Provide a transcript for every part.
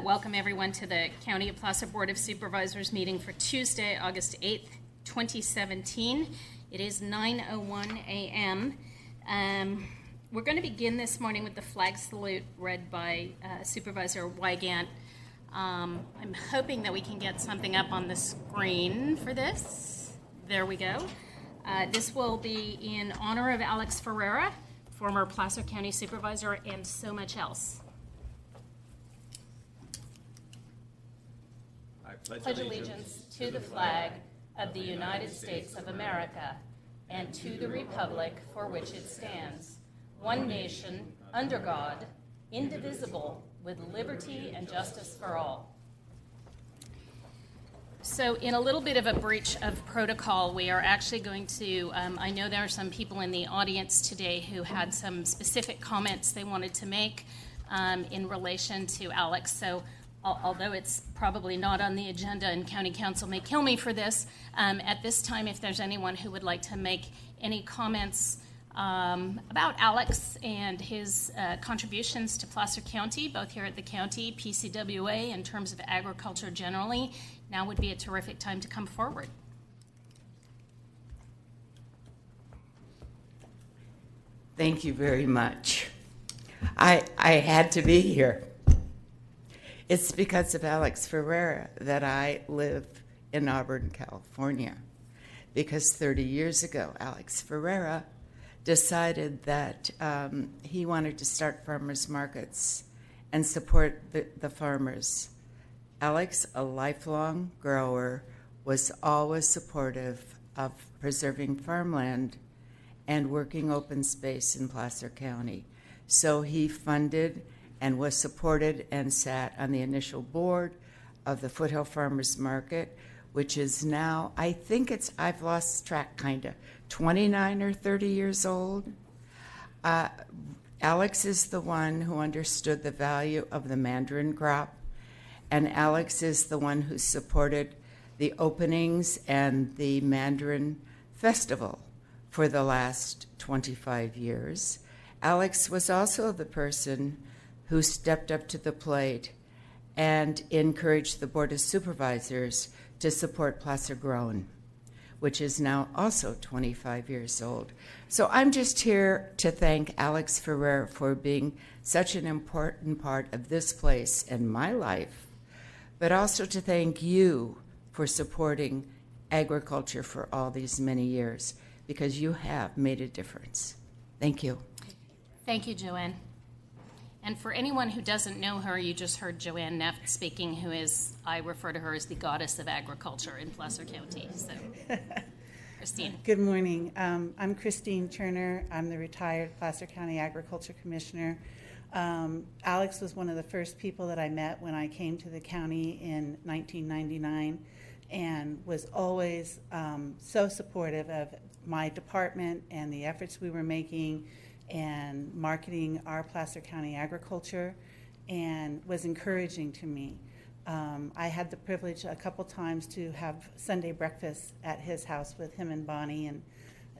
welcome everyone to the County of Placer Board of Supervisors meeting for Tuesday, August 8th, 2017. It is 9:01 a.m. We're going to begin this morning with the flag salute read by Supervisor Wygant. I'm hoping that we can get something up on the screen for this. There we go. This will be in honor of Alex Ferreira, former Placer County Supervisor, and so much else. I pledge allegiance to the flag of the United States of America and to the republic for which it stands, one nation, under God, indivisible, with liberty and justice for all. So in a little bit of a breach of protocol, we are actually going to, I know there are some people in the audience today who had some specific comments they wanted to make in relation to Alex. So although it's probably not on the agenda and County Council may kill me for this, at this time, if there's anyone who would like to make any comments about Alex and his contributions to Placer County, both here at the county, PCWA, in terms of agriculture generally, now would be a terrific time to come forward. Thank you very much. I had to be here. It's because of Alex Ferreira that I live in Auburn, California. Because 30 years ago, Alex Ferreira decided that he wanted to start farmers markets and support the farmers. Alex, a lifelong grower, was always supportive of preserving farmland and working open space in Placer County. So he funded and was supported and sat on the initial board of the Foothill Farmers Market, which is now, I think it's, I've lost track kind of, 29 or 30 years old. Alex is the one who understood the value of the mandarin crop, and Alex is the one who supported the openings and the Mandarin Festival for the last 25 years. Alex was also the person who stepped up to the plate and encouraged the Board of Supervisors to support Placer Grown, which is now also 25 years old. So I'm just here to thank Alex Ferreira for being such an important part of this place and my life, but also to thank you for supporting agriculture for all these many years, because you have made a difference. Thank you. Thank you, Joanne. And for anyone who doesn't know her, you just heard Joanne Neff speaking, who is, I refer to her as the goddess of agriculture in Placer County. So, Christine. Good morning. I'm Christine Turner. I'm the retired Placer County Agriculture Commissioner. Alex was one of the first people that I met when I came to the county in 1999 and was always so supportive of my department and the efforts we were making and marketing our Placer County agriculture, and was encouraging to me. I had the privilege a couple times to have Sunday breakfast at his house with him and Bonnie and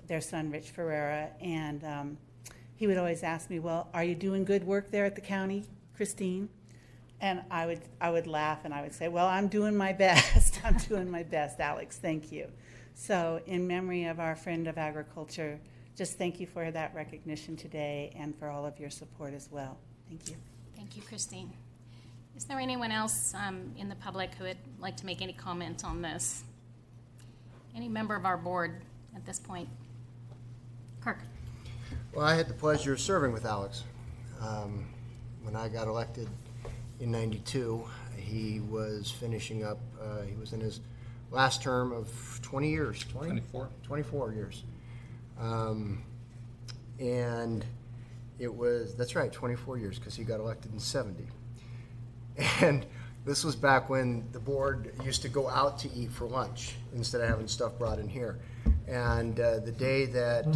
their son Rich Ferreira, and he would always ask me, well, are you doing good work there at the county, Christine? And I would laugh and I would say, well, I'm doing my best. I'm doing my best, Alex, thank you. So in memory of our friend of agriculture, just thank you for that recognition today and for all of your support as well. Thank you. Thank you, Christine. Is there anyone else in the public who would like to make any comment on this? Any member of our board at this point? Kirk. Well, I had the pleasure of serving with Alex. When I got elected in '92, he was finishing up, he was in his last term of 20 years. 24 years. And it was, that's right, 24 years, because he got elected in '70. And this was back when the board used to go out to eat for lunch instead of having stuff brought in here. And the day that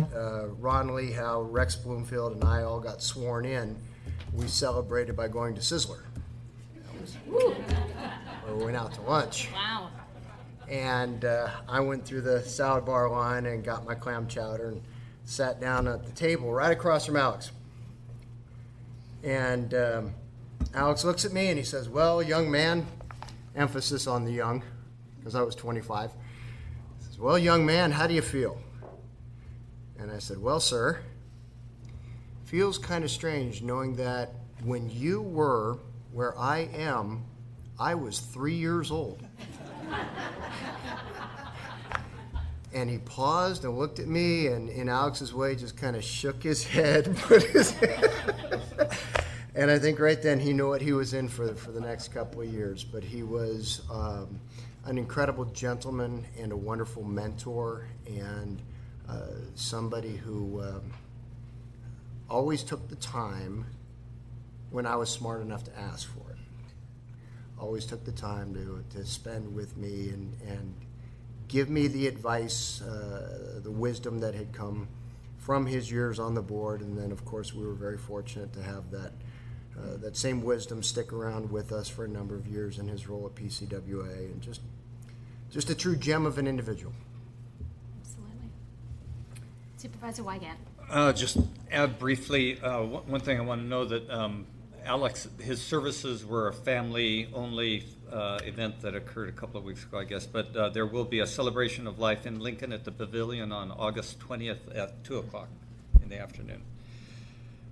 Ron Lee Howe, Rex Bloomfield, and I all got sworn in, we celebrated by going to Sizzler. Where we went out to lunch. Wow. And I went through the salad bar line and got my clam chowder and sat down at the table right across from Alex. And Alex looks at me and he says, well, young man, emphasis on the young, because I was 25. He says, well, young man, how do you feel? And I said, well, sir, feels kind of strange knowing that when you were where I am, I was 3 years old. And he paused and looked at me, and in Alex's way just kind of shook his head, put his head. And I think right then he knew what he was in for the next couple of years. But he was an incredible gentleman and a wonderful mentor, and somebody who always took the time when I was smart enough to ask for it. Always took the time to spend with me and give me the advice, the wisdom that had come from his years on the board. And then, of course, we were very fortunate to have that same wisdom stick around with us for a number of years in his role at PCWA, and just a true gem of an individual. Absolutely. Supervisor Wygant. Just add briefly, one thing I want to know that Alex, his services were a family-only event that occurred a couple of weeks ago, I guess, but there will be a celebration of life in Lincoln at the Pavilion on August 20th at 2 o'clock in the afternoon.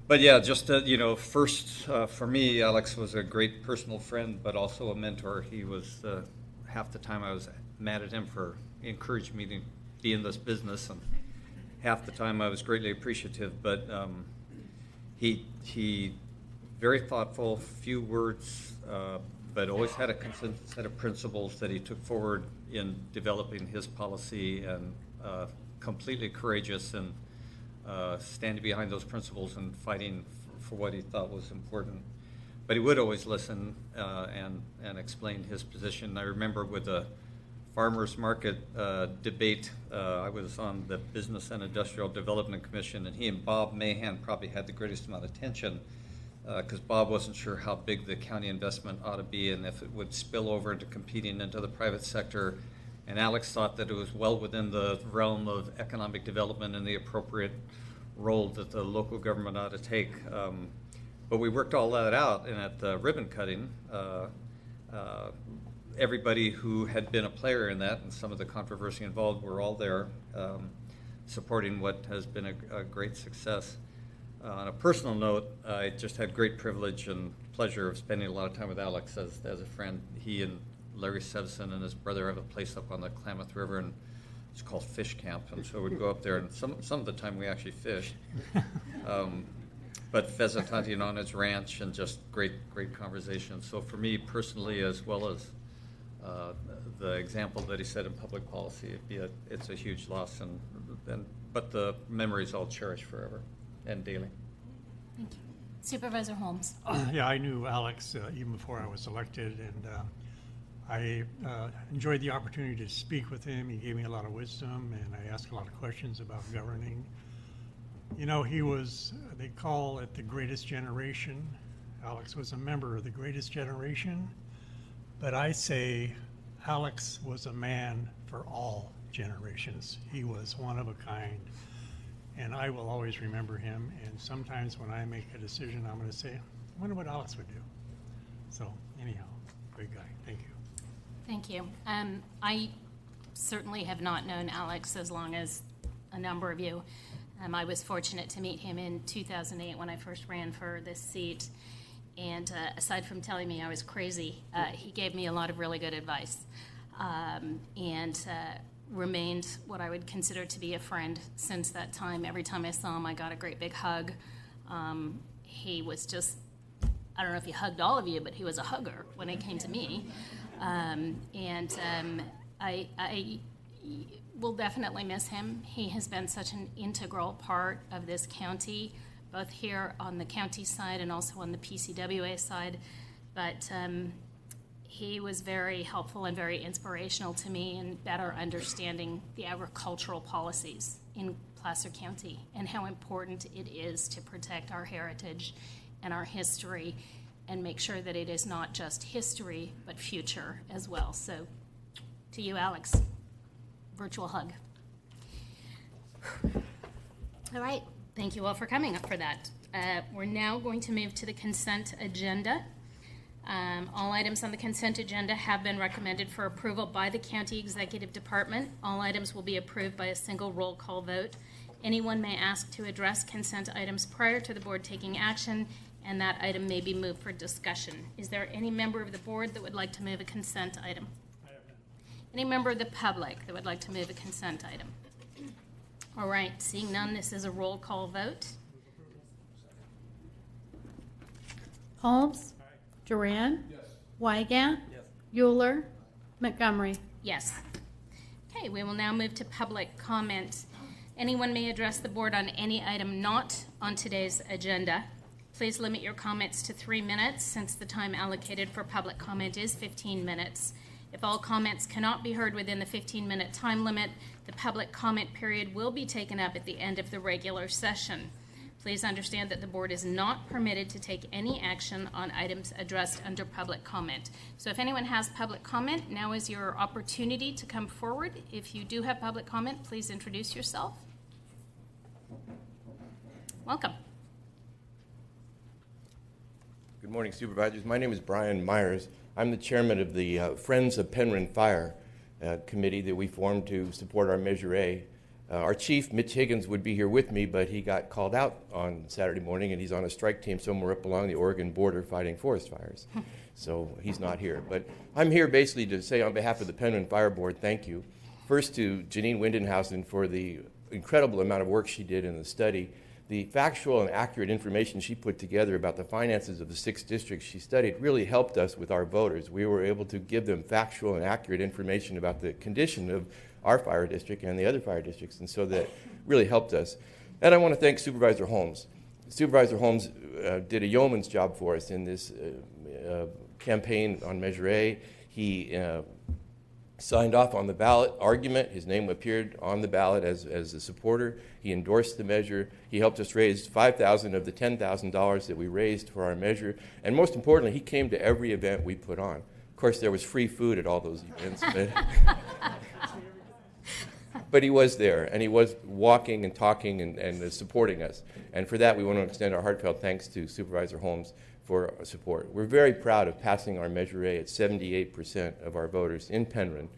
But yeah, just, first, for me, Alex was a great personal friend, but also a mentor. He was, half the time I was mad at him for encouraging me to be in this business, and half the time I was greatly appreciative. But he very thoughtful, few words, but always had a consistent set of principles that he took forward in developing his policy, and completely courageous and standing behind those principles and fighting for what he thought was important. But he would always listen and explain his position. I remember with the farmers market debate, I was on the Business and Industrial Development Commission, and he and Bob Mahan probably had the greatest amount of tension, because Bob wasn't sure how big the county investment ought to be and if it would spill over into competing into the private sector. And Alex thought that it was well within the realm of economic development and the appropriate role that the local government ought to take. But we worked all that out, and at the ribbon cutting, everybody who had been a player in that and some of the controversy involved were all there, supporting what has been a great success. On a personal note, I just had great privilege and pleasure of spending a lot of time with Alex as a friend. He and Larry Sevson and his brother have a place up on the Klamath River, and it's called Fish Camp, and so we'd go up there, and some of the time we actually fished. But pheasant hunting on his ranch, and just great conversation. So for me personally, as well as the example that he set in public policy, it's a huge loss, but the memories I'll cherish forever and daily. Thank you. Supervisor Holmes. Yeah, I knew Alex even before I was elected, and I enjoyed the opportunity to speak with him. He gave me a lot of wisdom, and I asked a lot of questions about governing. He was, they call it the greatest generation. Alex was a member of the greatest generation, but I say Alex was a man for all generations. He was one of a kind, and I will always remember him. And sometimes when I make a decision, I'm going to say, I wonder what Alex would do. So anyhow, great guy. Thank you. Thank you. I certainly have not known Alex as long as a number of you. I was fortunate to meet him in 2008 when I first ran for this seat. And aside from telling me I was crazy, he gave me a lot of really good advice, and remained what I would consider to be a friend since that time. Every time I saw him, I got a great big hug. He was just, I don't know if he hugged all of you, but he was a hugger when it came to me. I will definitely miss him. He has been such an integral part of this county, both here on the county side and also on the PCWA side. But he was very helpful and very inspirational to me in better understanding the agricultural policies in Placer County and how important it is to protect our heritage and our history and make sure that it is not just history but future as well. So to you, Alex, virtual hug. All right. Thank you all for coming up for that. We're now going to move to the consent agenda. All items on the consent agenda have been recommended for approval by the County Executive Department. All items will be approved by a single roll call vote. Anyone may ask to address consent items prior to the board taking action, and that item may be moved for discussion. Is there any member of the board that would like to move a consent item? Any member of the public that would like to move a consent item? All right, seeing none, this is a roll call vote. Holmes? Duran? Yes. Wygant? Yes. Euler? Montgomery? Yes. Okay, we will now move to public comment. Anyone may address the board on any item not on today's agenda. Please limit your comments to 3 minutes, since the time allocated for public comment is 15 minutes. If all comments cannot be heard within the 15-minute time limit, the public comment period will be taken up at the end of the regular session. Please understand that the board is not permitted to take any action on items addressed under public comment. So if anyone has public comment, now is your opportunity to come forward. If you do have public comment, please introduce yourself. Welcome. Good morning, Supervisors. My name is Brian Myers. I'm the chairman of the Friends of Penryn Fire committee that we formed to support our Measure A. Our chief, Mitch Higgins, would be here with me, but he got called out on Saturday morning, and he's on a strike team somewhere up along the Oregon border fighting forest fires. So he's not here. But I'm here basically to say on behalf of the Penryn Fire Board, thank you. First to Janine Windenhausen for the incredible amount of work she did in the study. The factual and accurate information she put together about the finances of the 6 districts she studied really helped us with our voters. We were able to give them factual and accurate information about the condition of our fire district and the other fire districts, and so that really helped us. And I want to thank Supervisor Holmes. Supervisor Holmes did a yeoman's job for us in this campaign on Measure A. He signed off on the ballot argument. His name appeared on the ballot as a supporter. He endorsed the measure. He helped us raise $5,000 of the $10,000 that we raised for our measure. And most importantly, he came to every event we put on. Of course, there was free food at all those events. But he was there, and he was walking and talking and supporting us. And for that, we want to extend our heartfelt thanks to Supervisor Holmes for support. We're very proud of passing our Measure A at 78% of our voters in Penryn.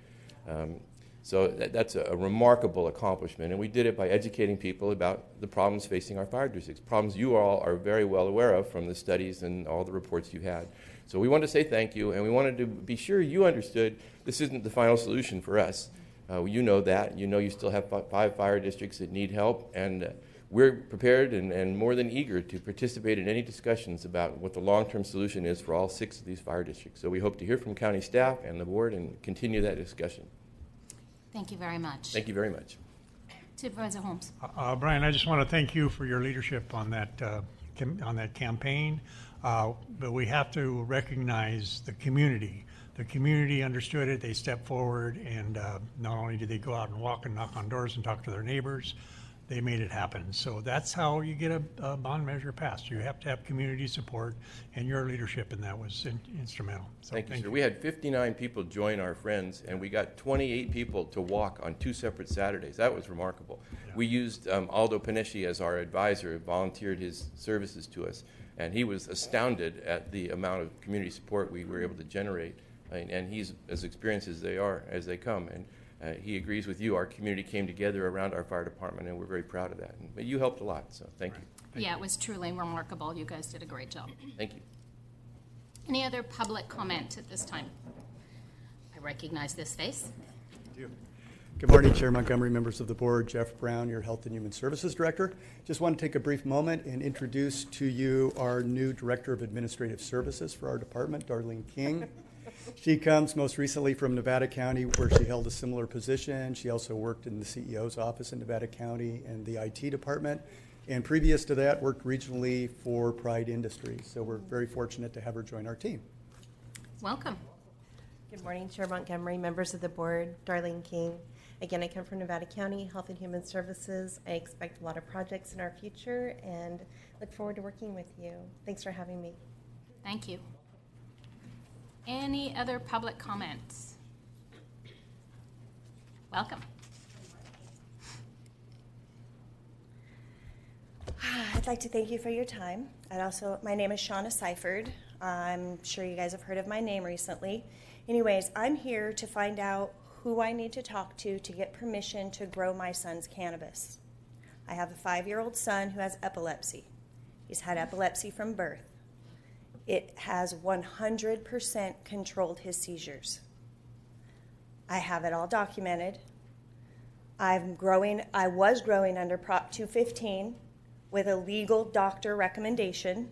So that's a remarkable accomplishment, and we did it by educating people about the problems facing our fire districts, problems you all are very well aware of from the studies and all the reports you had. So we wanted to say thank you, and we wanted to be sure you understood this isn't the final solution for us. You know that. You know you still have 5 fire districts that need help, and we're prepared and more than eager to participate in any discussions about what the long-term solution is for all 6 of these fire districts. So we hope to hear from county staff and the board and continue that discussion. Thank you very much. Thank you very much. Supervisor Holmes. Brian, I just want to thank you for your leadership on that campaign. But we have to recognize the community. The community understood it. They stepped forward, and not only did they go out and walk and knock on doors and talk to their neighbors, they made it happen. So that's how you get a bond measure passed. You have to have community support, and your leadership in that was instrumental. So thank you, sir. We had 59 people join our friends, and we got 28 people to walk on 2 separate Saturdays. That was remarkable. Yeah. We used Aldo Panesci as our advisor, who volunteered his services to us, and he was astounded at the amount of community support we were able to generate. And he's as experienced as they are as they come. And he agrees with you. Our community came together around our fire department, and we're very proud of that. But you helped a lot, so thank you. Yeah, it was truly remarkable. You guys did a great job. Thank you. Any other public comment at this time? I recognize this face. Thank you. Good morning, Chair Montgomery, members of the board. Jeff Brown, your Health and Human Services Director. Just want to take a brief moment and introduce to you our new Director of Administrative Services for our department, Darlene King. She comes most recently from Nevada County, where she held a similar position. She also worked in the CEO's office in Nevada County and the IT department. And previous to that, worked regionally for Pride Industries. So we're very fortunate to have her join our team. Welcome. Good morning, Chair Montgomery, members of the board, Darlene King. Again, I come from Nevada County, Health and Human Services. I expect a lot of projects in our future and look forward to working with you. Thanks for having me. Thank you. Any other public comments? Welcome. I'd like to thank you for your time. My name is Shauna Seifert. I'm sure you guys have heard of my name recently. Anyways, I'm here to find out who I need to talk to get permission to grow my son's cannabis. I have a 5-year-old son who has epilepsy. He's had epilepsy from birth. It has 100% controlled his seizures. I have it all documented. I was growing under Prop 215 with a legal doctor recommendation,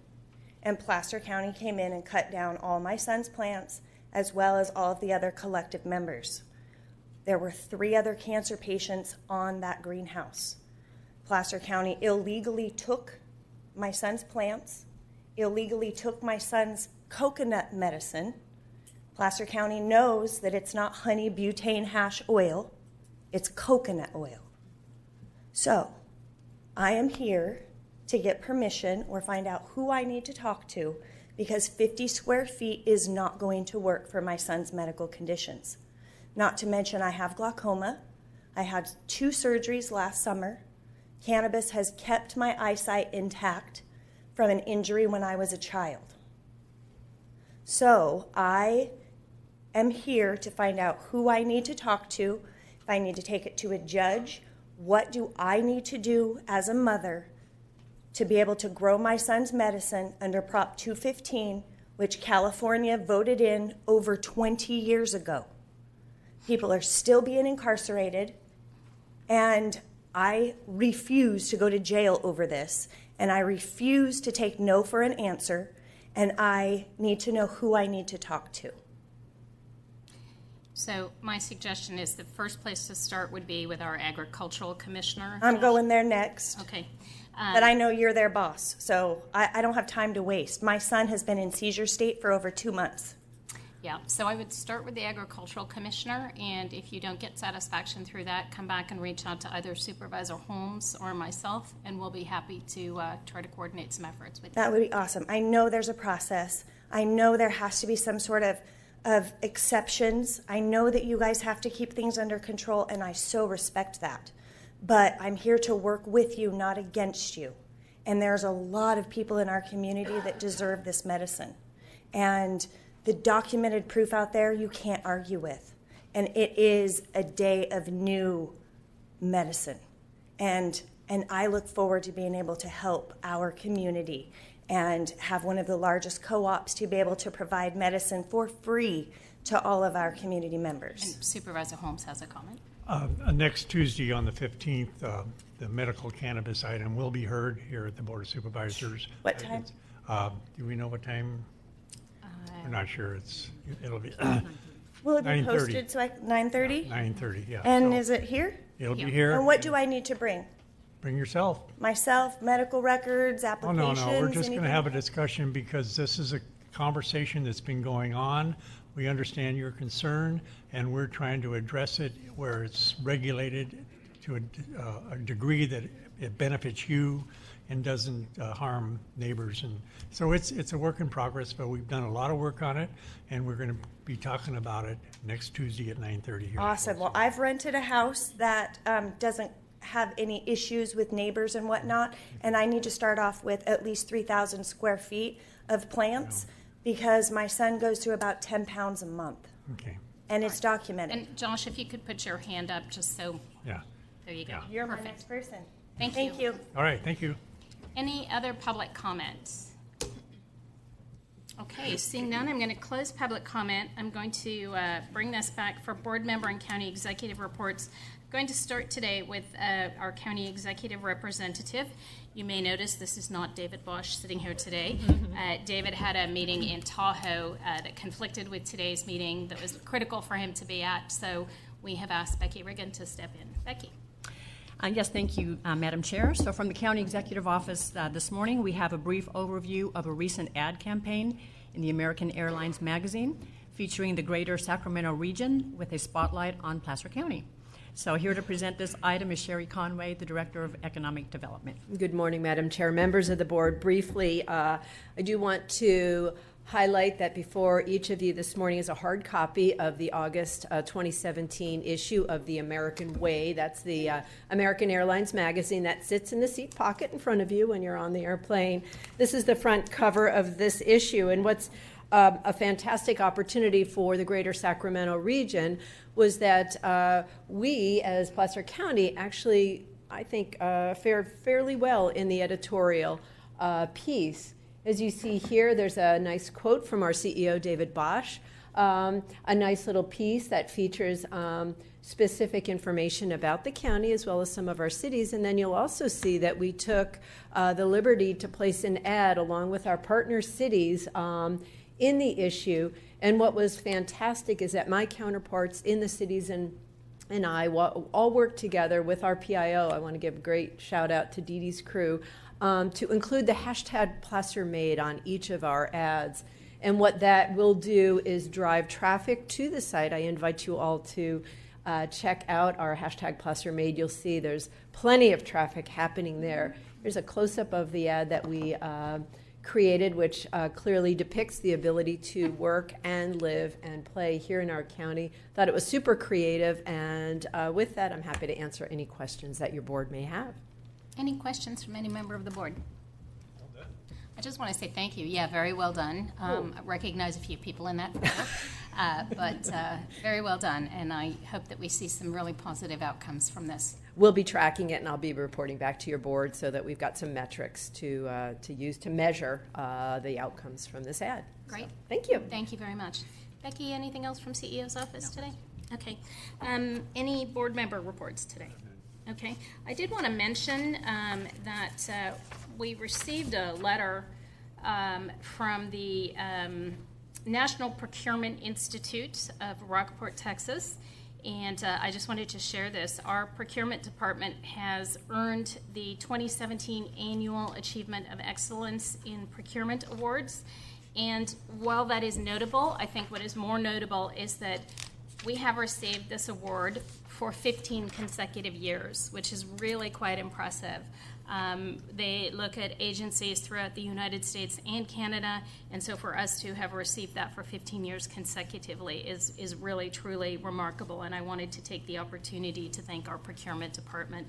and Placer County came in and cut down all my son's plants as well as all of the other collective members. There were 3 other cancer patients on that greenhouse. Placer County illegally took my son's plants, illegally took my son's coconut medicine. Placer County knows that it's not honey butane hash oil, it's coconut oil. So, I am here to get permission or find out who I need to talk to because 50 square feet is not going to work for my son's medical conditions. Not to mention I have glaucoma. I had 2 surgeries last summer. Cannabis has kept my eyesight intact from an injury when I was a child. So I am here to find out who I need to talk to, if I need to take it to a judge, what do I need to do as a mother to be able to grow my son's medicine under Prop 215, which California voted in over 20 years ago. People are still being incarcerated, and I refuse to go to jail over this, and I refuse to take no for an answer, and I need to know who I need to talk to. So my suggestion is the first place to start would be with our agricultural commissioner. I'm going there next. Okay. But I know you're their boss, so I don't have time to waste. My son has been in seizure state for over 2 months. Yeah, so I would start with the agricultural commissioner, and if you don't get satisfaction through that, come back and reach out to either Supervisor Holmes or myself, and we'll be happy to try to coordinate some efforts with you. That would be awesome. I know there's a process. I know there has to be some sort of exceptions. I know that you guys have to keep things under control, and I so respect that. But I'm here to work with you, not against you. And there's a lot of people in our community that deserve this medicine. And the documented proof out there, you can't argue with. And it is a day of new medicine. And I look forward to being able to help our community and have one of the largest co-ops to be able to provide medicine for free to all of our community members. And Supervisor Holmes has a comment. Next Tuesday on the 15th, the medical cannabis item will be heard here at the Board of Supervisors. What time? Do we know what time? We're not sure. It'll be Will it be 9:30. posted so 9:30? 9:30, yeah. And So is it here? it'll Yeah. be here. And what do I need to bring? Bring yourself. Myself, medical records, Oh, applications? no, we're just going anything? to have a discussion because this is a conversation that's been going on. We understand your concern, and we're trying to address it where it's regulated to a degree that it benefits you and doesn't harm neighbors. And so it's a work in progress, but we've done a lot of work on it, and we're going to be talking about it next Tuesday at 9:30 here. Awesome. Well, I've rented a house that doesn't have any issues with neighbors and whatnot, and I need to start off with at least 3,000 square feet of plants because my son goes through about 10 pounds a month, Okay, and it's documented. And Josh, if you could put your hand up just so, yeah. there you go. Yeah. You're my Perfect. next person. Thank Thank you. you. All right, thank you. Any other public comments? Okay, seeing none, I'm going to close public comment. I'm going to bring this back for board member and county executive reports. I'm going to start today with our county executive representative. You may notice this is not David Bosch sitting here today. David had a meeting in Tahoe that conflicted with today's meeting that was critical for him to be at, so we have asked Becky Riggin to step in. Becky. Yes, thank you, Madam Chair. So from the County Executive Office this morning, we have a brief overview of a recent ad campaign in the American Airlines magazine featuring the greater Sacramento region with a spotlight on Placer County. So here to present this item is Sherry Conway, the Director of Economic Development. Good morning, Madam Chair, members of the board. Briefly, I do want to highlight that before each of you this morning is a hard copy of the August 2017 issue of the American Way. That's the American Airlines magazine that sits in the seat pocket in front of you when you're on the airplane. This is the front cover of this issue, and what's a fantastic opportunity for the greater Sacramento region was that we, as Placer County, actually, I think, fared fairly well in the editorial piece. As you see here, there's a nice quote from our CEO, David Bosch, a nice little piece that features specific information about the county as well as some of our cities. And then you'll also see that we took the liberty to place an ad along with our partner cities in the issue. And what was fantastic is that my counterparts in the cities and I all worked together with our PIO. I want to give a great shout out to Dee Dee's crew to include the hashtag #PlacerMade on each of our ads. And what that will do is drive traffic to the site. I invite you all to check out our hashtag #PlacerMade. You'll see there's plenty of traffic happening there. Here's a close-up of the ad that we created, which clearly depicts the ability to work and live and play here in our county. Thought it was super creative, and with that, I'm happy to answer any questions that your board may have. Any questions from any member of the board? I just want to say thank you. Yeah, very well done. I recognize a few people in that photo, but very well done, and I hope that we see some really positive outcomes from this. We'll be tracking it, and I'll be reporting back to your board so that we've got some metrics to use to measure the outcomes from this ad. Great. So, thank you. Thank you very much. Becky, anything else from CEO's office today? Okay. Any board member reports today? Okay. I did want to mention that we received a letter from the National Procurement Institute of Rockport, Texas. And I just wanted to share this. Our procurement department has earned the 2017 Annual Achievement of Excellence in Procurement Awards. And while that is notable, I think what is more notable is that we have received this award for 15 consecutive years, which is really quite impressive. They look at agencies throughout the United States and Canada, and so for us to have received that for 15 years consecutively is really, truly remarkable, and I wanted to take the opportunity to thank our procurement department.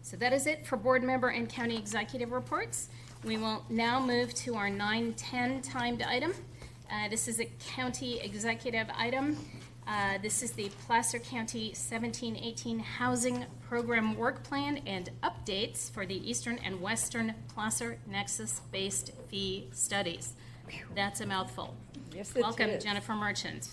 So that is it for board member and county executive reports. We will now move to our 9:10 timed item. This is a county executive item. This is the Placer County 17-18 Housing Program Work Plan and updates for the Eastern and Western Placer Nexus-based fee studies. That's a mouthful. Yes, it Welcome, is. Jennifer Merchant.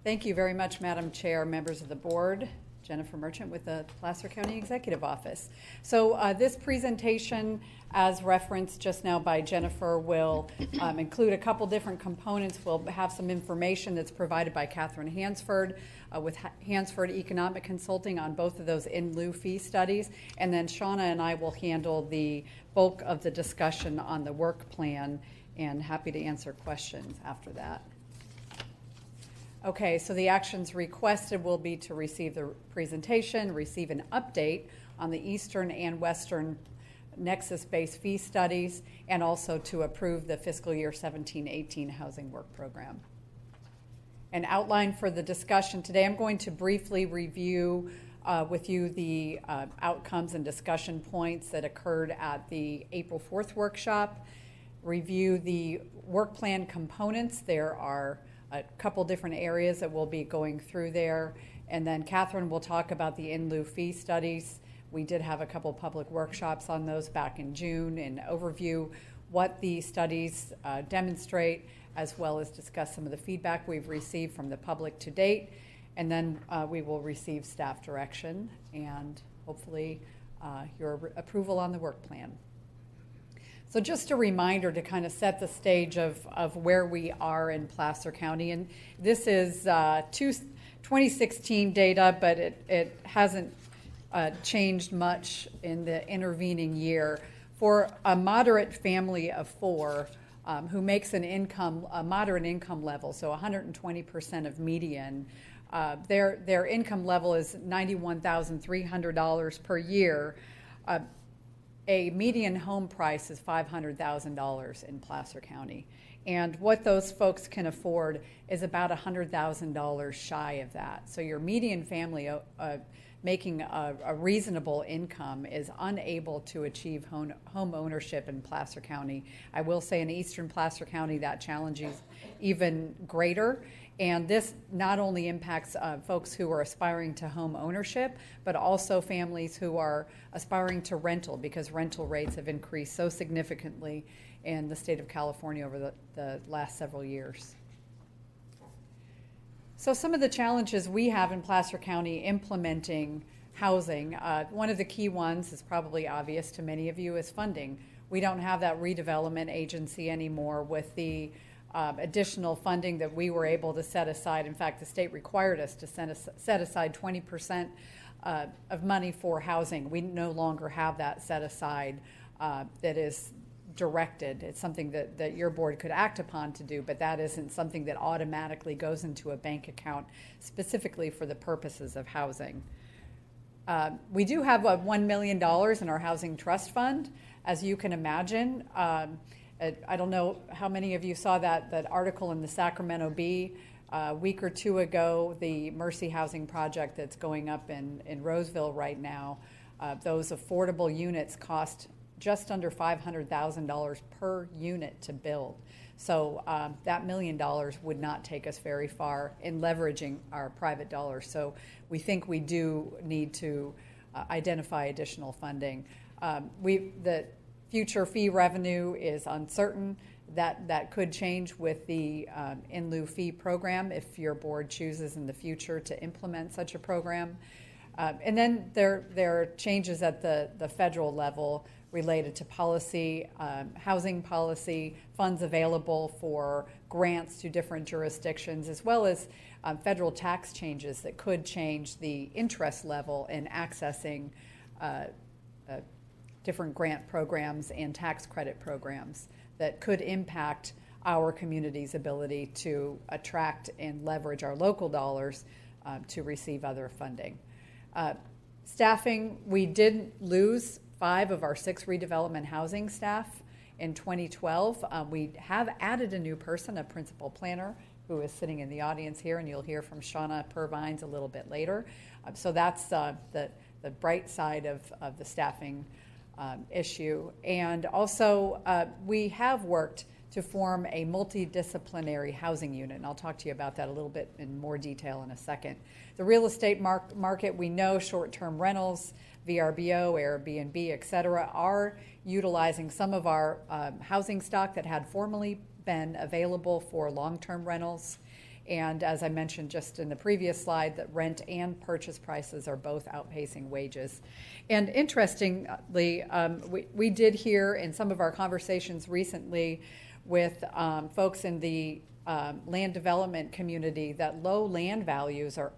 Thank you very much, Madam Chair, members of the board. Jennifer Merchant with the Placer County Executive Office. So this presentation, as referenced just now by Jennifer, will include a couple different components. We'll have some information that's provided by Catherine Hansford with Hansford Economic Consulting on both of those in lieu fee studies. And then Shauna and I will handle the bulk of the discussion on the work plan, and happy to answer questions after that. Okay, so the actions requested will be to receive the presentation, receive an update on the Eastern and Western Nexus-based fee studies, and also to approve the fiscal year 17-18 housing work program. An outline for the discussion today, I'm going to briefly review with you the outcomes and discussion points that occurred at the April 4th workshop, review the work plan components. There are a couple different areas that we'll be going through there. And then Catherine will talk about the in lieu fee studies. We did have a couple public workshops on those back in June and overview what the studies demonstrate, as well as discuss some of the feedback we've received from the public to date. And then we will receive staff direction and hopefully your approval on the work plan. So just a reminder to kind of set the stage of where we are in Placer County. And this is 2016 data, but it hasn't changed much in the intervening year. For a moderate family of four who makes an income, a moderate income level, so 120% of median, their income level is $91,300 per year. A median home price is $500,000 in Placer County. And what those folks can afford is about $100,000 shy of that. So your median family making a reasonable income is unable to achieve home ownership in Placer County. I will say in eastern Placer County that challenge is even greater. And this not only impacts folks who are aspiring to home ownership, but also families who are aspiring to rental, because rental rates have increased so significantly in the state of California over the last several years. So some of the challenges we have in Placer County implementing housing, one of the key ones is probably obvious to many of you, is funding. We don't have that redevelopment agency anymore with the additional funding that we were able to set aside. In fact, the state required us to set aside 20% of money for housing. We no longer have that set aside that is directed. It's something that your board could act upon to do, but that isn't something that automatically goes into a bank account specifically for the purposes of housing. We do have $1 million in our housing trust fund. As you can imagine, I don't know how many of you saw that article in the Sacramento Bee a week or two ago, the Mercy Housing Project that's going up in Roseville right now. Those affordable units cost just under $500,000 per unit to build. So that $1 million would not take us very far in leveraging our private dollars. So we think we do need to identify additional funding. The future fee revenue is uncertain. That could change with the in lieu fee program if your board chooses in the future to implement such a program. And then there are changes at the federal level related to policy, housing policy, funds available for grants to different jurisdictions, as well as federal tax changes that could change the interest level in accessing different grant programs and tax credit programs that could impact our community's ability to attract and leverage our local dollars to receive other funding. Staffing, we did lose 5 of our 6 redevelopment housing staff in 2012. We have added a new person, a principal planner, who is sitting in the audience here, and you'll hear from Shauna Purvines a little bit later. So that's the bright side of the staffing issue. And also, we have worked to form a multidisciplinary housing unit, and I'll talk to you about that a little bit in more detail in a second. The real estate market, we know short-term rentals, VRBO, Airbnb, et cetera, are utilizing some of our housing stock that had formerly been available for long-term rentals. And as I mentioned just in the previous slide, that rent and purchase prices are both outpacing wages. And interestingly, we did hear in some of our conversations recently with folks in the land development community that low land values are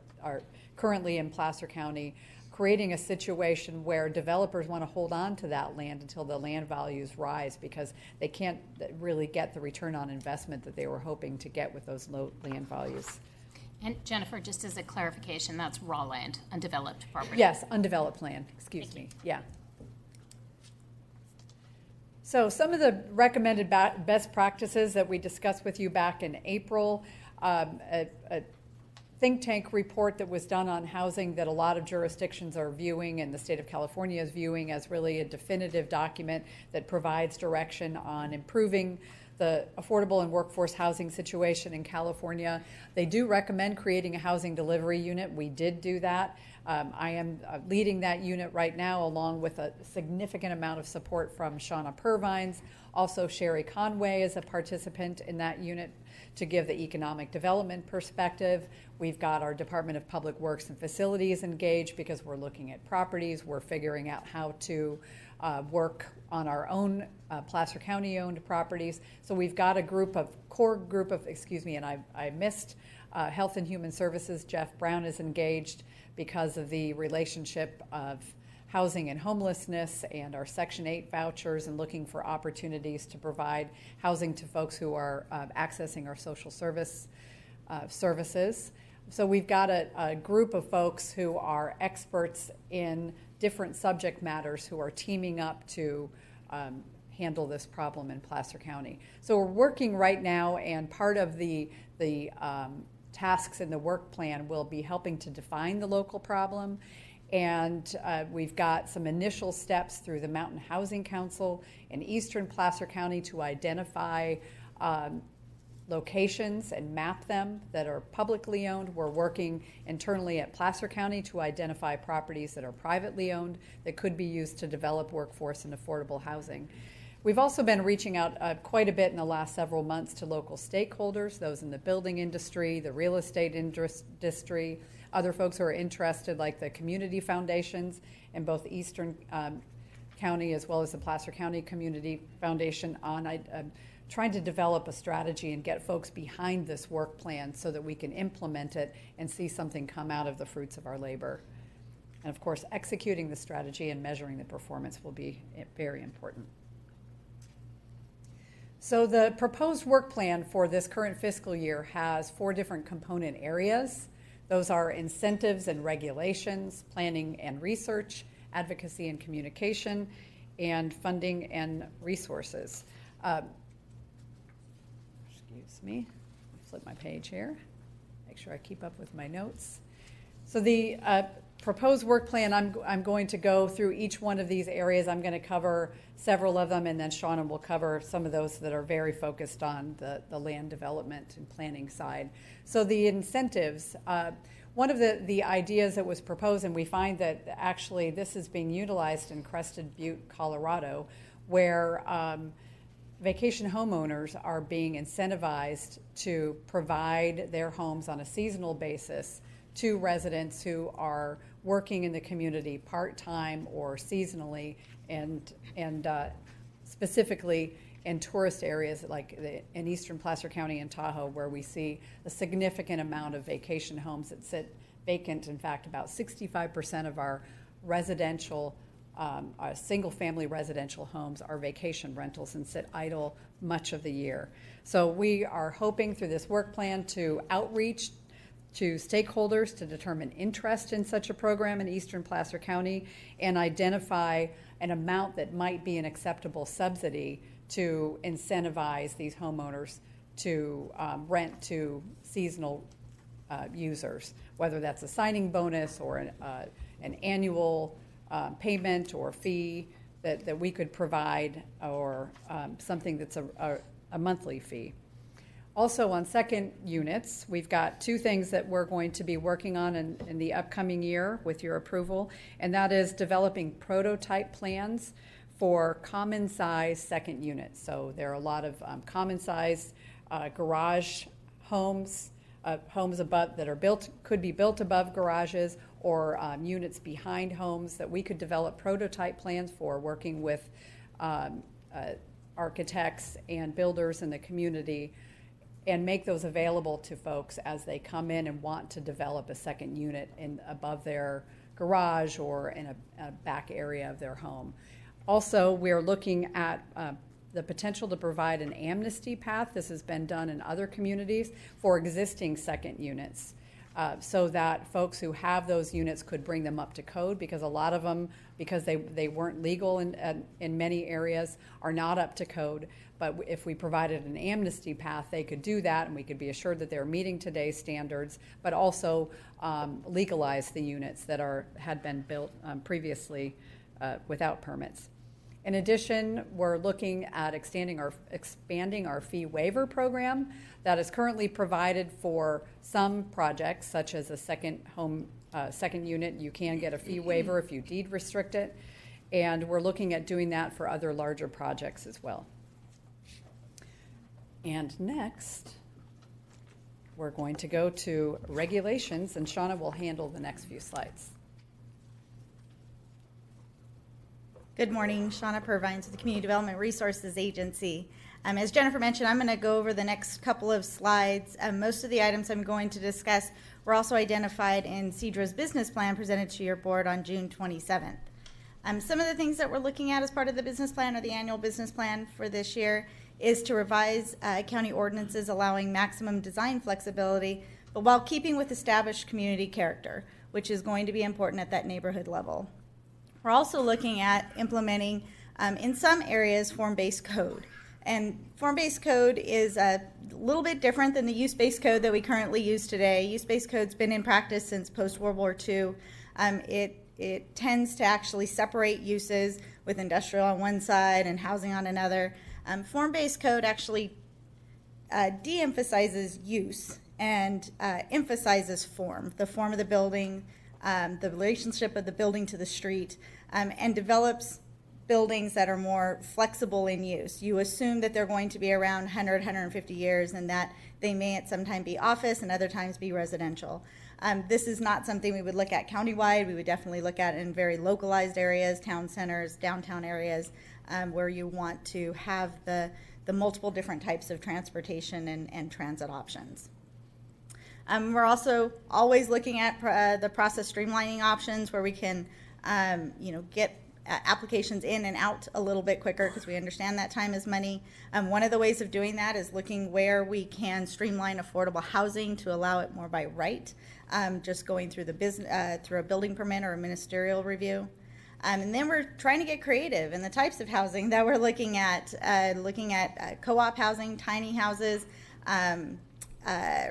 currently in Placer County, creating a situation where developers want to hold on to that land until the land values rise because they can't really get the return on investment that they were hoping to get with those low land values. And Jennifer, just as a clarification, that's raw land, undeveloped property. Yes, undeveloped land, excuse me, yeah. So some of the recommended best practices that we discussed with you back in April, a think tank report that was done on housing that a lot of jurisdictions are viewing and the state of California is viewing as really a definitive document that provides direction on improving the affordable and workforce housing situation in California. They do recommend creating a housing delivery unit. We did do that. I am leading that unit right now along with a significant amount of support from Shauna Purvines. Also, Sherry Conway is a participant in that unit to give the economic development perspective. We've got our Department of Public Works and Facilities engaged because we're looking at properties. We're figuring out how to work on our own Placer County-owned properties. So we've got a core group of, and I missed Health and Human Services. Jeff Brown is engaged because of the relationship of housing and homelessness and our Section 8 vouchers and looking for opportunities to provide housing to folks who are accessing our social services. So we've got a group of folks who are experts in different subject matters who are teaming up to handle this problem in Placer County. So we're working right now, and part of the tasks in the work plan will be helping to define the local problem. And we've got some initial steps through the Mountain Housing Council in eastern Placer County to identify locations and map them that are publicly owned. We're working internally at Placer County to identify properties that are privately owned that could be used to develop workforce and affordable housing. We've also been reaching out quite a bit in the last several months to local stakeholders, those in the building industry, the real estate industry, other folks who are interested, like the community foundations in both Eastern County as well as the Placer County Community Foundation, on trying to develop a strategy and get folks behind this work plan so that we can implement it and see something come out of the fruits of our labor. And of course, executing the strategy and measuring the performance will be very important. So the proposed work plan for this current fiscal year has 4 different component areas. Those are incentives and regulations, planning and research, advocacy and communication, and funding and resources. Excuse me, flip my page here, make sure I keep up with my notes. So the proposed work plan, I'm going to go through each one of these areas. I'm going to cover several of them, and then Shauna will cover some of those that are very focused on the land development and planning side. So the incentives, one of the ideas that was proposed, and we find that actually this is being utilized in Crested Butte, Colorado, where vacation homeowners are being incentivized to provide their homes on a seasonal basis to residents who are working in the community part-time or seasonally, and specifically in tourist areas like in eastern Placer County and Tahoe, where we see a significant amount of vacation homes that sit vacant. In fact, about 65% of our residential single-family residential homes are vacation rentals and sit idle much of the year. So we are hoping through this work plan to outreach to stakeholders to determine interest in such a program in eastern Placer County and identify an amount that might be an acceptable subsidy to incentivize these homeowners to rent to seasonal users, whether that's a signing bonus or an annual payment or fee that we could provide, or something that's a monthly fee. Also, on second units, we've got 2 things that we're going to be working on in the upcoming year with your approval, and that is developing prototype plans for common size second units. So there are a lot of common size garage homes, homes above that are built, could be built above garages, or units behind homes that we could develop prototype plans for, working with architects and builders in the community, and make those available to folks as they come in and want to develop a second unit above their garage or in a back area of their home. Also, we're looking at the potential to provide an amnesty path. This has been done in other communities for existing second units, so that folks who have those units could bring them up to code, because a lot of them, because they weren't legal in many areas, are not up to code. But if we provided an amnesty path, they could do that, and we could be assured that they're meeting today's standards, but also legalize the units that had been built previously without permits. In addition, we're looking at expanding our fee waiver program that is currently provided for some projects, such as a second unit. You can get a fee waiver if you deed restrict it, and we're looking at doing that for other larger projects as well. And next, we're going to go to regulations, and Shauna will handle the next few slides. Good morning, Shauna Purvines with the Community Development Resources Agency. As Jennifer mentioned, I'm going to go over the next couple of slides. Most of the items I'm going to discuss were also identified in CEDRA's business plan presented to your board on June 27th. Some of the things that we're looking at as part of the business plan, or the annual business plan for this year, is to revise county ordinances allowing maximum design flexibility, but while keeping with established community character, which is going to be important at that neighborhood level. We're also looking at implementing In some areas, form-based code. And form-based code is a little bit different than the use-based code that we currently use today. Use-based code's been in practice since post-World War II. It tends to actually separate uses with industrial on one side and housing on another. Form-based code actually de-emphasizes use and emphasizes form, the form of the building, the relationship of the building to the street, and develops buildings that are more flexible in use. You assume that they're going to be around 100, 150 years and that they may at some time be office and other times be residential. This is not something we would look at countywide. We would definitely look at in very localized areas, town centers, downtown areas, where you want to have the multiple different types of transportation and transit options. We're also always looking at the process streamlining options where we can get applications in and out a little bit quicker because we understand that time is money. One of the ways of doing that is looking where we can streamline affordable housing to allow it more by right, just going through the business through a building permit or a ministerial review. And then we're trying to get creative in the types of housing that we're looking at co-op housing, tiny houses,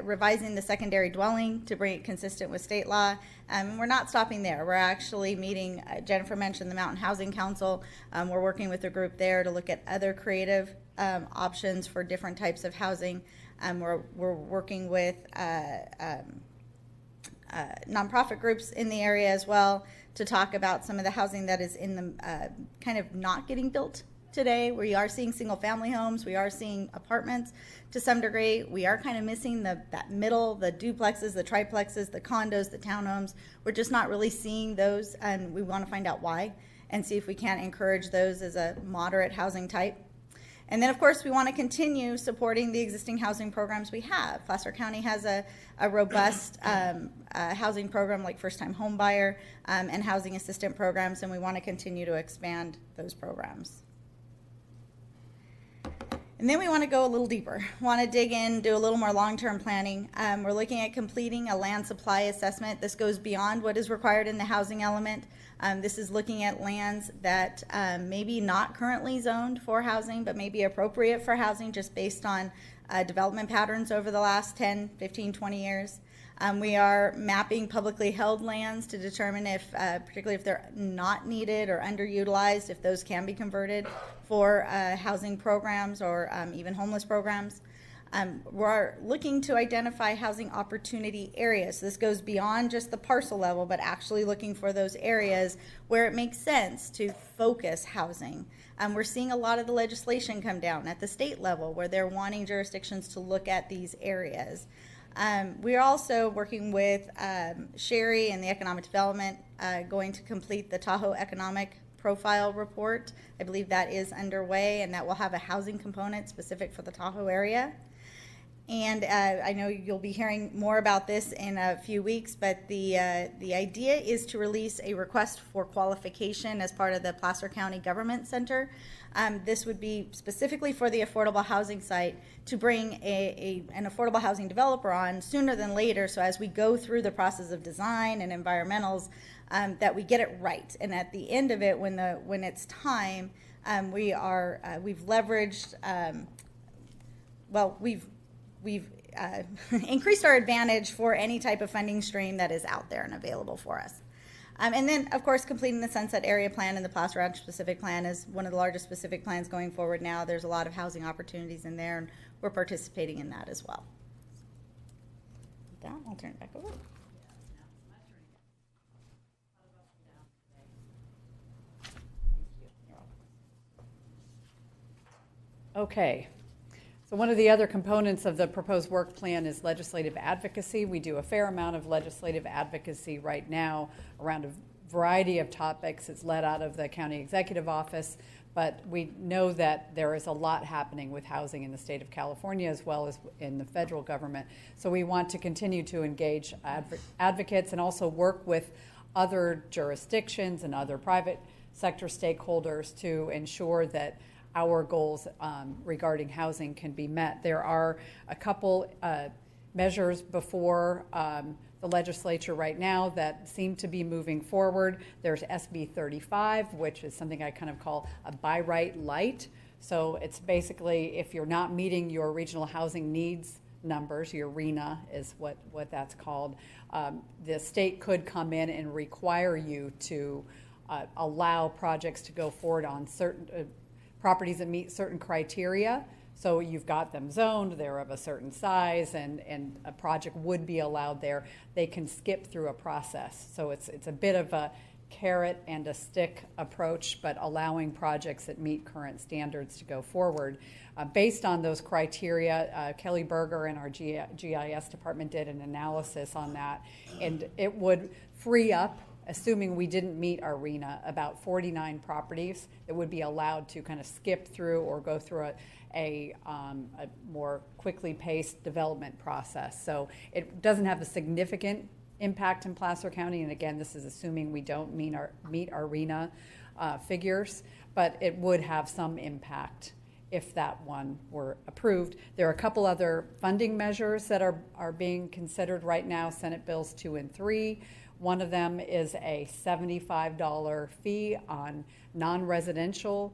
revising the secondary dwelling to bring it consistent with state law. And we're not stopping there. We're actually meeting, Jennifer mentioned the Mountain Housing Council. We're working with a group there to look at other creative options for different types of housing. We're working with nonprofit groups in the area as well to talk about some of the housing that is in the kind of not getting built today. We are seeing single family homes, we are seeing apartments to some degree. We are kind of missing that middle, the duplexes, the triplexes, the condos, the townhomes. We're just not really seeing those, and we want to find out why and see if we can't encourage those as a moderate housing type. And then, of course, we want to continue supporting the existing housing programs we have. Placer County has a robust housing program like first-time home buyer and housing assistant programs, and we want to continue to expand those programs. And then we want to go a little deeper. We want to dig in, do a little more long-term planning. We're looking at completing a land supply assessment. This goes beyond what is required in the housing element. This is looking at lands that maybe not currently zoned for housing, but may be appropriate for housing just based on development patterns over the last 10, 15, 20 years. We are mapping publicly held lands to determine if, particularly if they're not needed or underutilized, if those can be converted for housing programs or even homeless programs. We're looking to identify housing opportunity areas. So this goes beyond just the parcel level, but actually looking for those areas where it makes sense to focus housing. We're seeing a lot of the legislation come down at the state level where they're wanting jurisdictions to look at these areas. We are also working with Sherry and the Economic Development, going to complete the Tahoe Economic Profile Report. I believe that is underway, and that will have a housing component specific for the Tahoe area. And I know you'll be hearing more about this in a few weeks, but the idea is to release a request for qualification as part of the Placer County Government Center. This would be specifically for the affordable housing site to bring an affordable housing developer on sooner than later, so as we go through the process of design and environmentals, that we get it right. And at the end of it, when it's time, we've leveraged, we've increased our advantage for any type of funding stream that is out there and available for us. And then, of course, completing the Sunset Area Plan and the Placer Ranch Specific Plan is one of the largest specific plans going forward now. There's a lot of housing opportunities in there, and we're participating in that as well. With that, I'll turn it back over. Okay. So one of the other components of the proposed work plan is legislative advocacy. We do a fair amount of legislative advocacy right now around a variety of topics. It's led out of the county executive office, but we know that there is a lot happening with housing in the state of California as well as in the federal government. So we want to continue to engage advocates and also work with other jurisdictions and other private sector stakeholders to ensure that our goals regarding housing can be met. There are a couple measures before the legislature right now that seem to be moving forward. There's SB 35, which is something I kind of call a by right light. So it's basically if you're not meeting your regional housing needs numbers, your RENA is what that's called, the state could come in and require you to allow projects to go forward on certain properties that meet certain criteria. So you've got them zoned, they're of a certain size, and a project would be allowed there. They can skip through a process. So it's a bit of a carrot and a stick approach, but allowing projects that meet current standards to go forward. Based on those criteria, Kelly Berger and our GIS department did an analysis on that, and it would free up, assuming we didn't meet our RENA, about 49 properties that would be allowed to kind of skip through or go through a more quickly paced development process. So it doesn't have a significant impact in Placer County, and again, this is assuming we don't meet our RENA figures, but it would have some impact if that one were approved. There are a couple other funding measures that are being considered right now, Senate Bills 2 and 3. One of them is a $75 fee on non-residential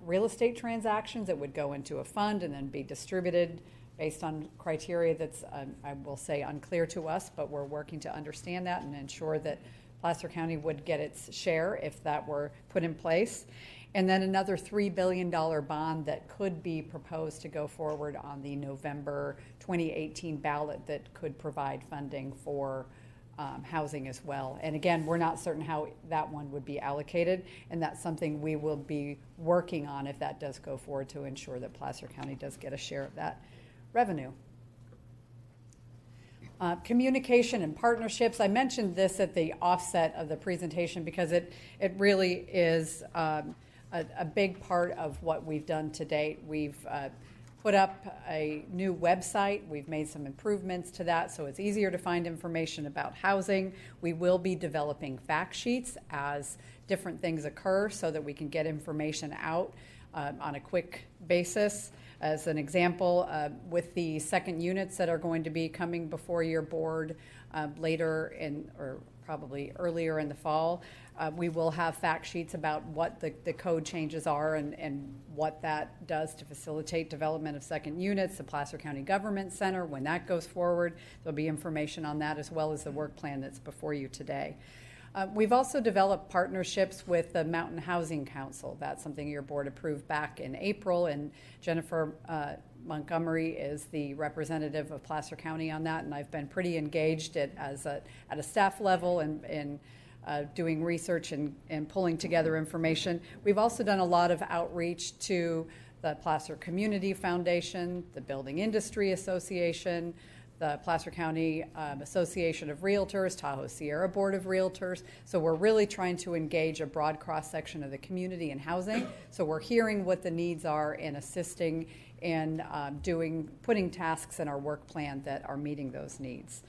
real estate transactions that would go into a fund and then be distributed based on criteria that's, I will say, unclear to us, but we're working to understand that and ensure that Placer County would get its share if that were put in place. And then another $3 billion bond that could be proposed to go forward on the November 2018 ballot that could provide funding for housing as well. And again, we're not certain how that one would be allocated, and that's something we will be working on if that does go forward to ensure that Placer County does get a share of that revenue. Communication and partnerships. I mentioned this at the offset of the presentation because it really is a big part of what we've done to date. We've put up a new website. We've made some improvements to that so it's easier to find information about housing. We will be developing fact sheets as different things occur so that we can get information out on a quick basis. As an example, with the second units that are going to be coming before your board later or probably earlier in the fall, we will have fact sheets about what the code changes are and what that does to facilitate development of second units, the Placer County Government Center, when that goes forward. There'll be information on that as well as the work plan that's before you today. We've also developed partnerships with the Mountain Housing Council. That's something your board approved back in April, and Jennifer Montgomery is the representative of Placer County on that, and I've been pretty engaged at a staff level and doing research and pulling together information. We've also done a lot of outreach to the Placer Community Foundation, the Building Industry Association, the Placer County Association of Realtors, Tahoe Sierra Board of Realtors. So we're really trying to engage a broad cross-section of the community in housing. So we're hearing what the needs are and assisting in putting tasks in our work plan that are meeting those needs.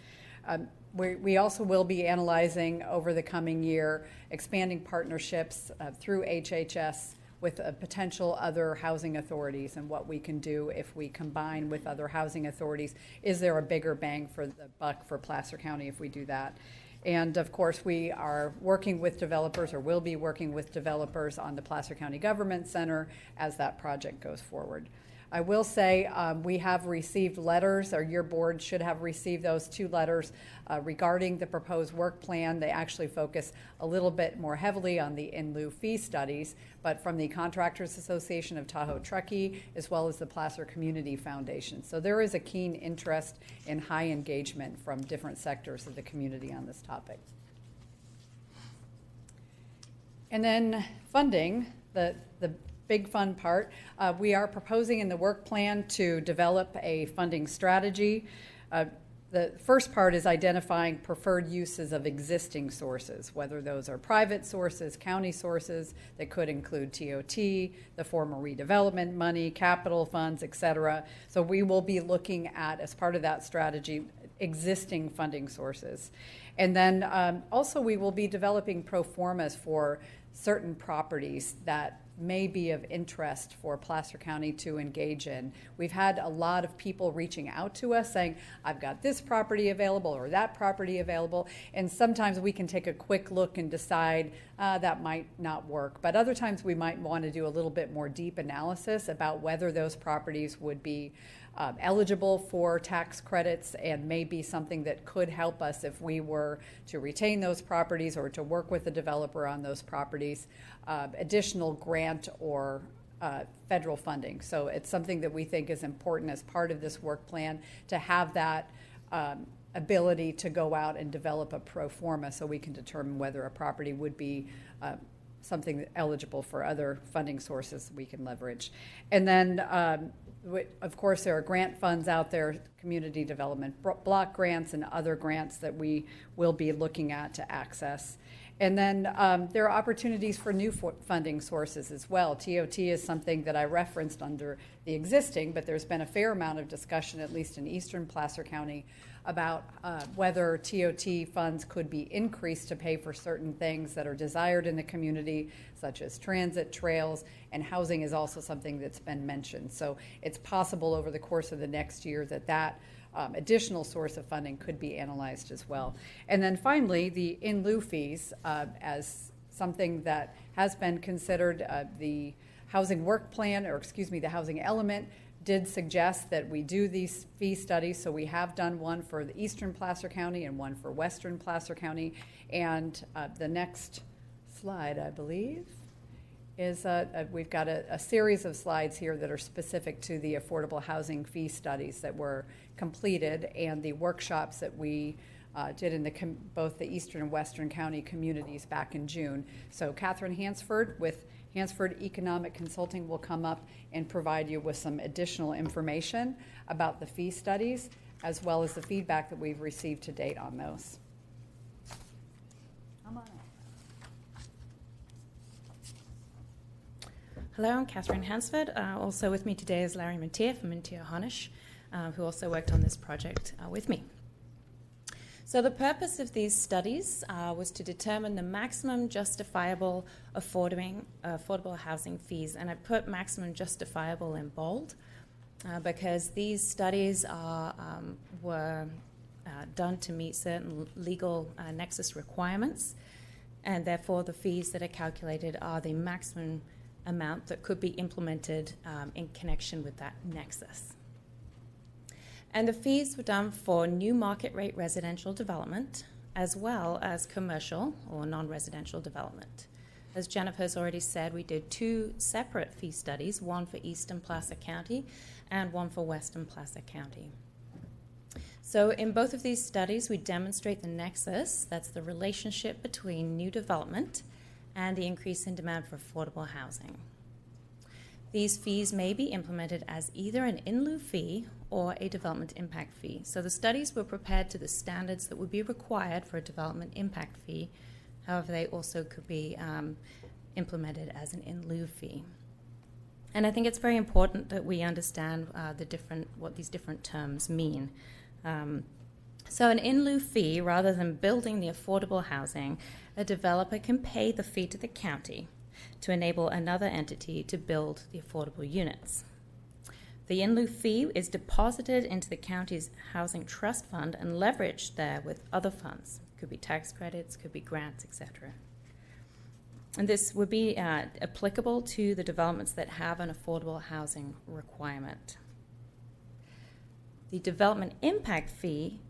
We also will be analyzing over the coming year, expanding partnerships through HHS with potential other housing authorities and what we can do if we combine with other housing authorities. Is there a bigger bang for the buck for Placer County if we do that? And of course, we are working with developers, or will be working with developers, on the Placer County Government Center as that project goes forward. I will say we have received letters, or your board should have received those 2 letters regarding the proposed work plan. They actually focus a little bit more heavily on the in lieu fee studies, but from the Contractors Association of Tahoe Truckee, as well as the Placer Community Foundation. So there is a keen interest and high engagement from different sectors of the community on this topic. And then funding, the big fun part. We are proposing in the work plan to develop a funding strategy. The first part is identifying preferred uses of existing sources, whether those are private sources, county sources that could include TOT, the former redevelopment money, capital funds, et cetera. So we will be looking at, as part of that strategy, existing funding sources. And then also we will be developing pro formas for certain properties that may be of interest for Placer County to engage in. We've had a lot of people reaching out to us saying, I've got this property available or that property available, and sometimes we can take a quick look and decide that might not work. But other times we might want to do a little bit more deep analysis about whether those properties would be eligible for tax credits and may be something that could help us if we were to retain those properties or to work with the developer on those properties, additional grant or federal funding. So it's something that we think is important as part of this work plan to have that ability to go out and develop a pro forma so we can determine whether a property would be something eligible for other funding sources we can leverage. And then of course, there are grant funds out there, community development block grants and other grants that we will be looking at to access. And then there are opportunities for new funding sources as well. TOT is something that I referenced under the existing, but there's been a fair amount of discussion, at least in eastern Placer County, about whether TOT funds could be increased to pay for certain things that are desired in the community, such as transit, trails, and housing is also something that's been mentioned. So it's possible over the course of the next year that additional source of funding could be analyzed as well. And then finally, the in lieu fees as something that has been considered. The housing work plan, or excuse me, the housing element did suggest that we do these fee studies. So we have done one for the eastern Placer County and one for western Placer County. And the next slide, I believe, is we've got a series of slides here that are specific to the affordable housing fee studies that were completed and the workshops that we did in both the eastern and western county communities back in June. So Catherine Hansford with Hansford Economic Consulting will come up and provide you with some additional information about the fee studies, as well as the feedback that we've received to date on those. Come on up. Hello, I'm Catherine Hansford. Also with me today is Larry Mintier from Mintier Harnish, who also worked on this project with me. So the purpose of these studies was to determine the maximum justifiable affordable housing fees. And I put maximum justifiable in bold because these studies were done to meet certain legal nexus requirements. And therefore, the fees that are calculated are the maximum amount that could be implemented in connection with that nexus. And the fees were done for new market rate residential development as well as commercial or non-residential development. As Jennifer has already said, we did two separate fee studies, one for Eastern Placer County and one for Western Placer County. So in both of these studies, we demonstrate the nexus, that's the relationship between new development and the increase in demand for affordable housing. These fees may be implemented as either an in lieu fee or a development impact fee. So the studies were prepared to the standards that would be required for a development impact fee. However, they also could be implemented as an in lieu fee. And I think it's very important that we understand what these different terms mean. So an in lieu fee, rather than building the affordable housing, a developer can pay the fee to the county to enable another entity to build the affordable units. The in lieu fee is deposited into the county's housing trust fund and leveraged there with other funds. Could be tax credits, could be grants, etc. And this would be applicable to the developments that have an affordable housing requirement. The development impact fee,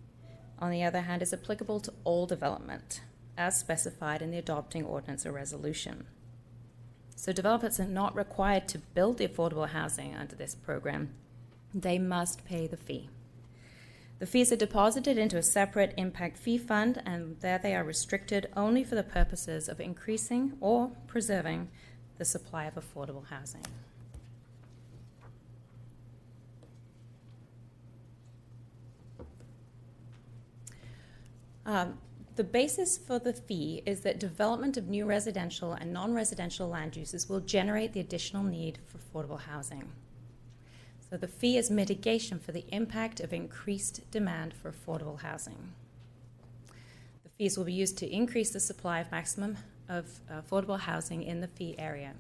on the other hand, is applicable to all development, as specified in the adopting ordinance or resolution. So developers are not required to build the affordable housing under this program. They must pay the fee. The fees are deposited into a separate impact fee fund, and there they are restricted only for the purposes of increasing or preserving the supply of affordable housing. The basis for the fee is that development of new residential and non-residential land uses will generate the additional need for affordable housing. So the fee is mitigation for the impact of increased demand for affordable housing. The fees will be used to increase the supply of maximum of affordable housing in the fee area.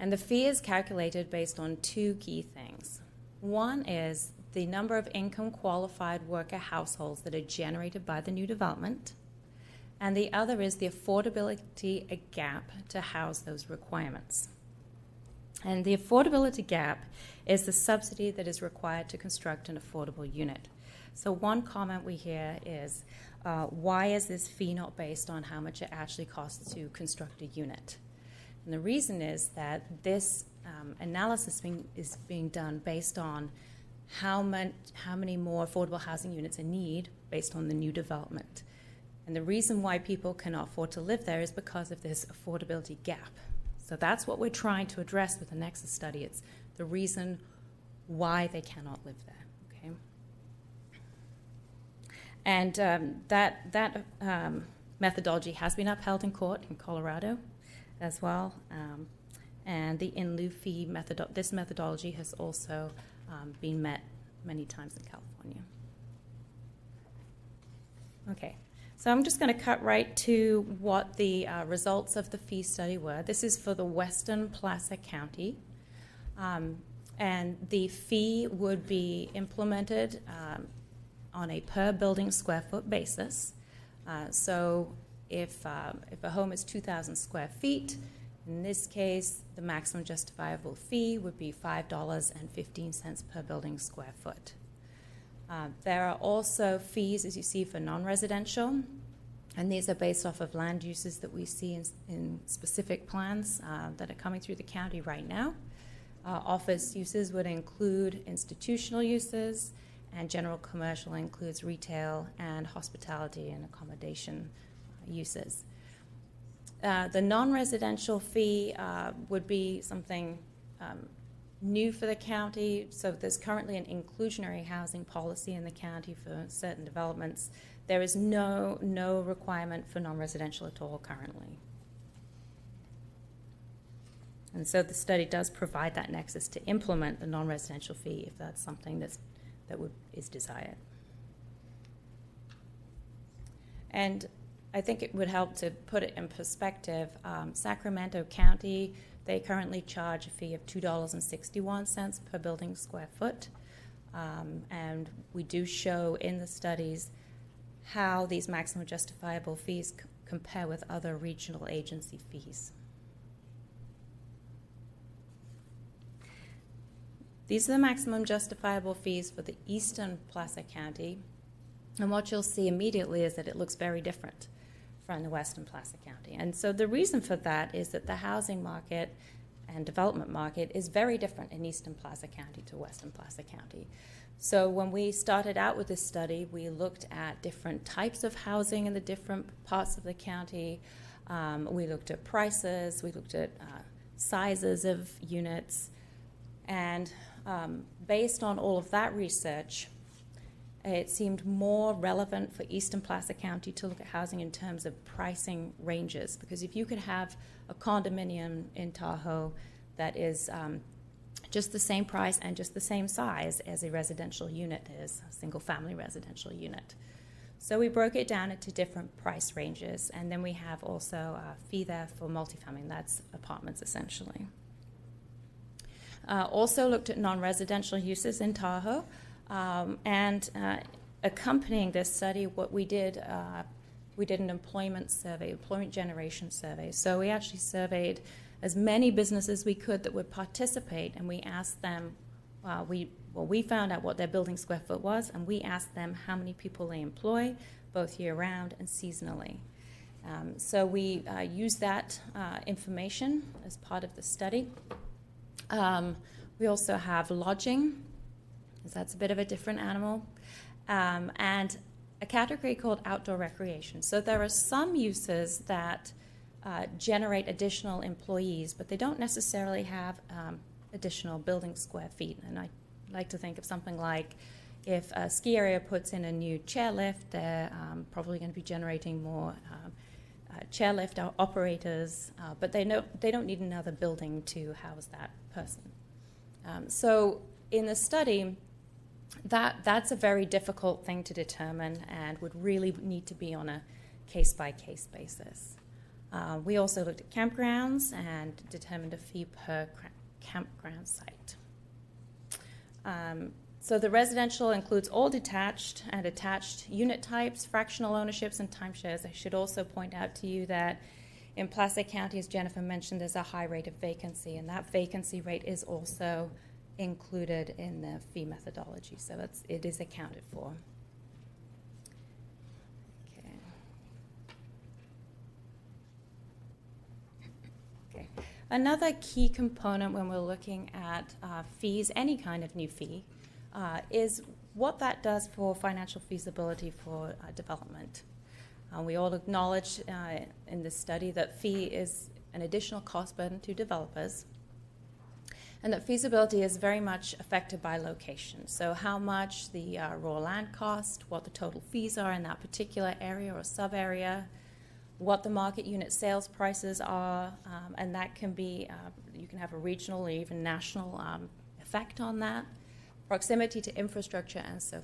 And the fee is calculated based on two key things. One is the number of income-qualified worker households that are generated by the new development, and the other is the affordability gap to house those requirements. And the affordability gap is the subsidy that is required to construct an affordable unit. So one comment we hear is, why is this fee not based on how much it actually costs to construct a unit? And the reason is that this analysis is being done based on how many more affordable housing units are needed based on the new development. And the reason why people cannot afford to live there is because of this affordability gap. So that's what we're trying to address with the Nexus study. It's the reason why they cannot live there. Okay? And that methodology has been upheld in court in Colorado as well. And the Lieu Fee this methodology has also been met many times in California. Okay. So I'm just going to cut right to what the results of the fee study were. This is for the Western Placer County. And the fee would be implemented on a per building square foot basis. So if a home is 2,000 square feet, in this case, the maximum justifiable fee would be $5.15 per building square foot. There are also fees, as you see, for non-residential, and these are based off of land uses that we see in specific plans that are coming through the county right now. Office uses would include institutional uses, and general commercial includes retail and hospitality and accommodation uses. The non-residential fee would be something new for the county. So there's currently an inclusionary housing policy in the county for certain developments. There is no requirement for non-residential at all currently. And so the study does provide that nexus to implement the non-residential fee if that's something is desired. And I think it would help to put it in perspective. Sacramento County, they currently charge a fee of $2.61 per building square foot. And we do show in the studies how these maximum justifiable fees compare with other regional agency fees. These are the maximum justifiable fees for the Eastern Placer County. And what you'll see immediately is that it looks very different from the Western Placer County. And so the reason for that is that the housing market and development market is very different in Eastern Placer County to Western Placer County. So when we started out with this study, we looked at different types of housing in the different parts of the county. We looked at prices, we looked at sizes of units, and based on all of that research, it seemed more relevant for Eastern Placer County to look at housing in terms of pricing ranges, because if you could have a condominium in Tahoe that is just the same price and just the same size as a residential unit is, a single-family residential unit. So we broke it down into different price ranges, and then we have also a fee there for multifamily, and that's apartments essentially. Also looked at non-residential uses in Tahoe. And accompanying this study, what we did an employment survey, employment generation survey. So we actually surveyed as many businesses we could that would participate, and we asked them, we found out what their building square foot was, and we asked them how many people they employ, both year-round and seasonally. So we used that information as part of the study. We also have lodging, because that's a bit of a different animal, and a category called outdoor recreation. So there are some uses that generate additional employees, but they don't necessarily have additional building square feet. And I like to think of something like if a ski area puts in a new chairlift, they're probably going to be generating more chairlift operators, but they don't need another building to house that person. So in the study, that's a very difficult thing to determine and would really need to be on a case-by-case basis. We also looked at campgrounds and determined a fee per campground site. So the residential includes all detached and attached unit types, fractional ownerships, and timeshares. I should also point out to you that in Placer County, as Jennifer mentioned, there's a high rate of vacancy, and that vacancy rate is also included in the fee methodology, so it is accounted for. Okay. Another key component when we're looking at fees, any kind of new fee, is what that does for financial feasibility for development. We all acknowledge in this study that fee is an additional cost burden to developers, and that feasibility is very much affected by location. So how much the raw land cost, what the total fees are in that particular area or sub-area, what the market unit sales prices are, and that can be, you can have a regional or even national effect on that, proximity to infrastructure, and so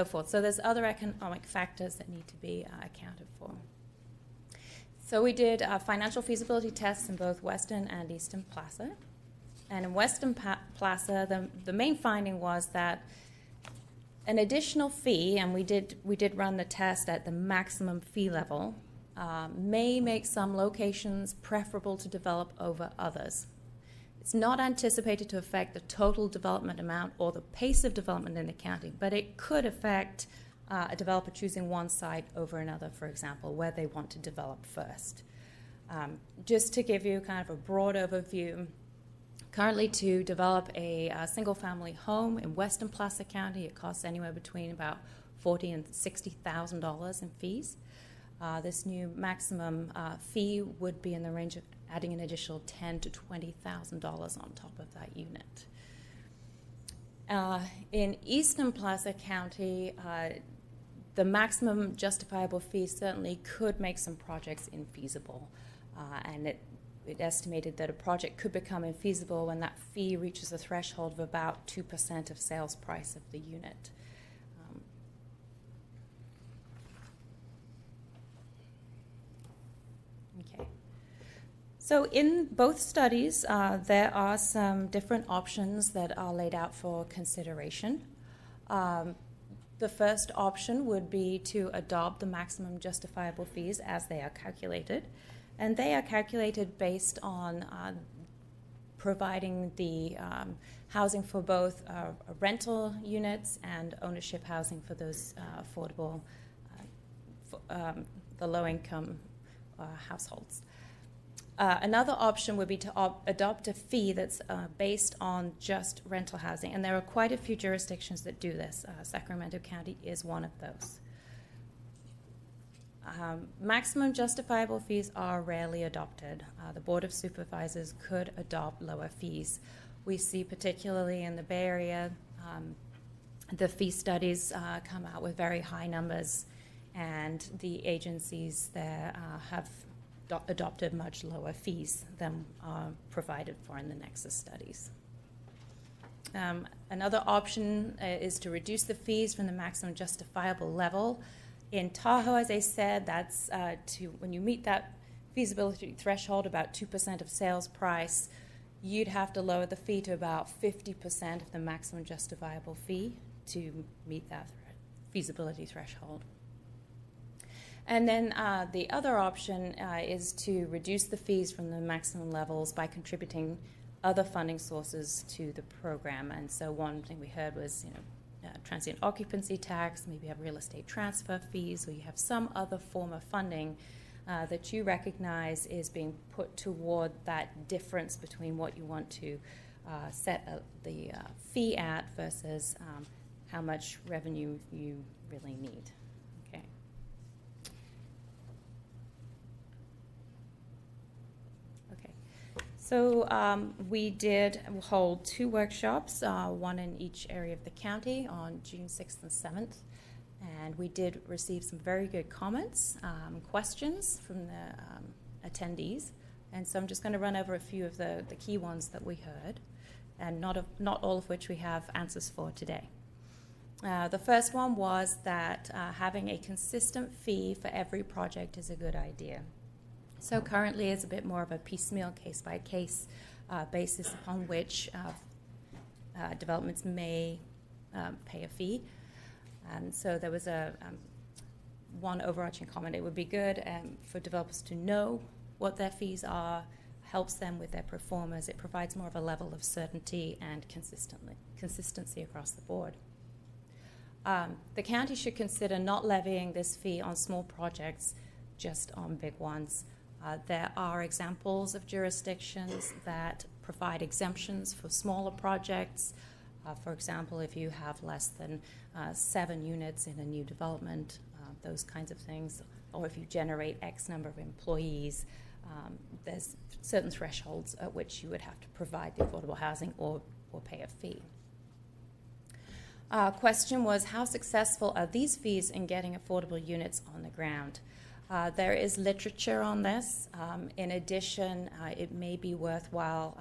forth. So there's other economic factors that need to be accounted for. So we did financial feasibility tests in both Western and Eastern Placer. And in Western Placer, the main finding was that an additional fee, and we did run the test at the maximum fee level, may make some locations preferable to develop over others. It's not anticipated to affect the total development amount or the pace of development in the county, but it could affect a developer choosing one site over another, for example, where they want to develop first. Just to give you kind of a broad overview, currently to develop a single-family home in Western Placer County, it costs anywhere between about $40,000 and $60,000 in fees. This new maximum fee would be in the range of adding an additional $10,000 to $20,000 on top of that unit. In Eastern Placer County, the maximum justifiable fee certainly could make some projects infeasible, and it estimated that a project could become infeasible when that fee reaches a threshold of about 2% of sales price of the unit. Okay. So in both studies, there are some different options that are laid out for consideration. The first option would be to adopt the maximum justifiable fees as they are calculated. And they are calculated based on providing the housing for both rental units and ownership housing for those affordable, the low-income households. Another option would be to adopt a fee that's based on just rental housing. And there are quite a few jurisdictions that do this. Sacramento County is one of those. Maximum justifiable fees are rarely adopted. The Board of Supervisors could adopt lower fees. We see particularly in the Bay Area, the fee studies come out with very high numbers, and the agencies there have adopted much lower fees than are provided for in the Nexus studies. Another option is to reduce the fees from the maximum justifiable level. In Tahoe, as I said, that's when you meet that feasibility threshold, about 2% of sales price, you'd have to lower the fee to about 50% of the maximum justifiable fee to meet that feasibility threshold. And then the other option is to reduce the fees from the maximum levels by contributing other funding sources to the program. And so one thing we heard was, transient occupancy tax, maybe have real estate transfer fees, or you have some other form of funding that you recognize is being put toward that difference between what you want to set the fee at versus how much revenue you really need. Okay. Okay. So we did hold 2 workshops, one in each area of the county on June 6th and 7th. And we did receive some very good comments, questions from the attendees. And so I'm just going to run over a few of the key ones that we heard, and not all of which we have answers for today. The first one was that having a consistent fee for every project is a good idea. So currently it's a bit more of a piecemeal, case-by-case basis upon which developments may pay a fee. And so there was one overarching comment. It would be good for developers to know what their fees are, helps them with their performers. It provides more of a level of certainty and consistency across the board. The county should consider not levying this fee on small projects, just on big ones. There are examples of jurisdictions that provide exemptions for smaller projects. For example, if you have less than 7 units in a new development, those kinds of things, or if you generate X number of employees, there's certain thresholds at which you would have to provide the affordable housing or pay a fee. Question was, how successful are these fees in getting affordable units on the ground? There is literature on this. In addition, it may be worthwhile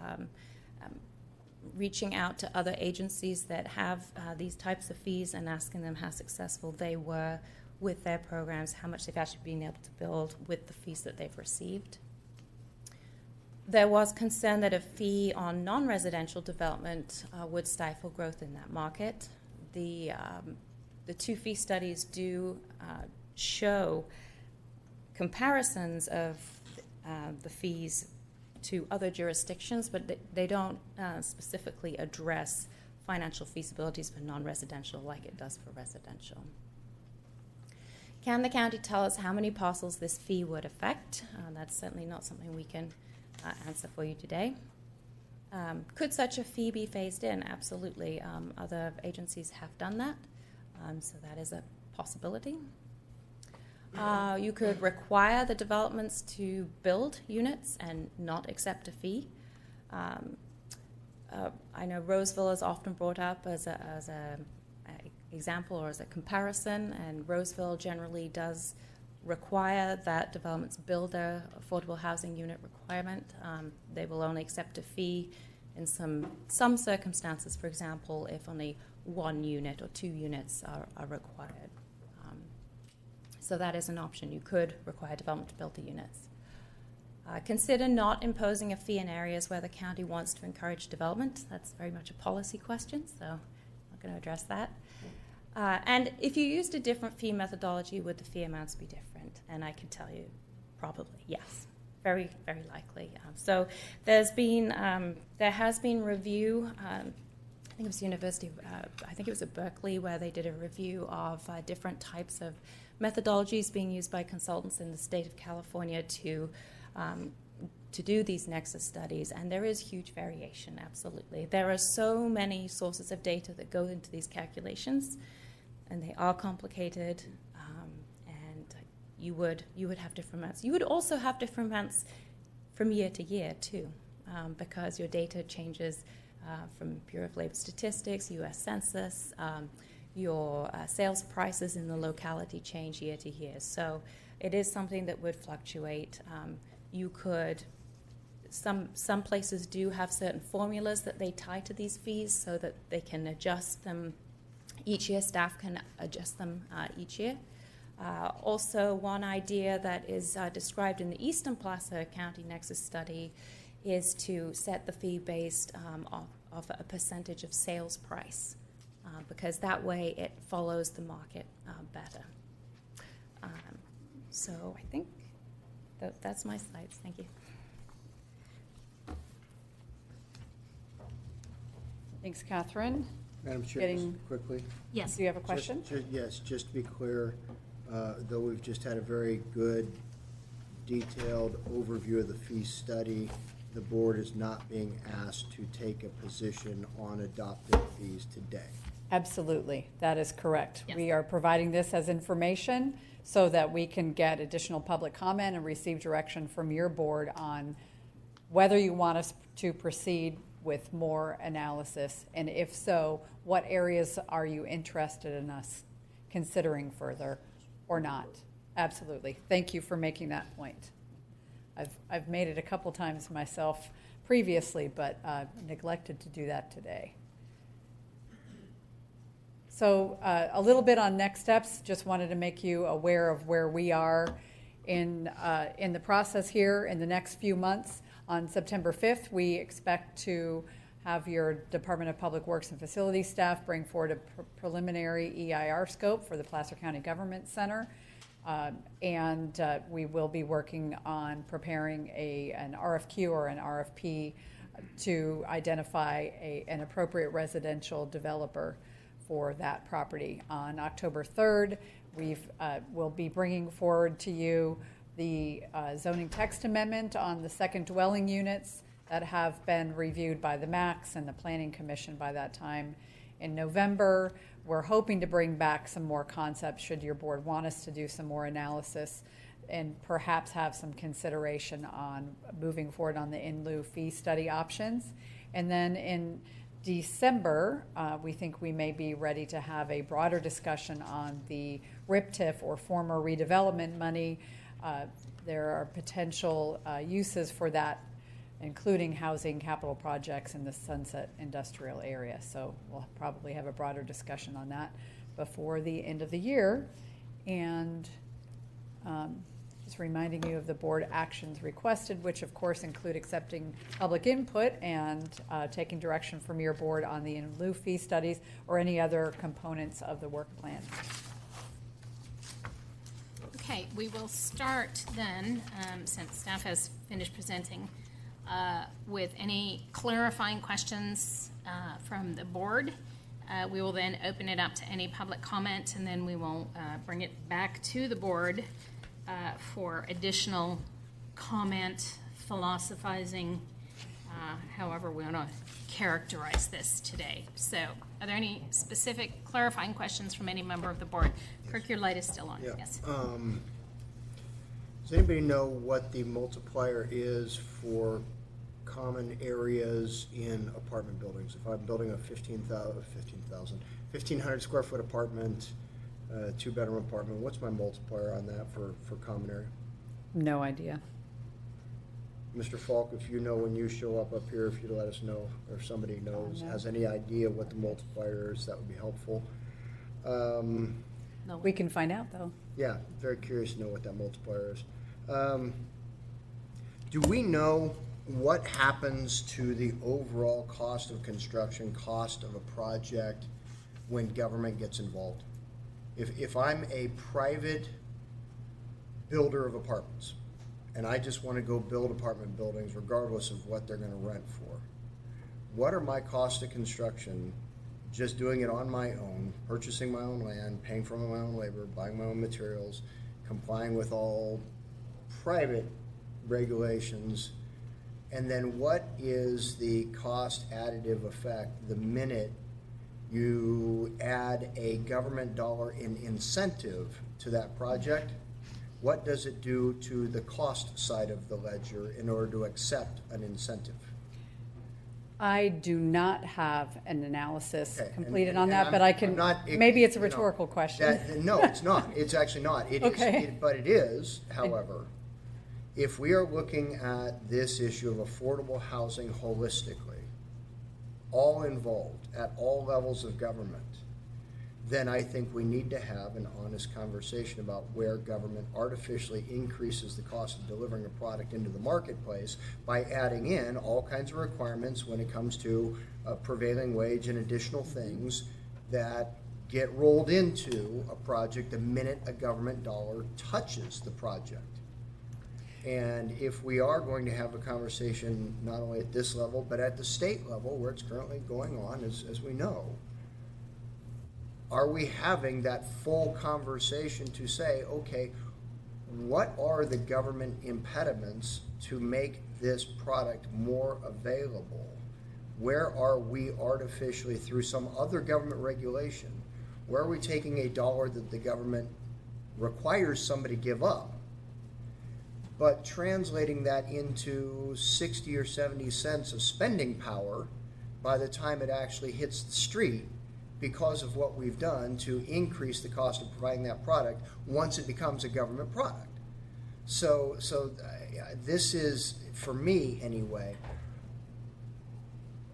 reaching out to other agencies that have these types of fees and asking them how successful they were with their programs, how much they've actually been able to build with the fees that they've received. There was concern that a fee on non-residential development would stifle growth in that market. The 2 fee studies do show comparisons of the fees to other jurisdictions, but they don't specifically address financial feasibilities for non-residential like it does for residential. Can the county tell us how many parcels this fee would affect? That's certainly not something we can answer for you today. Could such a fee be phased in? Absolutely. Other agencies have done that, so that is a possibility. You could require the developments to build units and not accept a fee. I know Roseville is often brought up as an example or as a comparison, and Roseville generally does require that developments build their affordable housing unit requirement. They will only accept a fee in some circumstances, for example, if only 1 unit or 2 units are required. So that is an option. You could require development to build the units. Consider not imposing a fee in areas where the county wants to encourage development. That's very much a policy question, so I'm not going to address that. And if you used a different fee methodology, would the fee amounts be different? And I can tell you, probably yes, very, very likely. So there has been review. I think it was University. I think it was at Berkeley where they did a review of different types of methodologies being used by consultants in the state of California to do these nexus studies, and there is huge variation. Absolutely, there are so many sources of data that go into these calculations, and they are complicated, and you would have different amounts. You would also have different amounts from year to year too, because your data changes from Bureau of Labor Statistics, U.S. Census. Your sales prices in the locality change year to year, so it is something that would fluctuate. You could. Some places do have certain formulas that they tie to these fees so that they can adjust them each year. Staff can adjust them each year. Also, one idea that is described in the Eastern Placer County Nexus study is to set the fee based off a percentage of sales price, because that way it follows the market better. So I think that's my slides. Thank you. Thanks, Catherine. Madam Chair, Getting- just quickly. Yes. Do you have a question? Yes, just to be clear, though we've just had a very good, detailed overview of the fee study, the board is not being asked to take a position on adopted fees today. Absolutely, that is correct. Yes. We are providing this as information so that we can get additional public comment and receive direction from your board on whether you want us to proceed with more analysis, and if so, what areas are you interested in us considering further or not? Absolutely. Thank you for making that point. I've made it a couple times myself previously, but neglected to do that today. So a little bit on next steps. Just wanted to make you aware of where we are in the process here in the next few months. On September 5th, we expect to have your Department of Public Works and Facilities staff bring forward a preliminary EIR scope for the Placer County Government Center. And we will be working on preparing an RFQ or an RFP to identify an appropriate residential developer for that property. On October 3rd, we'll be bringing forward to you the zoning text amendment on the second dwelling units that have been reviewed by the MACs and the Planning Commission by that time. In November, we're hoping to bring back some more concepts should your board want us to do some more analysis and perhaps have some consideration on moving forward on the in lieu fee study options. And then in December, we think we may be ready to have a broader discussion on the RIP-TIF or former redevelopment money. There are potential uses for that, including housing capital projects in the Sunset Industrial area. So we'll probably have a broader discussion on that before the end of the year. And just reminding you of the board actions requested, which of course include accepting public input and taking direction from your board on the in lieu fee studies or any other components of the work plan. Okay, we will start then, since staff has finished presenting, with any clarifying questions from the board. We will then open it up to any public comment, and then we will bring it back to the board for additional comment, philosophizing, however we want to characterize this today. So, are there any specific clarifying questions from any member of the board? Kirk, your light is still on. Yeah. Yes. Does anybody know what the multiplier is for common areas in apartment buildings? If I'm building a 1,500 square foot apartment, 2-bedroom apartment, what's my multiplier on that for common area? No idea. Mr. Falk, if you know when you show up here, if you'd let us know, or if somebody knows, has any idea what the multiplier is, that would be helpful. No, we can find out though. Yeah, very curious to know what that multiplier is. Do we know what happens to the overall cost of construction, cost of a project when government gets involved? If I'm a private builder of apartments and I just want to go build apartment buildings regardless of what they're going to rent for, what are my costs of construction just doing it on my own, purchasing my own land, paying for my own labor, buying my own materials, complying with all private regulations, and then what is the cost additive effect the minute you add a government dollar in incentive to that project? What does it do to the cost side of the ledger in order to accept an incentive? I do not have an analysis completed and on that, but I can, maybe it's a rhetorical question. No, it's not. It's actually not. It is, but it is, however, if we are looking at this issue of affordable housing holistically, all involved at all levels of government, then I think we need to have an honest conversation about where government artificially increases the cost of delivering a product into the marketplace by adding in all kinds of requirements when it comes to prevailing wage and additional things that get rolled into a project the minute a government dollar touches the project. And if we are going to have a conversation not only at this level but at the state level where it's currently going on, as we know, are we having that full conversation to say, okay, what are the government impediments to make this product more available? Where are we artificially, through some other government regulation, where are we taking a dollar that the government requires somebody give up, but translating that into 60 or 70 cents of spending power by the time it actually hits the street, because of what we've done to increase the cost of providing that product once it becomes a government product. So this is, for me anyway,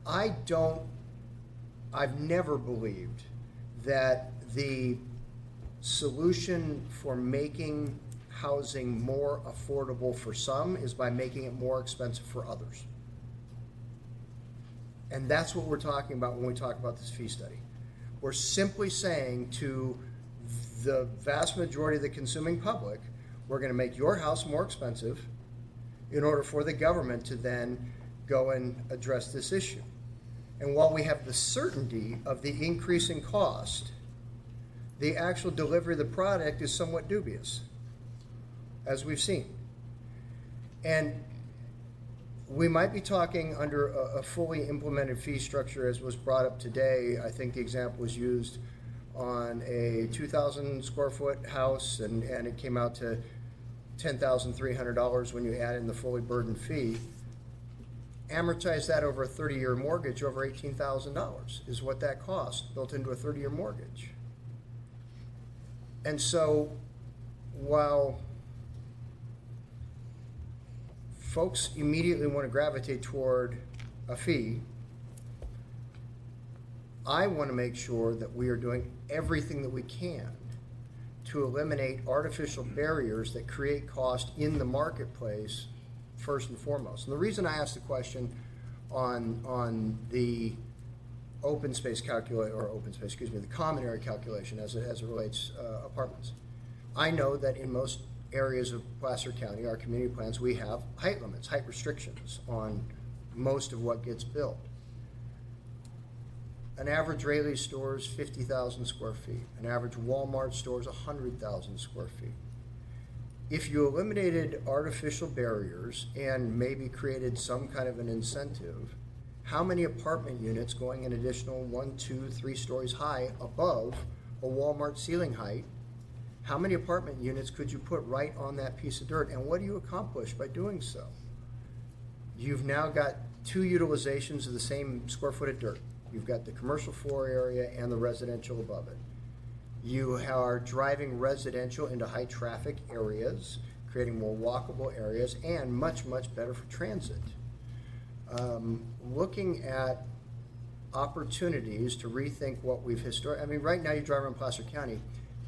I've never believed that the solution for making housing more affordable for some is by making it more expensive for others. And that's what we're talking about when we talk about this fee study. We're simply saying to the vast majority of the consuming public, we're going to make your house more expensive in order for the government to then go and address this issue. And while we have the certainty of the increasing cost, the actual delivery of the product is somewhat dubious, as we've seen. And we might be talking under a fully implemented fee structure, as was brought up today. I think the example was used on a 2,000 square foot house, and it came out to $10,300 when you add in the fully burdened fee. Amortize that over a 30-year mortgage, over $18,000 is what that costs, built into a 30-year mortgage. And so while folks immediately want to gravitate toward a fee, I want to make sure that we are doing everything that we can to eliminate artificial barriers that create cost in the marketplace first and foremost. And the reason I asked the question on the open space the common area calculation as it relates apartments. I know that in most areas of Placer County, our community plans, we have height limits, height restrictions on most of what gets built. An average Rayleigh's store is 50,000 square feet. An average Walmart store is 100,000 square feet. If you eliminated artificial barriers and maybe created some kind of an incentive, how many apartment units going an additional 1, 2, 3 stories high above a Walmart ceiling height, how many apartment units could you put right on that piece of dirt? And what do you accomplish by doing so? You've now got 2 utilizations of the same square foot of dirt. You've got the commercial floor area and the residential above it. You are driving residential into high traffic areas, creating more walkable areas, and much, much better for transit. Looking at opportunities to rethink what we've historically, I mean, right now you drive around Placer County,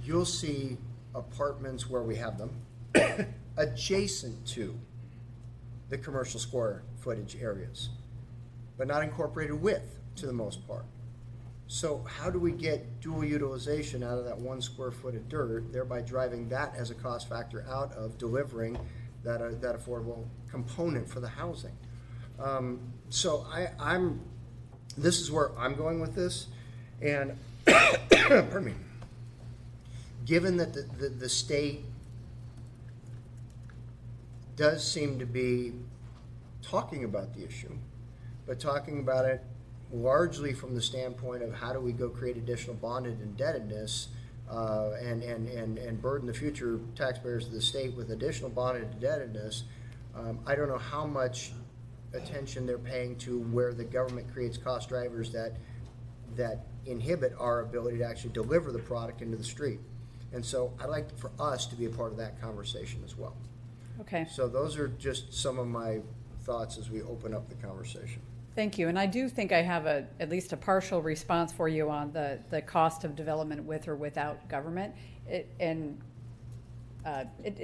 you'll see apartments where we have them adjacent to the commercial square footage areas, but not incorporated with, to the most part. So how do we get dual utilization out of that 1 square foot of dirt, thereby driving that as a cost factor out of delivering that affordable component for the housing? So this is where I'm going with this, and pardon me. Given that the state does seem to be talking about the issue, but talking about it largely from the standpoint of how do we go create additional bonded indebtedness and burden the future taxpayers of the state with additional bonded indebtedness, I don't know how much attention they're paying to where the government creates cost drivers that inhibit our ability to actually deliver the product into the street. And so I'd like for us to be a part of that conversation as well. Okay. So those are just some of my thoughts as we open up the conversation. Thank you. And I do think I have at least a partial response for you on the cost of development with or without government. It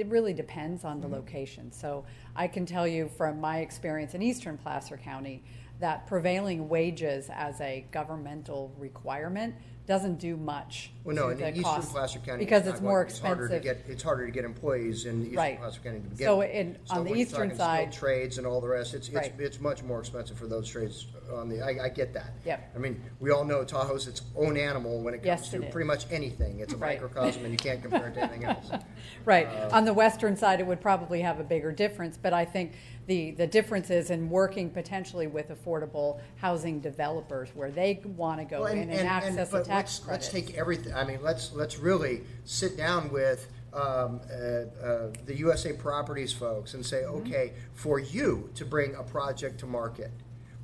really depends on the location. So I can tell you from my experience in Eastern Placer County that prevailing wages as a governmental requirement doesn't do much. Well, no, to in the Eastern cost Placer County, because it's more expensive. It's harder to get employees in the Eastern Right. Placer County to begin So with. on the when you're eastern talking side- skilled trades and all the rest, Right. it's much more expensive for those trades. I get that. Yep. I mean, we all know Tahoe's its own animal when it comes Yes, to it is. pretty much anything. It's a Right. microcosm, and you can't compare it to anything else. Right. On the western side, it would probably have a bigger difference, but I think the difference is in working potentially with affordable housing developers where they want to go Well, in and access the but tax let's credits. take everything. I mean, let's really sit down with the USA Properties folks and say, okay, for you to bring a project to market,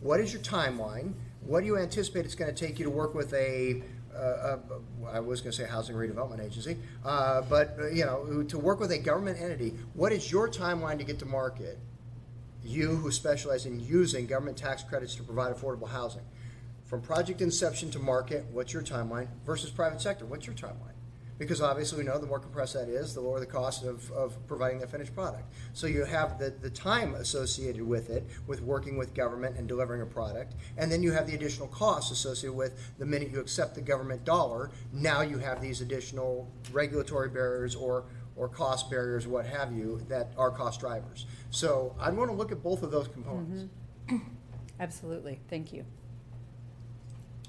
what is your timeline? What do you anticipate it's going to take you to work with I was going to say housing redevelopment agency, but to work with a government entity? What is your timeline to get to market? You who specialize in using government tax credits to provide affordable housing. From project inception to market, what's your timeline? Versus private sector, what's your timeline? because obviously we know the more compressed that is, the lower the cost of providing the finished product. So you have the time associated with it, with working with government and delivering a product, and then you have the additional costs associated with the minute you accept the government dollar, now you have these additional regulatory barriers or cost barriers, what have you, that are cost drivers. So I'm going to look at both of those components. Absolutely. Thank you.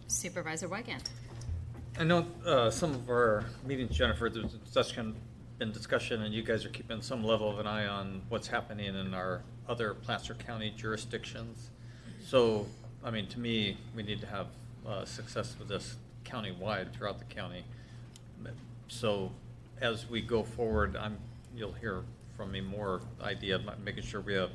Supervisor Wygant. I know some of our meetings, Jennifer, there's been discussion, and you guys are keeping some level of an eye on what's happening in our other Placer County jurisdictions. So, I mean, to me, we need to have success with this county-wide throughout the county. So, as we go forward, you'll hear from me more idea of making sure we have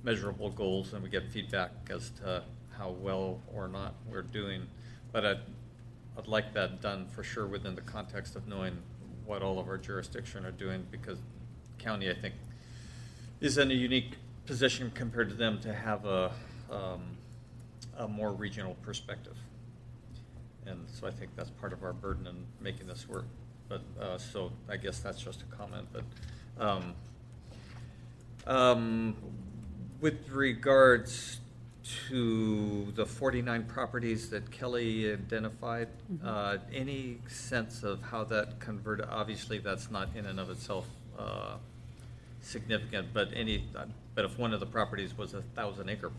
measurable goals and we get feedback as to how well or not we're doing. But I'd like that done for sure within the context of knowing what all of our jurisdiction are doing, because county, I think, is in a unique position compared to them to have a more regional perspective. And so I think that's part of our burden in making this work. But so I guess that's just a comment. But with regards to the 49 properties that Kelly identified, any sense of how that converted? Obviously, that's not in and of itself significant, but if one of the properties was a 1,000-acre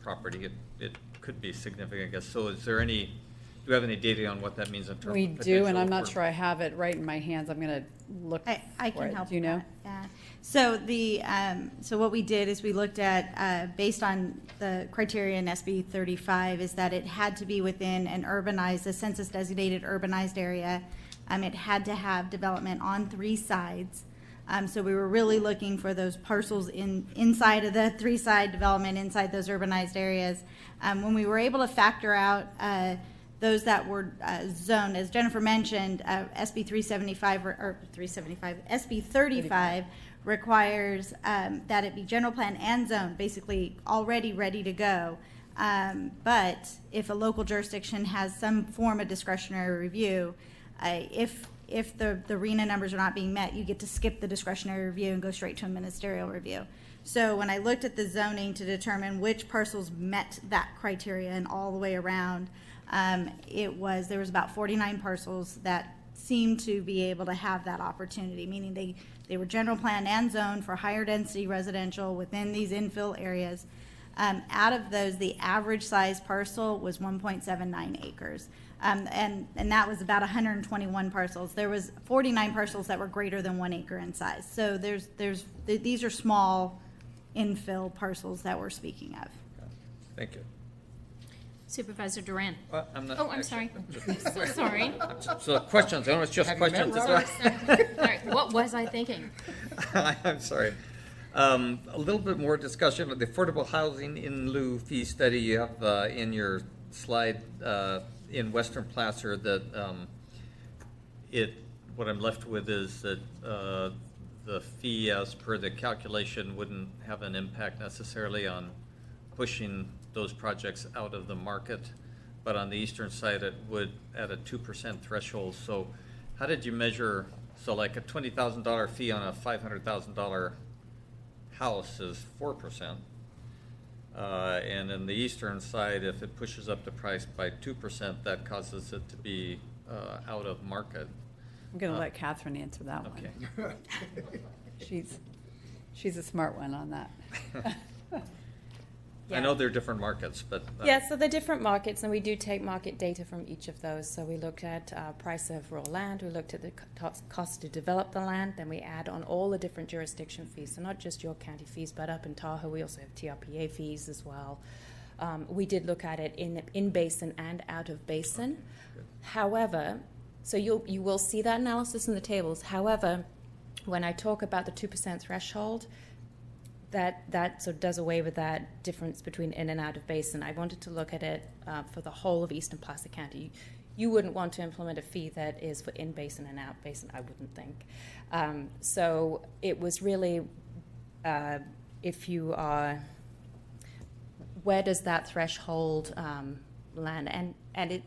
property, it could be significant, I guess. So is there any, do we have any data on what that means in terms of We potential do, and I'm not for- sure I have it right in my hands. I'm going to look I for can it. help Do you know? with that, yeah. So so what we did is we looked at, based on the criteria in SB 35, is that it had to be within an urbanized, a census-designated urbanized area. It had to have development on 3 sides. So we were really looking for those parcels inside of the 3-side development, inside those urbanized areas. When we were able to factor out those that were zoned, as Jennifer mentioned, SB 375, SB 35 requires that it be general plan and zone, basically already ready to go. But if a local jurisdiction has some form of discretionary review, if the RENA numbers are not being met, you get to skip the discretionary review and go straight to a ministerial review. So when I looked at the zoning to determine which parcels met that criteria and all the way around, there was about 49 parcels that seemed to be able to have that opportunity, meaning they were general plan and zoned for higher density residential within these infill areas. Out of those, the average size parcel was 1.79 acres. And that was about 121 parcels. There was 49 parcels that were greater than 1 acre in size. So these are small infill parcels that we're speaking of. Thank you. Supervisor Duran. I'm not, I'm sorry. So sorry. So questions, I know it's just Have you met questions. Robert? Sorry. What was I thinking? I'm sorry. A little bit more discussion of the affordable housing in lieu fee study you have in your slide in Western Placer that what I'm left with is that the fee as per the calculation wouldn't have an impact necessarily on pushing those projects out of the market, but on the eastern side it would at a 2% threshold. So how did you measure, so like a $20,000 fee on a $500,000 house is 4%, and in the eastern side, if it pushes up the price by 2%, that causes it to be out of market. I'm going to let Catherine answer that one. Okay. She's a smart one on that. I know they're different markets, but Yeah, so they're different markets, and we do take market data from each of those. So we looked at price of raw land, we looked at the cost to develop the land, then we add on all the different jurisdiction fees. So not just your county fees, but up in Tahoe, we also have TRPA fees as well. We did look at it in basin and out of basin. However, so you will see that analysis in the tables. However, when I talk about the 2% threshold, that sort of does away with that difference between in and out of basin. I wanted to look at it for the whole of Eastern Placer County. You wouldn't want to implement a fee that is for in basin and out basin, I wouldn't think. So it was really, if you are, where does that threshold land? And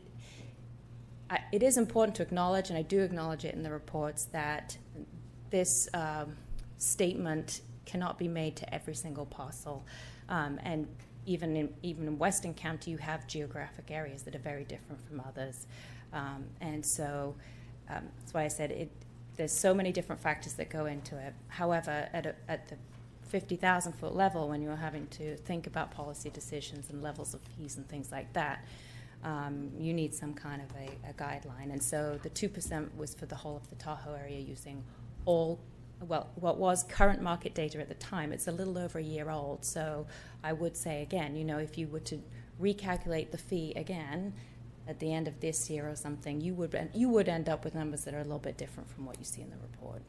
it is important to acknowledge, and I do acknowledge it in the reports, that this statement cannot be made to every single parcel. And even in Western County, you have geographic areas that are very different from others. And so that's why I said there's so many different factors that go into it. However, at the 50,000 foot level, when you're having to think about policy decisions and levels of fees and things like that, you need some kind of a guideline. And so the 2% was for the whole of the Tahoe area using what was current market data at the time. It's a little over a year old. So I would say, again, if you were to recalculate the fee again at the end of this year or something, you would end up with numbers that are a little bit different from what you see in the report.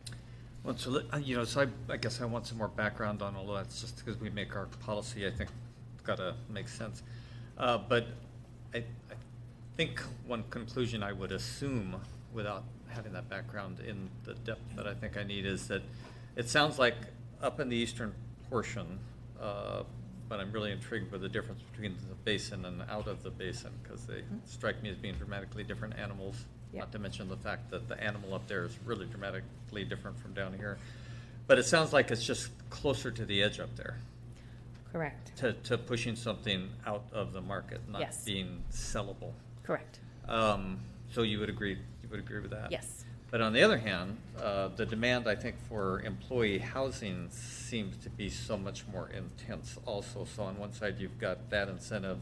Well, so, so I guess I want some more background on all of that, just because we make our policy, I think, got to make sense. But I think one conclusion I would assume, without having that background in the depth that I think I need, is that it sounds like up in the eastern portion, but I'm really intrigued with the difference between the basin and out of the basin, because they strike me as being dramatically different animals. Yep. Not to mention the fact that the animal up there is really dramatically different from down here. But it sounds like it's just closer to the edge up there. Correct. To pushing something out of the market, not yes. being sellable. Correct. So you would agree with that? Yes. But on the other hand, the demand, I think, for employee housing seems to be so much more intense also. So on one side, you've got that incentive,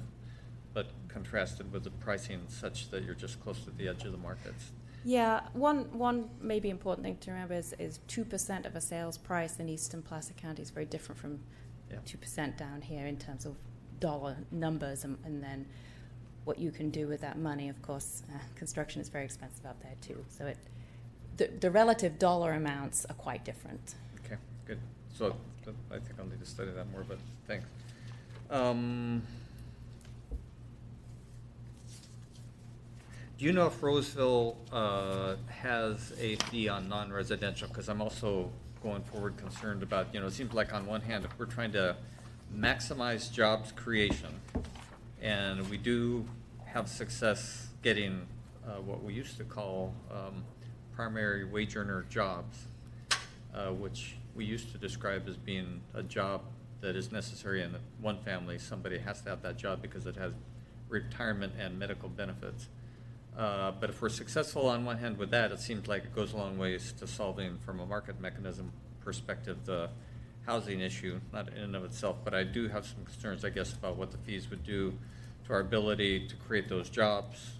but contrasted with the pricing such that you're just close to the edge of the markets. Yeah, one maybe important thing to remember is 2% of a sales price in Eastern Placer County is very different from 2% down here in terms of dollar numbers, and then what you can do with that money. Of course, construction is very expensive out there too. So the relative dollar amounts are quite different. Okay, good. So I think I'll need to study that more, but thanks. Do you know if Roseville has a fee on non-residential? Because I'm also going forward concerned about, it seems like on one hand, if we're trying to maximize jobs creation, and we do have success getting what we used to call primary wage earner jobs, which we used to describe as being a job that is necessary in one family. Somebody has to have that job because it has retirement and medical benefits. But if we're successful on one hand with that, it seems like it goes a long ways to solving, from a market mechanism perspective, the housing issue, not in and of itself. But I do have some concerns, I guess, about what the fees would do to our ability to create those jobs,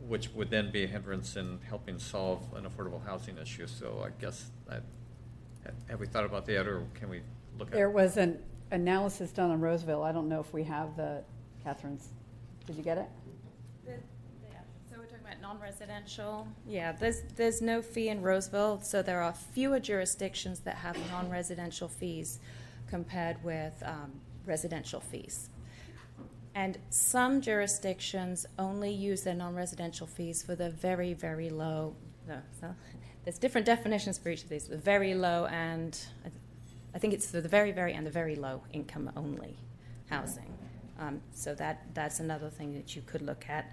which would then be a hindrance in helping solve an affordable housing issue. So I guess, have we thought about that, or can we look at it? There was an analysis done on Roseville. I don't know if we have Catherine's. Did you get it? So we're talking about non-residential. Yeah, there's no fee in Roseville, so there are fewer jurisdictions that have non-residential fees compared with residential fees. And some jurisdictions only use their non-residential fees for the very, very low. So there's different definitions for each of these. The very low, and I think it's for the very, very, and the very low income only housing. So that's another thing that you could look at.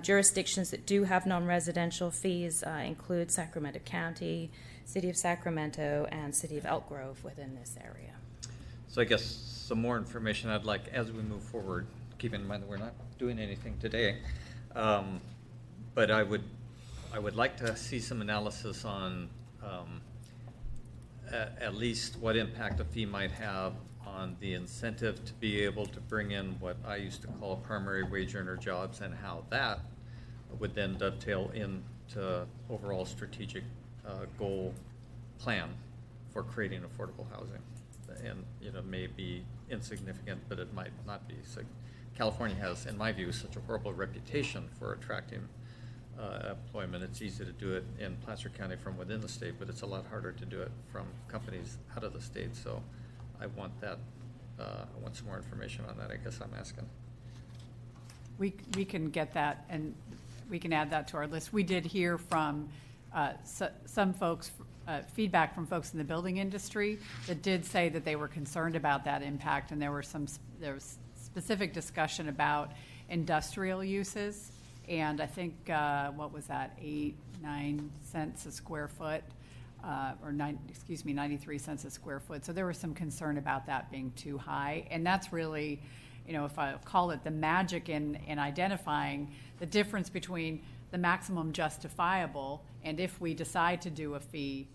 Jurisdictions that do have non-residential fees include Sacramento County, City of Sacramento, and City of Elk Grove within this area. So I guess some more information I'd like as we move forward, keeping in mind that we're not doing anything today. But I would like to see some analysis on at least what impact a fee might have on the incentive to be able to bring in what I used to call primary wage earner jobs, and how that would then dovetail into overall strategic goal plan for creating affordable housing. And may be insignificant, but it might not be. So California has, in my view, such a horrible reputation for attracting employment. It's easy to do it in Placer County from within the state, but it's a lot harder to do it from companies out of the state. So I want that. I want some more information on that, I guess I'm asking. We can get that, and we can add that to our list. We did hear from some folks, feedback from folks in the building industry that did say that they were concerned about that impact, and there was specific discussion about industrial uses And I think, what was that, 9 cents a square foot, or 93 cents a square foot. So there was some concern about that being too high. And that's really, if I call it the magic in identifying the difference between the maximum justifiable and if we decide to do a fee,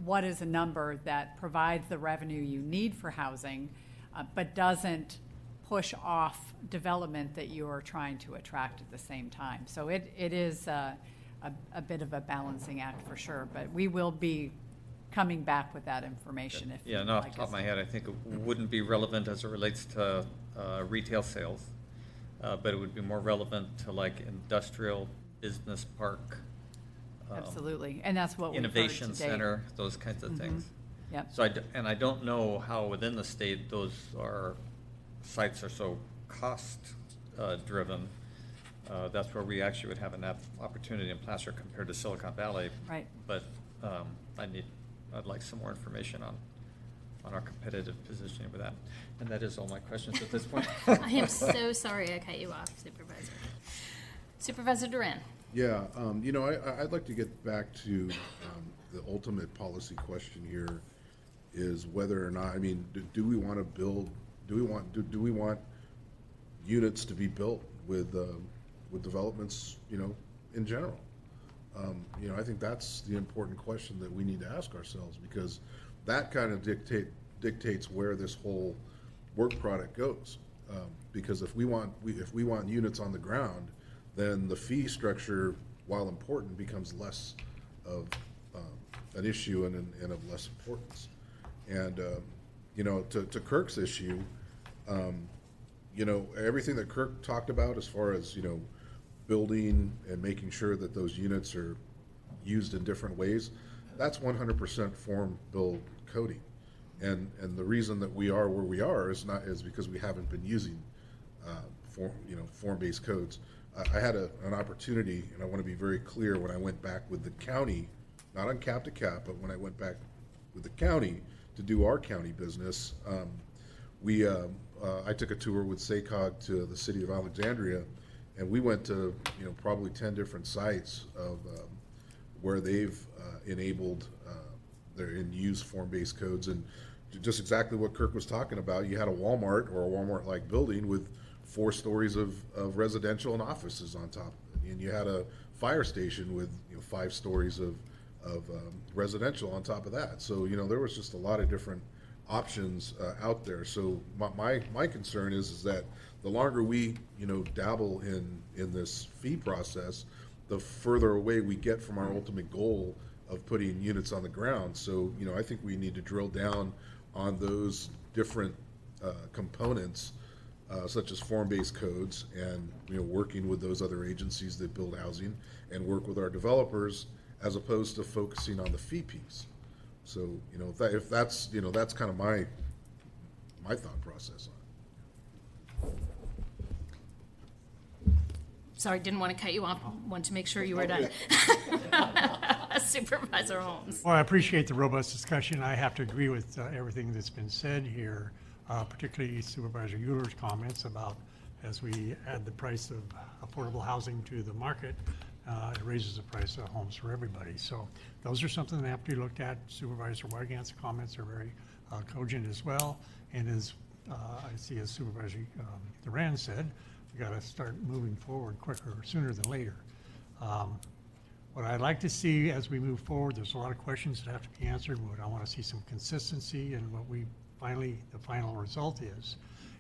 what is a number that provides the revenue you need for housing, but doesn't push off development that you're trying to attract at the same time. So it is a bit of a balancing act for sure, but we will be coming back with that information. If Yeah, and off the top of my head, I think it wouldn't be relevant as it relates to retail sales, but it would be more relevant to like industrial, business park. Absolutely, and that's what Innovation we've heard today. center, those kinds of things. Yep. So I don't know how within the state those sites are so cost driven. That's where we actually would have an opportunity in Placer compared to Silicon Valley. Right. But I'd like some more information on our competitive positioning with that. And that is all my questions at this point. I am so sorry I cut you off, Supervisor. Supervisor Duran. Yeah, I'd like to get back to the ultimate policy question here is whether or not, do we want to build, do we want units to be built with developments, in general? I think that's the important question that we need to ask ourselves, because that kind of dictates where this whole work product goes. Because if we want units on the ground, then the fee structure, while important, becomes less of an issue and of less importance. And to Kirk's issue, everything that Kirk talked about as far as building and making sure that those units are used in different ways, that's 100% form build coding. And the reason that we are where we are is because we haven't been using form-based codes. I had an opportunity, and I want to be very clear, when I went back with the county, not on cap to cap, but when I went back with the county to do our county business, I took a tour with SACOG to the city of Alexandria, and we went to probably 10 different sites of where they've enabled and used form-based codes, and just exactly what Kirk was talking about. You had a Walmart or a Walmart-like building with 4 stories of residential and offices on top of it, and you had a fire station with 5 stories of residential on top of that. So there was just a lot of different options out there. So my concern is that the longer we dabble in this fee process, the further away we get from our ultimate goal of putting units on the ground. So I think we need to drill down on those different components, such as form-based codes, and working with those other agencies that build housing, and work with our developers, as opposed to focusing on the fee piece. So if that's that's kind of my thought process on it. Sorry, didn't want to cut you off. Wanted to make sure you were done. Supervisor Holmes. Well, I appreciate the robust discussion. I have to agree with everything that's been said here, particularly Supervisor Euler's comments about as we add the price of affordable housing to the market, it raises the price of homes for everybody. So those are something that have to be looked at. Supervisor Wygant's comments are very cogent as well. And as I see as Supervisor Duran said, we got to start moving forward quicker, sooner than later. What I'd like to see as we move forward, there's a lot of questions that have to be answered, but I want to see some consistency in what the final result is.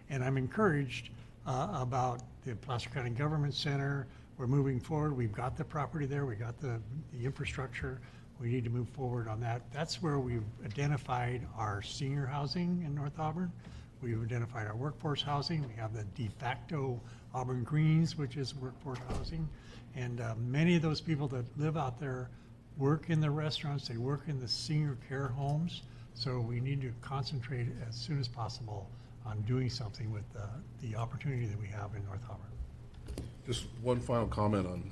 And I'm encouraged about the Placer County Government Center. We're moving forward. We've got the property there. We got the infrastructure. We need to move forward on that. That's where we've identified our senior housing in North Auburn. We've identified our workforce housing. We have the de facto Auburn Greens, which is workforce housing. And many of those people that live out there work in the restaurants. They work in the senior care homes. So we need to concentrate as soon as possible on doing something with the opportunity that we have in North Auburn. Just one final comment on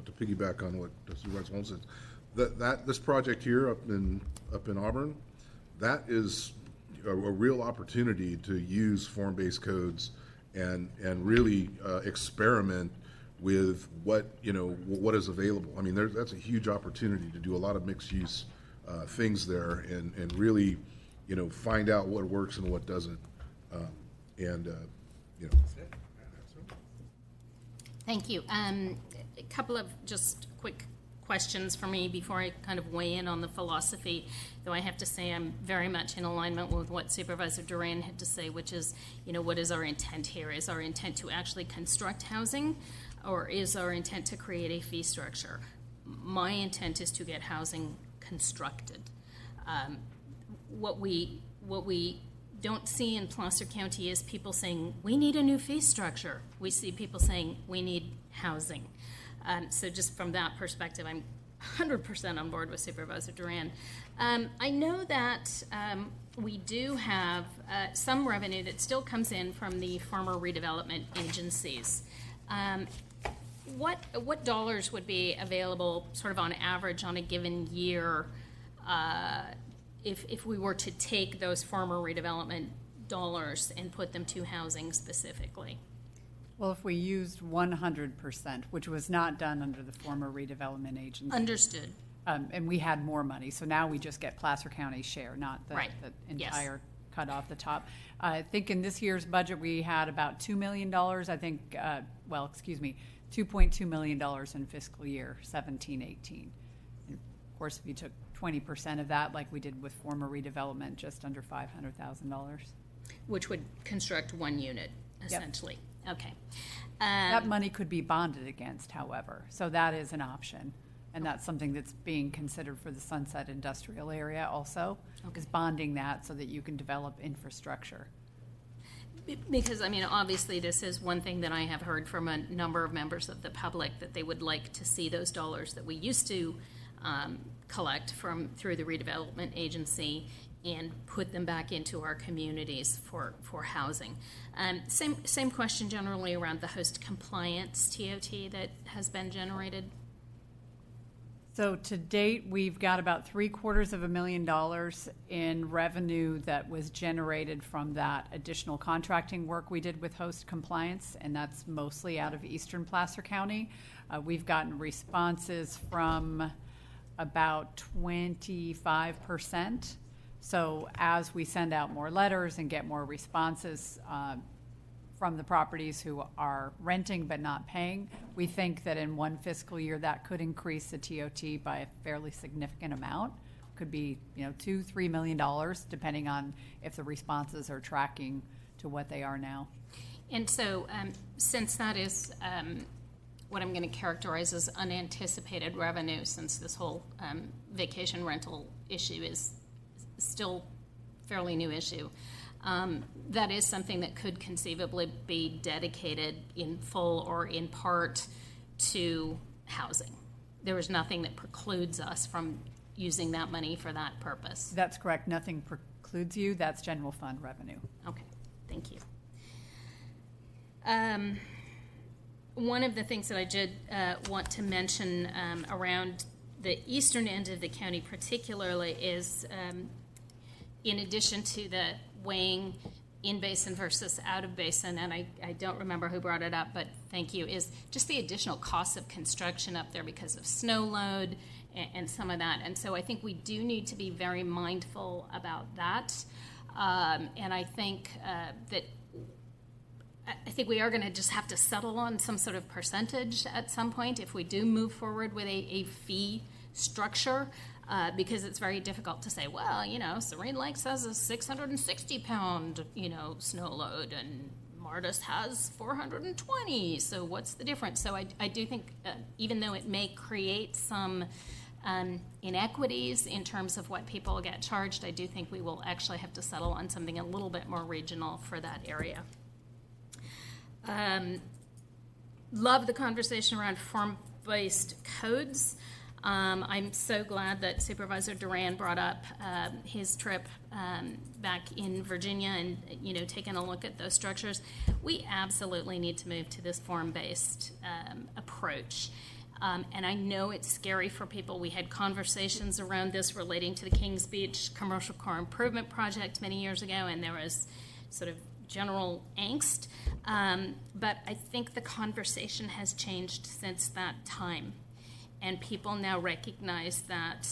to piggyback on what Supervisor Holmes said. That this project here up in Auburn, that is a real opportunity to use form-based codes and really experiment with what, what is available. I mean, that's a huge opportunity to do a lot of mixed-use things there and really, find out what works and what doesn't. Thank you. A couple of just quick questions for me before I kind of weigh in on the philosophy, though I have to say I'm very much in alignment with what Supervisor Duran had to say, which is, what is our intent here? Is our intent to actually construct housing, or is our intent to create a fee structure? My intent is to get housing constructed. What we don't see in Placer County is people saying, we need a new fee structure. We see people saying, we need housing. So just from that perspective, I'm 100% on board with Supervisor Duran. I know that we do have some revenue that still comes in from the former redevelopment agencies. What dollars would be available sort of on average on a given year if we were to take those former redevelopment dollars and put them to housing specifically? Well, if we used 100%, which was not done under the former redevelopment agency. Understood. And we had more money, so now we just get Placer County's share, not the entire cut off the top. I think in this year's budget we had about $2 million, I think, $2.2 million in fiscal year 17-18. And of course, if you took 20% of that, like we did with former redevelopment, just under $500,000. Which would construct one unit, essentially. Yep. Okay. That money could be bonded against, however, so that is an option. And that's something that's being considered for the Sunset Industrial Area also, is bonding that so that you can develop infrastructure. Because, I mean, obviously this is one thing that I have heard from a number of members of the public, that they would like to see those dollars that we used to collect through the redevelopment agency and put them back into our communities for housing. Same question generally around the host compliance TOT that has been generated. So to date, we've got about $750,000 in revenue that was generated from that additional contracting work we did with host compliance, and that's mostly out of Eastern Placer County. We've gotten responses from about 25%. So as we send out more letters and get more responses from the properties who are renting but not paying, we think that in one fiscal year that could increase the TOT by a fairly significant amount. Could be, $2-3 million, depending on if the responses are tracking to what they are now. And so, since that is what I'm going to characterize as unanticipated revenue, since this whole vacation rental issue is still fairly new issue, that is something that could conceivably be dedicated in full or in part to housing. There is nothing that precludes us from using that money for that purpose. That's correct. Nothing precludes you. That's general fund revenue. Okay, thank you. One of the things that I did want to mention around the eastern end of the county particularly is in addition to the weighing in basin versus out of basin, and I don't remember who brought it up, but thank you, is just the additional costs of construction up there because of snow load and some of that. And so I think we do need to be very mindful about that. And I think I think we are going to just have to settle on some sort of percentage at some point if we do move forward with a fee structure. Because it's very difficult to say, well, Serene Lakes has a 660-pound, snow load, and Martis has 420. So what's the difference? So I do think, even though it may create some inequities in terms of what people get charged, I do think we will actually have to settle on something a little bit more regional for that area. Love the conversation around form-based codes. I'm so glad that Supervisor Duran brought up his trip back in Virginia and, taking a look at those structures. We absolutely need to move to this form-based approach. And I know it's scary for people. We had conversations around this relating to the Kings Beach Commercial Core Improvement Project many years ago, and there was sort of general angst, but I think the conversation has changed since that time, and people now recognize that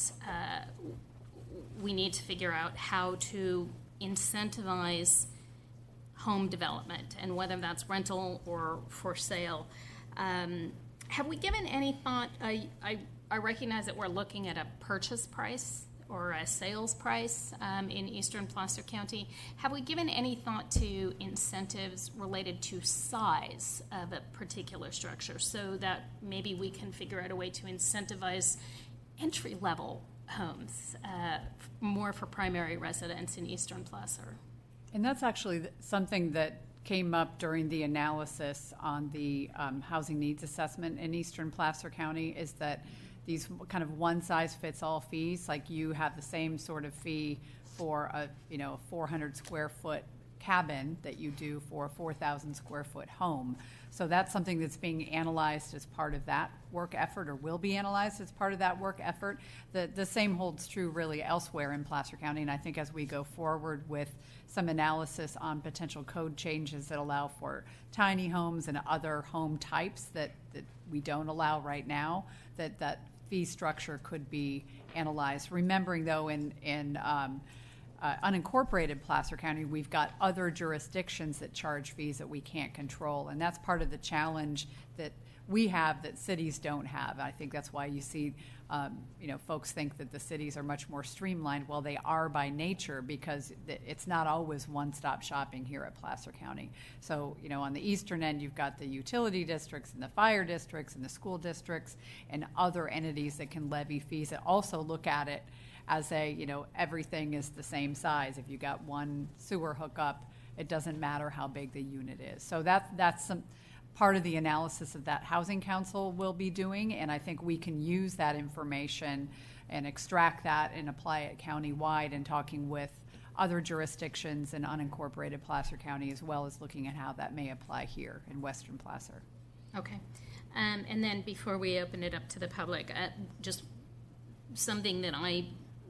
we need to figure out how to incentivize home development, and whether that's rental or for sale. Have we given any thought? I recognize that we're looking at a purchase price or a sales price in Eastern Placer County. Have we given any thought to incentives related to size of a particular structure, so that maybe we can figure out a way to incentivize entry-level homes, more for primary residents in Eastern Placer? And that's actually something that came up during the analysis on the housing needs assessment in Eastern Placer County, is that these kind of one-size-fits-all fees, like you have the same sort of fee for a 400 square foot cabin that you do for a 4,000 square foot home. So that's something that's being analyzed as part of that work effort, or will be analyzed as part of that work effort. The same holds true really elsewhere in Placer County, and I think as we go forward with some analysis on potential code changes that allow for tiny homes and other home types that we don't allow right now, that fee structure could be analyzed. Remembering though, in unincorporated Placer County, we've got other jurisdictions that charge fees that we can't control, and that's part of the challenge that we have that cities don't have. I think that's why you see, folks think that the cities are much more streamlined. Well, they are by nature, because it's not always one-stop shopping here at Placer County. So, on the eastern end, you've got the utility districts and the fire districts and the school districts and other entities that can levy fees that also look at it as everything is the same size. If you got one sewer hookup, it doesn't matter how big the unit is. So that's some part of the analysis of that Housing Council will be doing, and I think we can use that information and extract that and apply it county-wide, and talking with other jurisdictions in unincorporated Placer County, as well as looking at how that may apply here in Western Placer. Okay. And then before we open it up to the public, just something that I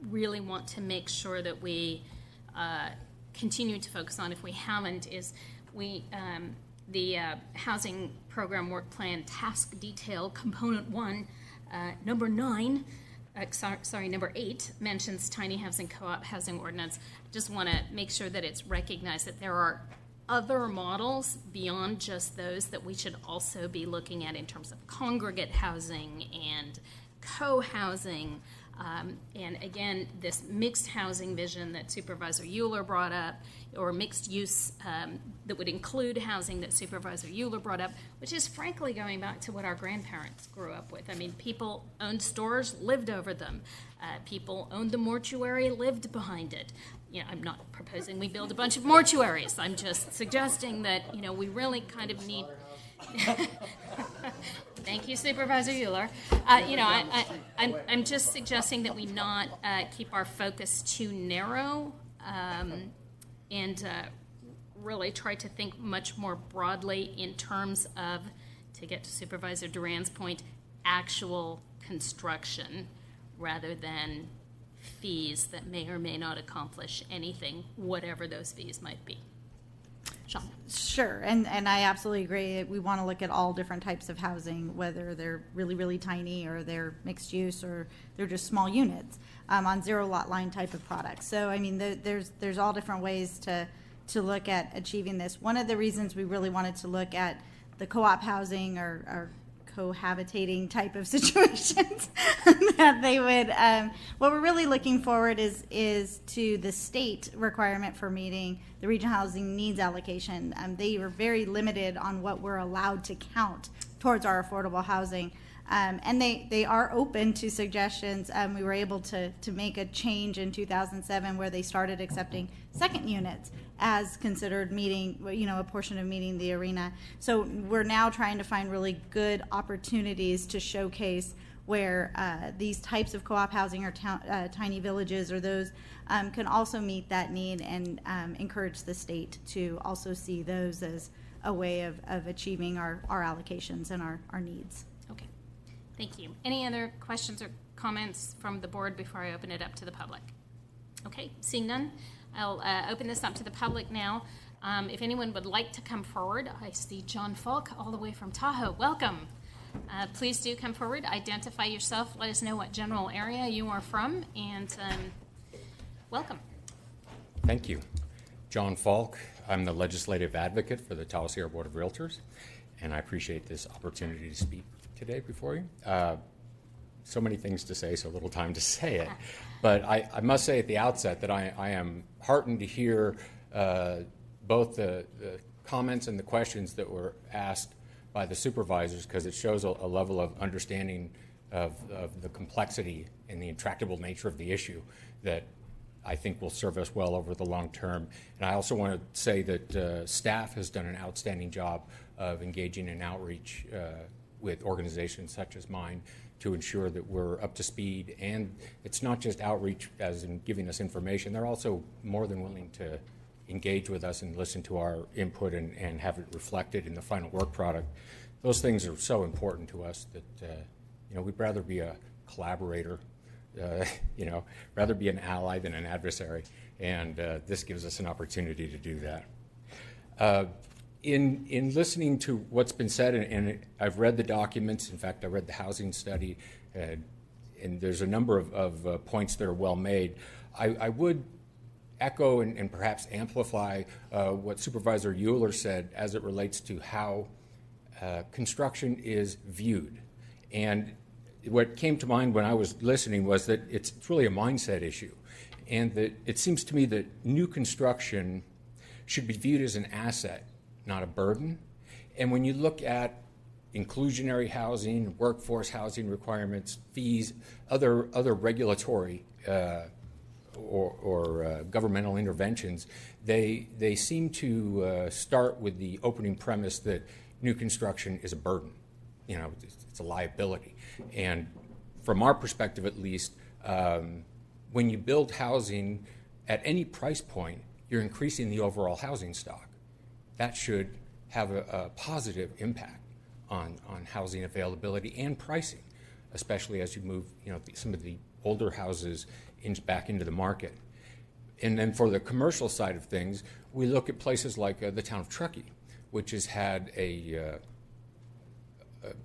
really want to make sure that we continue to focus on, if we haven't, is the Housing Program Work Plan Task Detail Component 1, number 8, mentions tiny housing co-op housing ordinance. Just want to make sure that it's recognized that there are other models beyond just those that we should also be looking at in terms of congregate housing and co-housing. And again, this mixed housing vision that Supervisor Euler brought up, or mixed use that would include housing that Supervisor Euler brought up, which is frankly going back to what our grandparents grew up with. I mean, people owned stores, lived over them. People owned the mortuary, lived behind it. I'm not proposing we build a bunch of mortuaries. I'm just suggesting that, we really kind of need... Thank you, Supervisor Euler. I'm just suggesting that we not keep our focus too narrow, and really try to think much more broadly in terms of, to get to Supervisor Duran's point, actual construction rather than fees that may or may not accomplish anything, whatever those fees might be. Sean. Sure, and I absolutely agree. We want to look at all different types of housing, whether they're really, really tiny, or they're mixed use, or they're just small units on zero lot line type of products. So, I mean, there's all different ways to look at achieving this. One of the reasons we really wanted to look at the co-op housing or cohabitating type of situations that they would, what we're really looking forward is to the state requirement for meeting the regional housing needs allocation. They were very limited on what we're allowed to count towards our affordable housing. And they are open to suggestions. We were able to make a change in 2007 where they started accepting second units as considered meeting, a portion of meeting the arena. So we're now trying to find really good opportunities to showcase where these types of co-op housing or tiny villages or those can also meet that need, and encourage the state to also see those as a way of achieving our allocations and our needs. Okay, thank you. Any other questions or comments from the board before I open it up to the public? Okay, seeing none, I'll open this up to the public now. If anyone would like to come forward, I see John Falk all the way from Tahoe. Welcome. Please do come forward, identify yourself, let us know what general area you are from, and welcome. Thank you. John Falk. I'm the legislative advocate for the Tahoe Sierra Board of Realtors, and I appreciate this opportunity to speak today before you. So many things to say, so little time to say it. But I must say at the outset that I am heartened to hear both the comments and the questions that were asked by the supervisors, because it shows a level of understanding of the complexity and the intractable nature of the issue that I think will serve us well over the long term. And I also want to say that staff has done an outstanding job of engaging in outreach with organizations such as mine to ensure that we're up to speed. And it's not just outreach as in giving us information, they're also more than willing to engage with us and listen to our input and have it reflected in the final work product. Those things are so important to us that we'd rather be a collaborator, rather be an ally than an adversary, and this gives us an opportunity to do that. In listening to what's been said, and I've read the documents, in fact I read the housing study, and there's a number of points that are well made. I would echo and perhaps amplify what Supervisor Euler said as it relates to how construction is viewed. And what came to mind when I was listening was that it's really a mindset issue, and that it seems to me that new construction should be viewed as an asset, not a burden. And when you look at inclusionary housing, workforce housing requirements, fees, other regulatory or governmental interventions, they seem to start with the opening premise that new construction is a burden. It's a liability. And from our perspective, at least, when you build housing at any price point, you're increasing the overall housing stock. That should have a positive impact on housing availability and pricing, especially as you move, some of the older houses back into the market. And then for the commercial side of things, we look at places like the town of Truckee, which has had a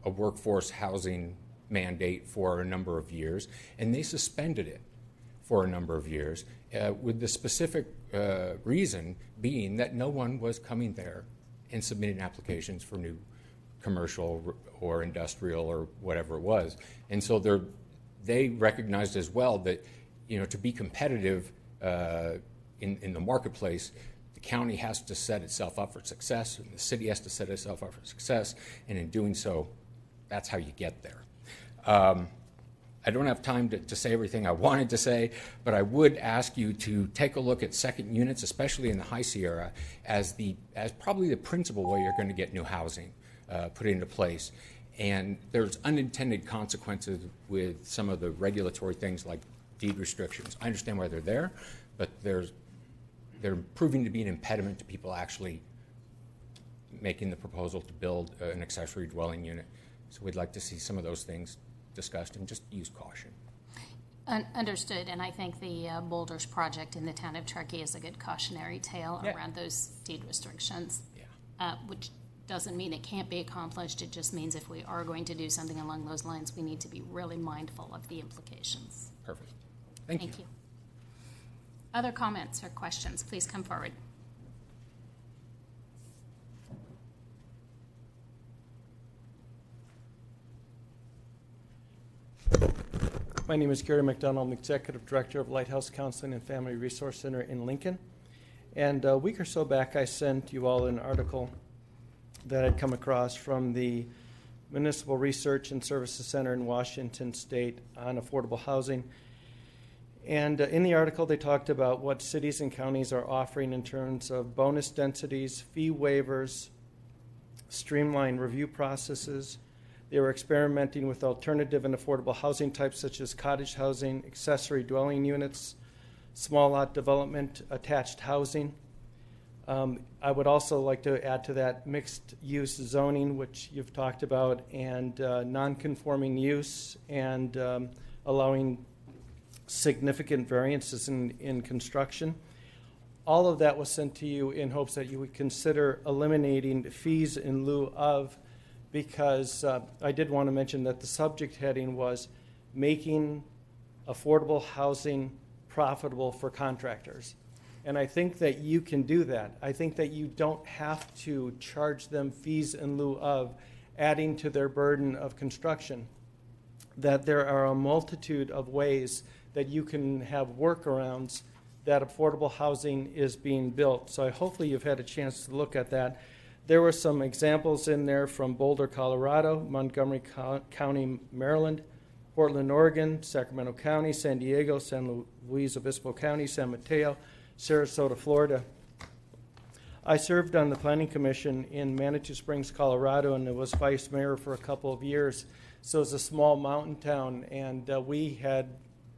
workforce housing mandate for a number of years, and they suspended it for a number of years with the specific reason being that no one was coming there and submitting applications for new commercial or industrial or whatever it was. And so they recognized as well that to be competitive in the marketplace, the county has to set itself up for success, and the city has to set itself up for success, and in doing so, that's how you get there. I don't have time to say everything I wanted to say, but I would ask you to take a look at second units, especially in the High Sierra, as probably the principal way you're going to get new housing put into place. And there's unintended consequences with some of the regulatory things like deed restrictions. I understand why they're there, but they're proving to be an impediment to people actually making the proposal to build an accessory dwelling unit. So we'd like to see some of those things discussed and just use caution. Understood, and I think the Boulders project in the town of Truckee is a good cautionary tale around those deed restrictions, which doesn't mean it can't be accomplished. It just means if we are going to do something along those lines, we need to be really mindful of the implications. Perfect. Thank you. Other comments or questions, please come forward. My name is Gary Mcdonald. I'm Executive Director of Lighthouse Counseling and Family Resource Center in Lincoln. And a week or so back, I sent you all an article that I'd come across from the Municipal Research and Services Center in Washington State on affordable housing. And in the article, they talked about what cities and counties are offering in terms of bonus densities, fee waivers, streamlined review processes. They were experimenting with alternative and affordable housing types such as cottage housing, accessory dwelling units, small lot development, attached housing. I would also like to add to that mixed use zoning, which you've talked about, and non-conforming use, and allowing significant variances in construction. all of that was sent to you in hopes that you would consider eliminating fees in lieu of, because I did want to mention that the subject heading was making affordable housing profitable for contractors. And I think that you can do that. I think that you don't have to charge them fees in lieu of adding to their burden of construction. That there are a multitude of ways that you can have workarounds that affordable housing is being built. So hopefully you've had a chance to look at that. There were some examples in there from Boulder, Colorado, Montgomery County, Maryland, Portland, Oregon, Sacramento County, San Diego, San Luis Obispo County, San Mateo, Sarasota, Florida. I served on the Planning Commission in Manitou Springs, Colorado, and was vice mayor for a couple of years. So it's a small mountain town, and we had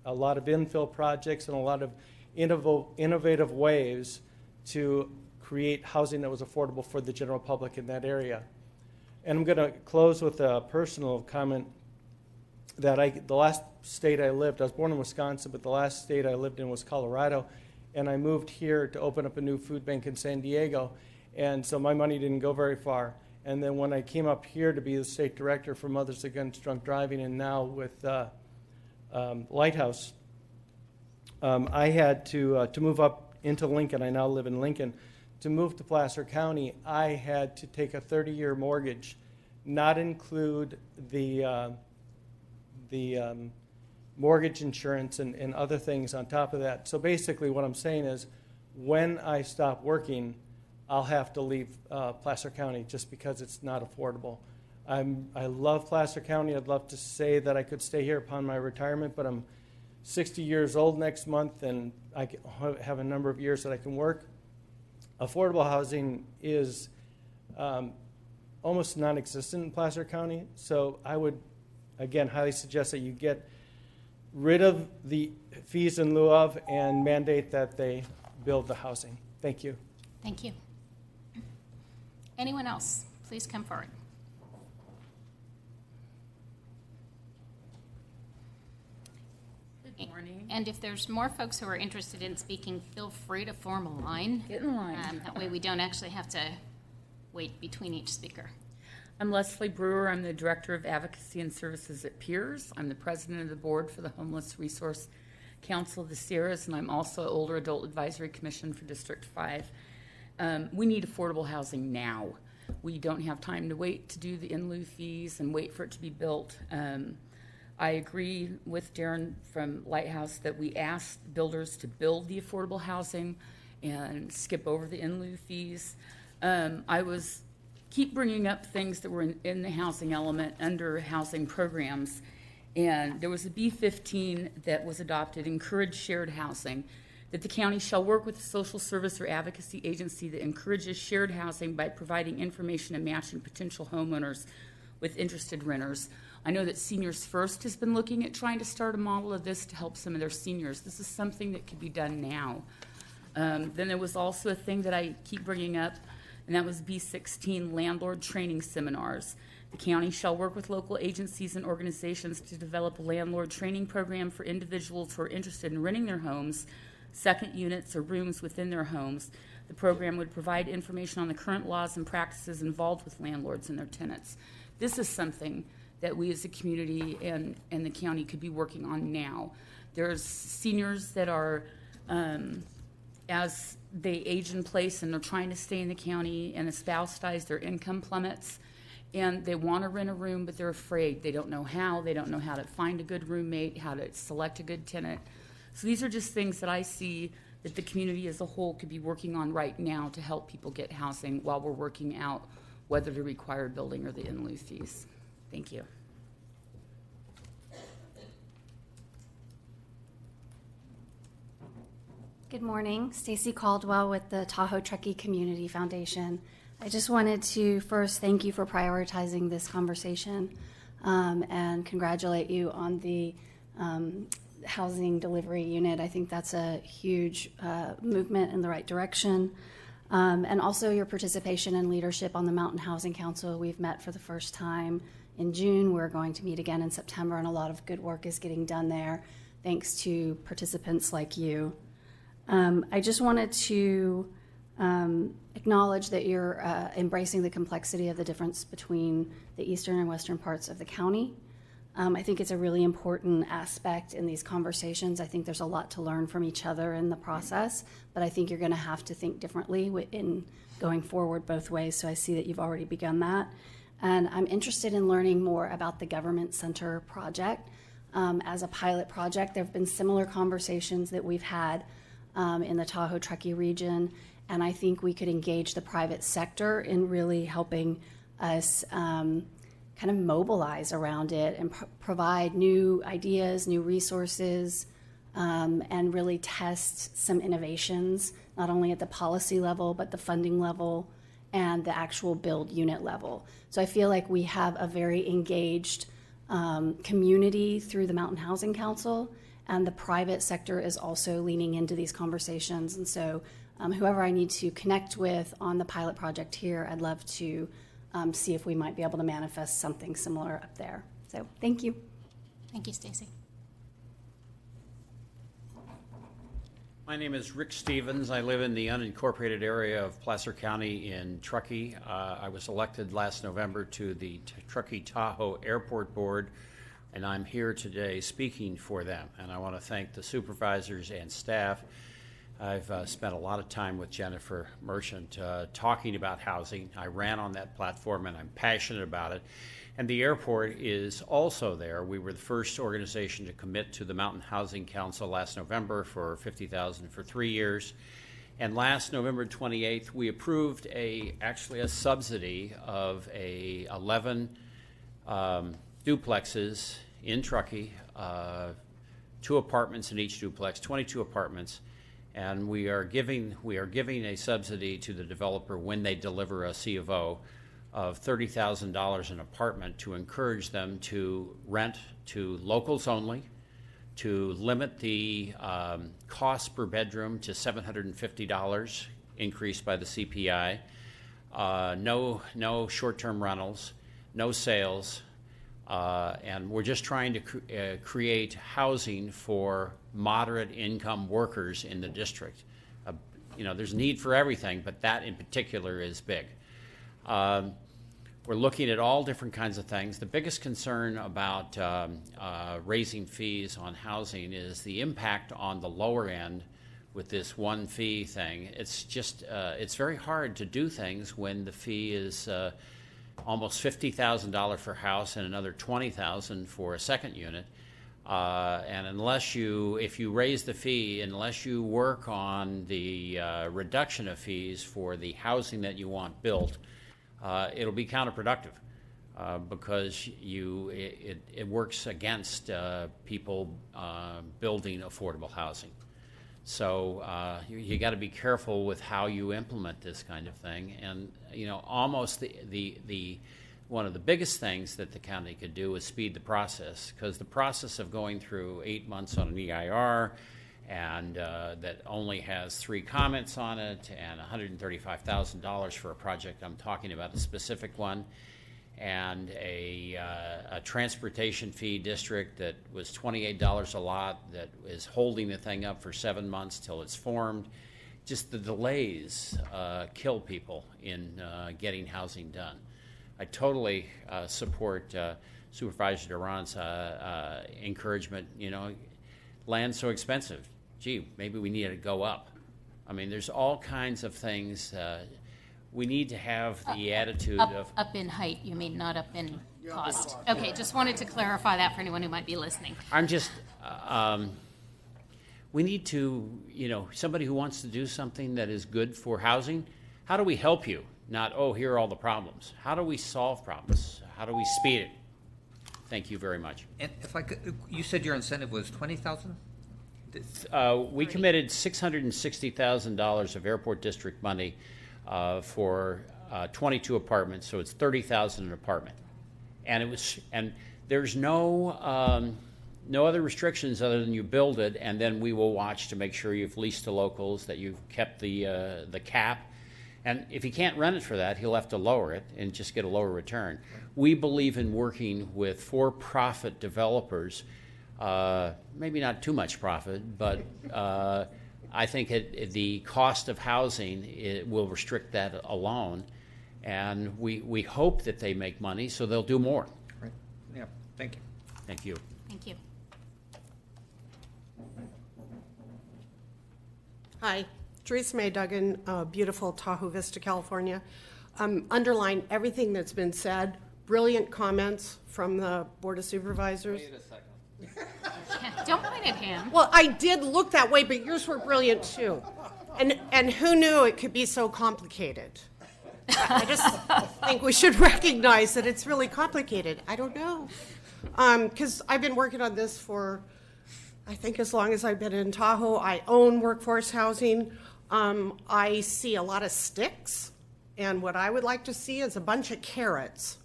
a lot of infill projects and a lot of innovative ways to create housing that was affordable for the general public in that area. And I'm going to close with a personal comment that the last state I lived, I was born in Wisconsin, but the last state I lived in was Colorado, and I moved here to open up a new food bank in San Diego, and so my money didn't go very far. And then when I came up here to be the state director for Mothers Against Drunk Driving, and now with Lighthouse, I had to move up into Lincoln. I now live in Lincoln. To move to Placer County, I had to take a 30-year mortgage, not include the mortgage insurance and other things on top of that. So basically what I'm saying is when I stop working, I'll have to leave Placer County just because it's not affordable. I love Placer County. I'd love to say that I could stay here upon my retirement, but I'm 60 years old next month, and I have a number of years that I can work. Affordable housing is almost non-existent in Placer County, so I would, again, highly suggest that you get rid of the fees in lieu of and mandate that they build the housing. Thank you. Thank you. Anyone else? Please come forward. Good morning. And if there's more folks who are interested in speaking, feel free to form a line. Get in line. That way we don't actually have to wait between each speaker. I'm Leslie Brewer. I'm the Director of Advocacy and Services at Peers. I'm the President of the Board for the Homeless Resource Council of the Sierras, and I'm also Older Adult Advisory Commission for District 5. We need affordable housing now. We don't have time to wait to do the in lieu fees and wait for it to be built. I agree with Darren from Lighthouse that we asked builders to build the affordable housing and skip over the in lieu fees. Keep bringing up things that were in the housing element under housing programs. And there was a B15 that was adopted, encourage shared housing, that the county shall work with a social service or advocacy agency that encourages shared housing by providing information and matching potential homeowners with interested renters. I know that Seniors First has been looking at trying to start a model of this to help some of their seniors. This is something that could be done now. Then there was also a thing that I keep bringing up, and that was B16, landlord training seminars. The county shall work with local agencies and organizations to develop a landlord training program for individuals who are interested in renting their homes, second units, or rooms within their homes. The program would provide information on the current laws and practices involved with landlords and their tenants. This is something that we as a community and the county could be working on now. There's seniors that are, as they age in place and they're trying to stay in the county, and a spouse dies, their income plummets, and they want to rent a room, but they're afraid. They don't know how. They don't know how to find a good roommate, how to select a good tenant. So these are just things that I see that the community as a whole could be working on right now to help people get housing while we're working out whether to require building or the in lieu fees. Thank you. Good morning, Stacy Caldwell with the Tahoe Truckee Community Foundation. I just wanted to first thank you for prioritizing this conversation and congratulate you on the housing delivery unit. I think that's a huge movement in the right direction. And also your participation and leadership on the Mountain Housing Council. We've met for the first time in June. We're going to meet again in September, and a lot of good work is getting done there thanks to participants like you. I just wanted to acknowledge that you're embracing the complexity of the difference between the eastern and western parts of the county. I think it's a really important aspect in these conversations. I think there's a lot to learn from each other in the process, but I think you're going to have to think differently in going forward both ways. So I see that you've already begun that. And I'm interested in learning more about the Government Center project. As a pilot project, there have been similar conversations that we've had in the Tahoe Truckee region, and I think we could engage the private sector in really helping us kind of mobilize around it and provide new ideas, new resources, and really test some innovations, not only at the policy level, but the funding level and the actual build unit level. So I feel like we have a very engaged community through the Mountain Housing Council, and the private sector is also leaning into these conversations. And so whoever I need to connect with on the pilot project here, I'd love to see if we might be able to manifest something similar up there. So thank you. Thank you, Stacy. My name is Rick Stevens. I live in the unincorporated area of Placer County in Truckee. I was elected last November to the Truckee Tahoe Airport Board, and I'm here today speaking for them. And I want to thank the supervisors and staff. I've spent a lot of time with Jennifer Merchant talking about housing. I ran on that platform, and I'm passionate about it. And the airport is also there. We were the first organization to commit to the Mountain Housing Council last November for $50,000 for 3 years. And last November 28th, we approved actually a subsidy of 11 duplexes in Truckee, 2 apartments in each duplex, 22 apartments. And we are giving a subsidy to the developer when they deliver a C of O of $30,000 an apartment to encourage them to rent to locals only, to limit the cost per bedroom to $750 increased by the CPI, no short-term rentals, no sales, and we're just trying to create housing for moderate income workers in the district. There's need for everything, but that in particular is big. We're looking at all different kinds of things. The biggest concern about raising fees on housing is the impact on the lower end with this one fee thing. It's just, it's very hard to do things when the fee is almost $50,000 for a house and another $20,000 for a second unit. And if you raise the fee, unless you work on the reduction of fees for the housing that you want built, it'll be counterproductive because it works against people building affordable housing. So you got to be careful with how you implement this kind of thing. And almost one of the biggest things that the county could do is speed the process, because the process of going through 8 months on an EIR and that only has 3 comments on it and $135,000 for a project I'm talking about, a specific one, and a transportation fee district that was $28 a lot that is holding the thing up for 7 months till it's formed. Just the delays kill people in getting housing done. I totally support Supervisor Duran's encouragement. Land's so expensive. Gee, maybe we need it to go up. I mean, there's all kinds of things. We need to have the attitude of... Up in height, you mean, not up in cost. Okay, just wanted to clarify that for anyone who might be listening. I'm just... we need to, somebody who wants to do something that is good for housing, how do we help you? Not, here are all the problems. How do we solve problems? How do we speed it? Thank you very much. And if I could, you said your incentive was $20,000? We committed $660,000 of airport district money for 22 apartments, so it's $30,000 an apartment, and there's no other restrictions other than you build it, and then we will watch to make sure you've leased to locals, that you've kept the cap, and if he can't rent it for that, he'll have to lower it and just get a lower return. We believe in working with for-profit developers. Maybe not too much profit, but I think the cost of housing will restrict that alone, and we hope that they make money, so they'll do more. Right. Yeah, thank you. Thank you. Thank you. Hi, Teresa Mae Duggan, beautiful Tahoe Vista, California. Underline everything that's been said. Brilliant comments from the Board of Supervisors. Wait a second. Don't point at him. Well, I did look that way, but yours were brilliant too. And who knew it could be so complicated? I just think we should recognize that it's really complicated. I don't know. Because I've been working on this for, I think, as long as I've been in Tahoe. I own workforce housing. I see a lot of sticks, and what I would like to see is a bunch of carrots.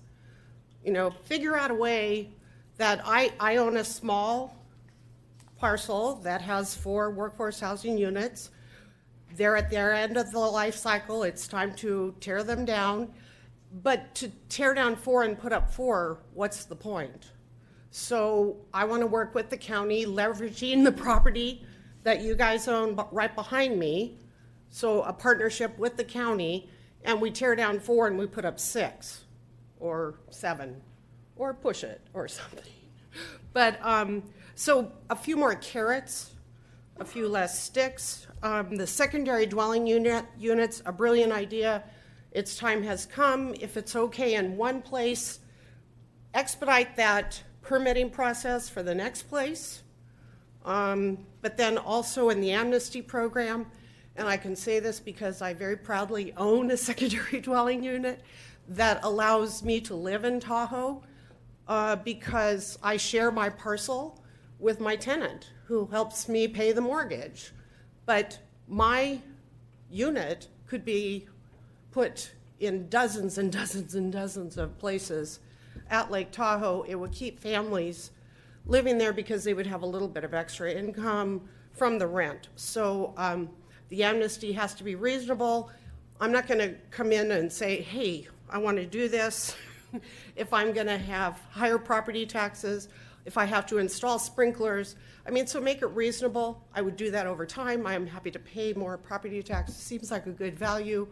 You know, figure out a way that I own a small parcel that has 4 workforce housing units. They're at their end of the life cycle. It's time to tear them down. But to tear down 4 and put up 4, what's the point? So I want to work with the county, leveraging the property that you guys own right behind me. So a partnership with the county, and we tear down 4 and we put up 6 or 7 or push it or something. But so a few more carrots, a few less sticks. The secondary dwelling units, a brilliant idea. Its time has come. If it's okay in one place, expedite that permitting process for the next place. But then also in the amnesty program, and I can say this because I very proudly own a secondary dwelling unit that allows me to live in Tahoe because I share my parcel with my tenant who helps me pay the mortgage. But my unit could be put in dozens and dozens and dozens of places at Lake Tahoe. It would keep families living there because they would have a little bit of extra income from the rent. So the amnesty has to be reasonable. I'm not going to come in and say, hey, I want to do this if I'm going to have higher property taxes, if I have to install sprinklers. I mean, so make it reasonable. I would do that over time. I am happy to pay more property taxes. Seems like a good value.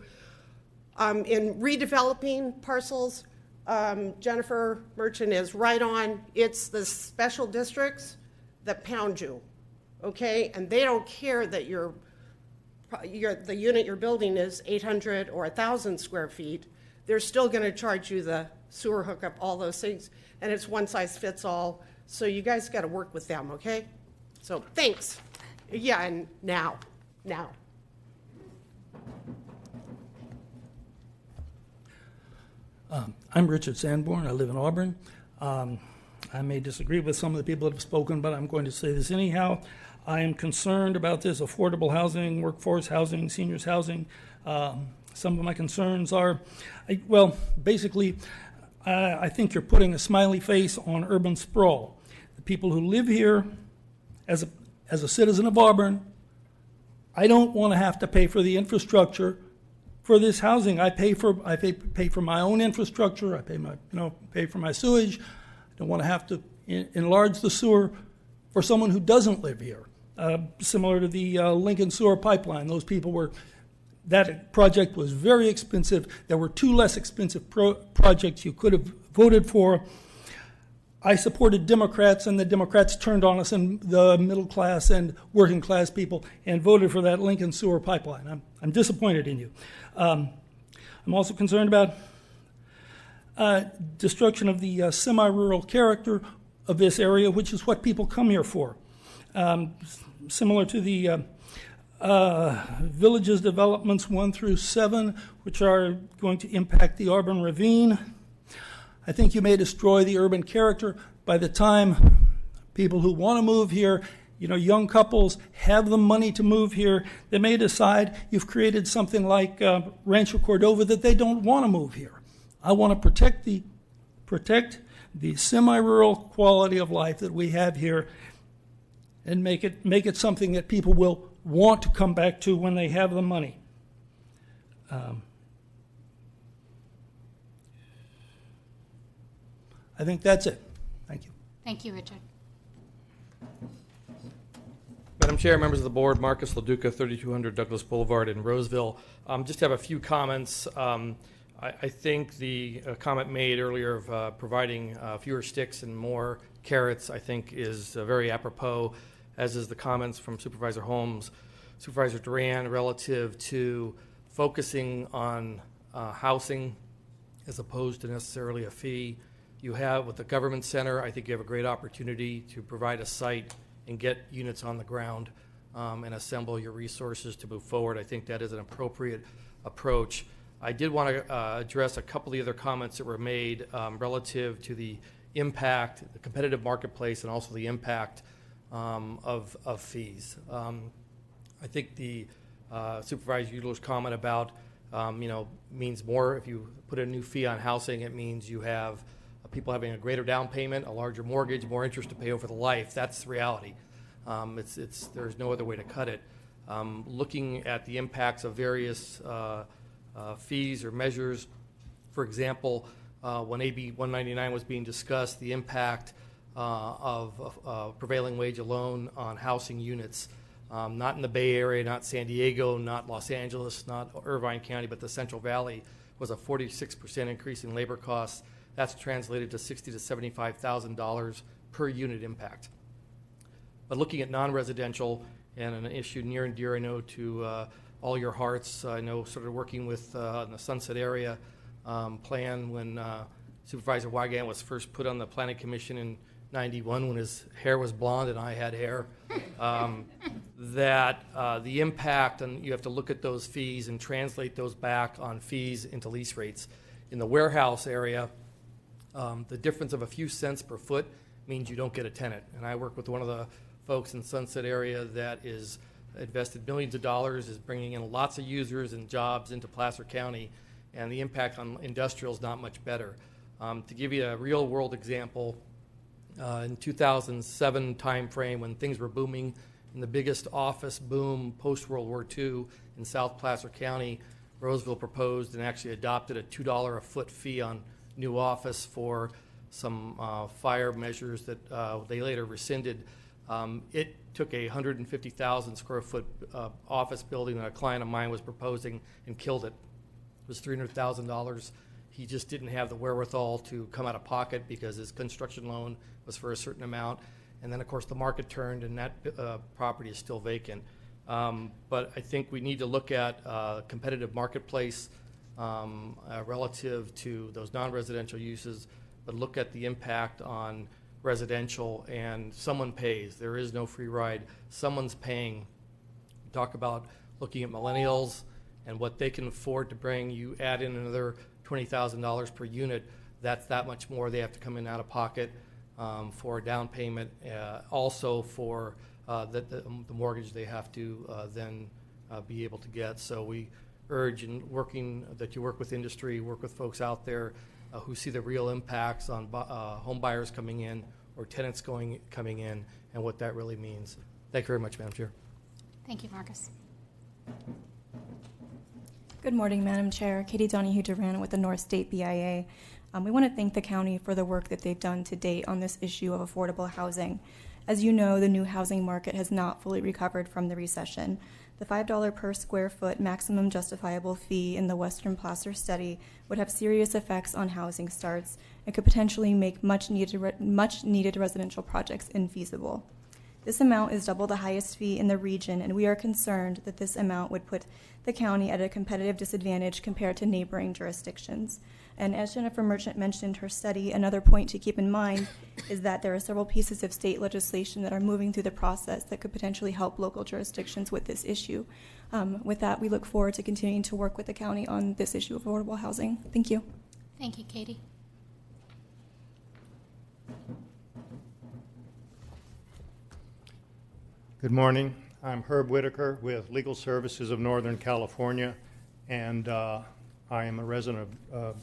In redeveloping parcels, Jennifer Merchant is right on. It's the special districts that pound you, okay? And they don't care that the unit you're building is 800 or 1,000 square feet. They're still going to charge you the sewer hookup, all those things, and it's one size fits all. So you guys got to work with them, okay? So thanks. Yeah, and now. I'm Richard Sanborn. I live in Auburn. I may disagree with some of the people that have spoken, but I'm going to say this anyhow. I am concerned about this affordable housing, workforce housing, seniors housing. Some of my concerns are, basically, I think you're putting a smiley face on urban sprawl. The people who live here, as a citizen of Auburn, I don't want to have to pay for the infrastructure for this housing. I pay for my own infrastructure. I pay for my sewage. I don't want to have to enlarge the sewer for someone who doesn't live here. Similar to the Lincoln Sewer Pipeline, those people were. That project was very expensive. There were 2 less expensive projects you could have voted for. I supported Democrats, and the Democrats turned on us and the middle class and working class people and voted for that Lincoln Sewer Pipeline. I'm disappointed in you. I'm also concerned about destruction of the semi-rural character of this area, which is what people come here for. Similar to the villages developments 1 through 7, which are going to impact the Auburn Ravine. I think you may destroy the urban character by the time people who want to move here, young couples have the money to move here. They may decide you've created something like Rancho Cordova that they don't want to move here. I want to protect the semi-rural quality of life that we have here and make it something that people will want to come back to when they have the money. I think that's it. Thank you. Thank you, Richard. Madam Chair, members of the board, Marcus LaDuca, 3200 Douglas Boulevard in Roseville. Just have a few comments. I think the comment made earlier of providing fewer sticks and more carrots, I think, is very apropos, as is the comments from Supervisor Holmes, Supervisor Duran, relative to focusing on housing as opposed to necessarily a fee. You have, with the government center, I think you have a great opportunity to provide a site and get units on the ground and assemble your resources to move forward. I think that is an appropriate approach. I did want to address a couple of the other comments that were made relative to the impact, the competitive marketplace, and also the impact of fees. I think the Supervisor Udler's comment about, means more. If you put a new fee on housing, it means you have people having a greater down payment, a larger mortgage, more interest to pay over the life. That's the reality. There's no other way to cut it. Looking at the impacts of various fees or measures, for example, when AB 199 was being discussed, the impact of prevailing wage alone on housing units, not in the Bay Area, not San Diego, not Los Angeles, not Irvine County, but the Central Valley, was a 46% increase in labor costs. That's translated to $60,000 to $75,000 per unit impact. But looking at non-residential, and an issue near and dear, I know, to all your hearts, I know, sort of working with in the Sunset area plan when Supervisor Wygant was first put on the Planning Commission in '91 when his hair was blonde and I had hair, that the impact, and you have to look at those fees and translate those back on fees into lease rates. In the warehouse area, the difference of a few cents per foot means you don't get a tenant. And I work with one of the folks in Sunset area that is invested millions of dollars, is bringing in lots of users and jobs into Placer County, and the impact on industrial is not much better. To give you a real world example, in 2007 timeframe when things were booming, in the biggest office boom post-World War II in South Placer County, Roseville proposed and actually adopted a $2 a foot fee on new office for some fire measures that they later rescinded. It took a 150,000 square foot office building that a client of mine was proposing and killed it. It was $300,000. He just didn't have the wherewithal to come out of pocket because his construction loan was for a certain amount. And then, of course, the market turned and that property is still vacant. But I think we need to look at competitive marketplace relative to those non-residential uses, but look at the impact on residential, and someone pays. There is no free ride. Someone's paying. Talk about looking at millennials and what they can afford to bring. You add in another $20,000 per unit, that's that much more they have to come in out of pocket for a down payment, also for the mortgage they have to then be able to get. So we urge in working that you work with industry, work with folks out there who see the real impacts on home buyers coming in or tenants coming in and what that really means. Thank you very much, Madam Chair. Thank you, Marcus. Good morning, Madam Chair. Katie Donahue-Duran with the North State BIA. We want to thank the county for the work that they've done to date on this issue of affordable housing. As you know, the new housing market has not fully recovered from the recession. The $5 per square foot maximum justifiable fee in the Western Placer study would have serious effects on housing starts and could potentially make much needed residential projects infeasible. This amount is double the highest fee in the region, and we are concerned that this amount would put the county at a competitive disadvantage compared to neighboring jurisdictions. And as Jennifer Merchant mentioned in her study, another point to keep in mind is that there are several pieces of state legislation that are moving through the process that could potentially help local jurisdictions with this issue. With that, we look forward to continuing to work with the county on this issue of affordable housing. Thank you. Thank you, Katie. Good morning. I'm Herb Whitaker with Legal Services of Northern California, and I am a resident of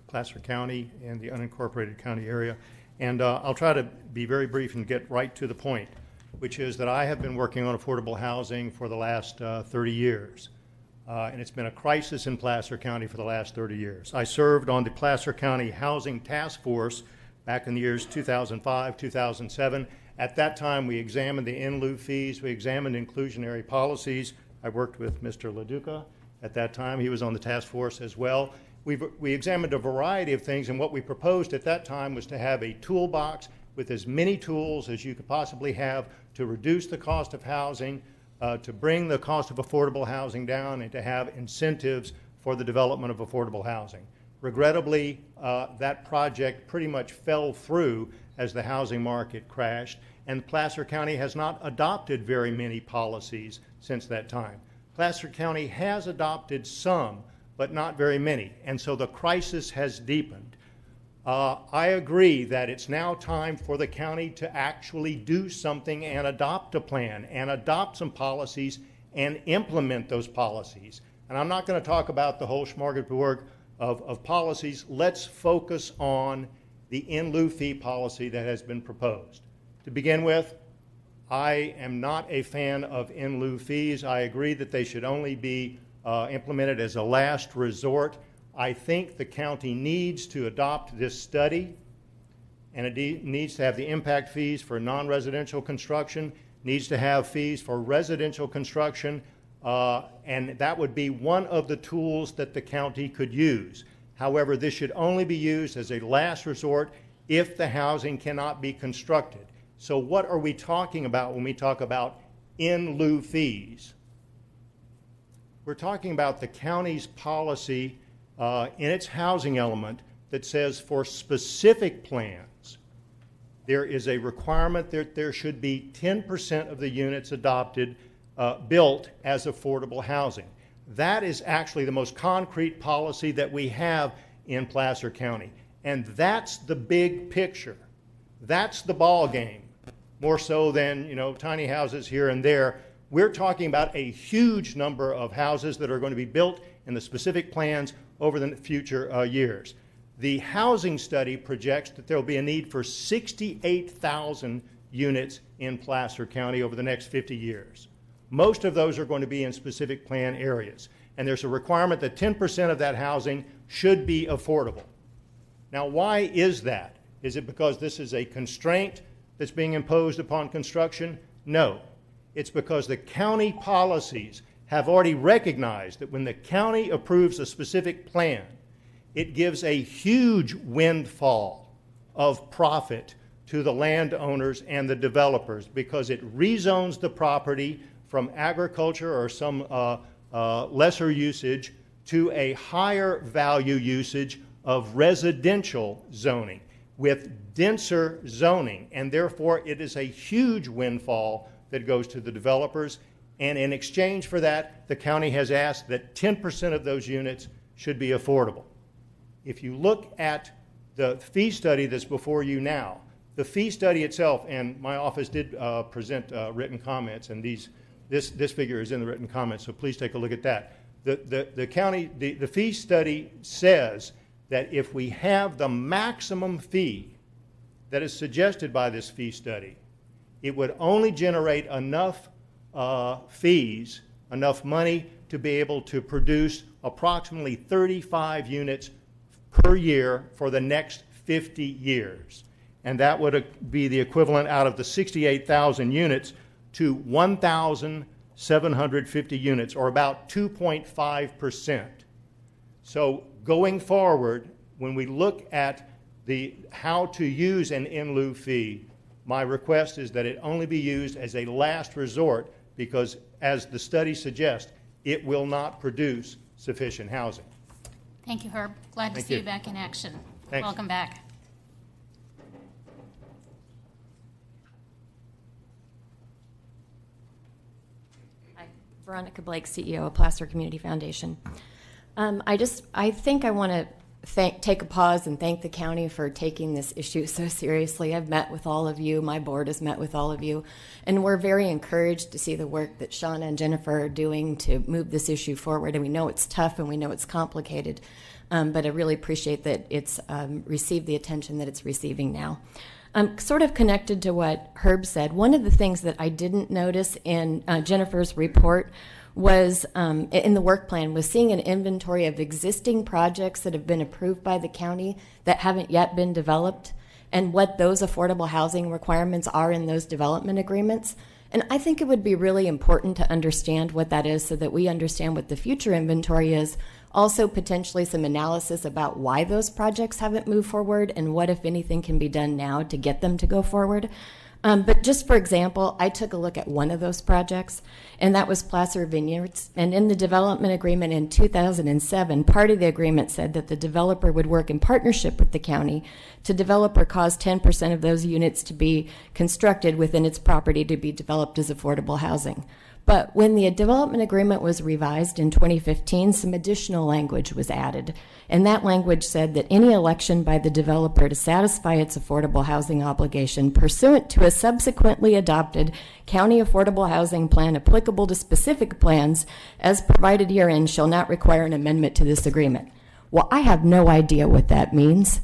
Placer County and the unincorporated county area. And I'll try to be very brief and get right to the point, which is that I have been working on affordable housing for the last 30 years. And it's been a crisis in Placer County for the last 30 years. I served on the Placer County Housing Task Force back in the years 2005, 2007, At that time, we examined the in lieu fees, we examined inclusionary policies. I worked with Mr. LaDuca at that time. He was on the task force as well. We examined a variety of things, and what we proposed at that time was to have a toolbox with as many tools as you could possibly have to reduce the cost of housing, to bring the cost of affordable housing down, and to have incentives for the development of affordable housing. Regrettably, that project pretty much fell through as the housing market crashed, and Placer County has not adopted very many policies since that time. Placer County has adopted some, but not very many, and so the crisis has deepened. I agree that it's now time for the county to actually do something and adopt a plan and adopt some policies and implement those policies. And I'm not going to talk about the whole smorgasbord of policies. Let's focus on the in lieu fee policy that has been proposed. To begin with, I am not a fan of in lieu fees. I agree that they should only be implemented as a last resort. I think the county needs to adopt this study, and it needs to have the impact fees for non-residential construction, needs to have fees for residential construction, and that would be one of the tools that the county could use. However, this should only be used as a last resort if the housing cannot be constructed. So what are we talking about when we talk about in lieu fees? We're talking about the county's policy in its housing element that says for specific plans, there is a requirement that there should be 10% of the units adopted built as affordable housing. That is actually the most concrete policy that we have in Placer County. And that's the big picture. That's the ball game, more so than, tiny houses here and there. We're talking about a huge number of houses that are going to be built in the specific plans over the future years. The housing study projects that there will be a need for 68,000 units in Placer County over the next 50 years. Most of those are going to be in specific plan areas. And there's a requirement that 10% of that housing should be affordable. Now, why is that? Is it because this is a constraint that's being imposed upon construction? No. It's because the county policies have already recognized that when the county approves a specific plan, it gives a huge windfall of profit to the landowners and the developers because it rezones the property from agriculture or some lesser usage to a higher value usage of residential zoning with denser zoning, and therefore it is a huge windfall that goes to the developers. And in exchange for that, the county has asked that 10% of those units should be affordable. If you look at the fee study that's before you now, the fee study itself, and my office did present written comments, and this figure is in the written comments, so please take a look at that. The fee study says that if we have the maximum fee that is suggested by this fee study, it would only generate enough fees, enough money to be able to produce approximately 35 units per year for the next 50 years. And that would be the equivalent out of the 68,000 units to 1,750 units, or about 2.5%. So going forward, when we look at how to use an in lieu fee, my request is that it only be used as a last resort because, as the study suggests, it will not produce sufficient housing. Thank you, Herb. Glad to see you back in action. Thanks. Welcome back. Hi, Veronica Blake, CEO of Placer Community Foundation. I think I want to take a pause and thank the county for taking this issue so seriously. I've met with all of you. My board has met with all of you. And we're very encouraged to see the work that Shauna and Jennifer are doing to move this issue forward. And we know it's tough and we know it's complicated. But I really appreciate that it's received the attention that it's receiving now. Sort of connected to what Herb said, one of the things that I didn't notice in Jennifer's report was in the work plan was seeing an inventory of existing projects that have been approved by the county that haven't yet been developed. and what those affordable housing requirements are in those development agreements. And I think it would be really important to understand what that is so that we understand what the future inventory is. Also, potentially some analysis about why those projects haven't moved forward and what, if anything, can be done now to get them to go forward. But just for example, I took a look at one of those projects, and that was Placer Vineyards. And in the development agreement in 2007, part of the agreement said that the developer would work in partnership with the county to develop or cause 10% of those units to be constructed within its property to be developed as affordable housing. But when the development agreement was revised in 2015, some additional language was added. And that language said that any election by the developer to satisfy its affordable housing obligation pursuant to a subsequently adopted county affordable housing plan applicable to specific plans as provided herein shall not require an amendment to this agreement. Well, I have no idea what that means.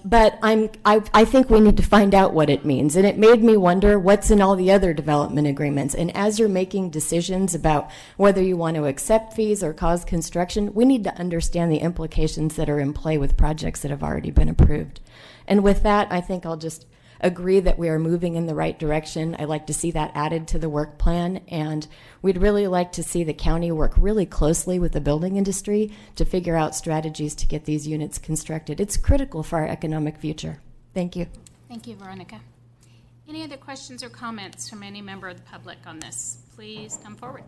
But I think we need to find out what it means. And it made me wonder what's in all the other development agreements. And as you're making decisions about whether you want to accept fees or cause construction, we need to understand the implications that are in play with projects that have already been approved. And with that, I think I'll just agree that we are moving in the right direction. I'd like to see that added to the work plan, and we'd really like to see the county work really closely with the building industry to figure out strategies to get these units constructed. It's critical for our economic future. Thank you. Thank you, Veronica. Any other questions or comments from any member of the public on this? Please come forward.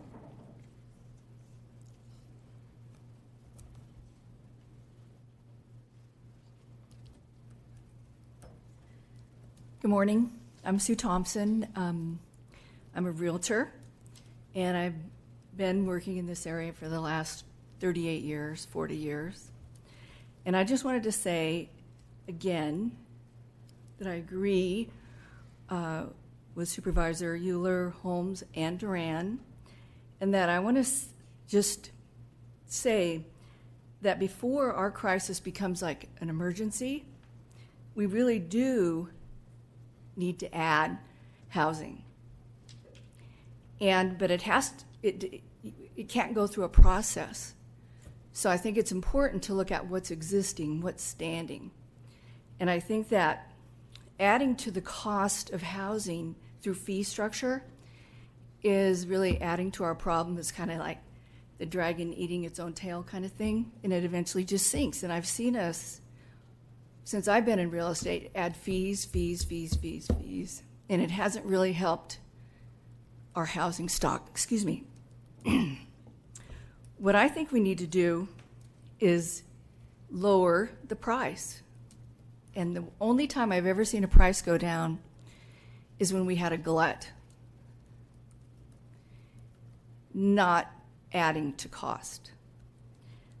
Good morning. I'm Sue Thompson. I'm a realtor, and I've been working in this area for the last 38 years, 40 years. And I just wanted to say again that I agree with Supervisor Euler, Holmes, and Duran, and that I want to just say that before our crisis becomes like an emergency, we really do need to add housing. But it can't go through a process. So I think it's important to look at what's existing, what's standing. And I think that adding to the cost of housing through fee structure is really adding to our problem. It's kind of like the dragon eating its own tail kind of thing, and it eventually just sinks. And I've seen us, since I've been in real estate, add fees, and it hasn't really helped our housing stock. Excuse me. What I think we need to do is lower the price. And the only time I've ever seen a price go down is when we had a glut, not adding to cost.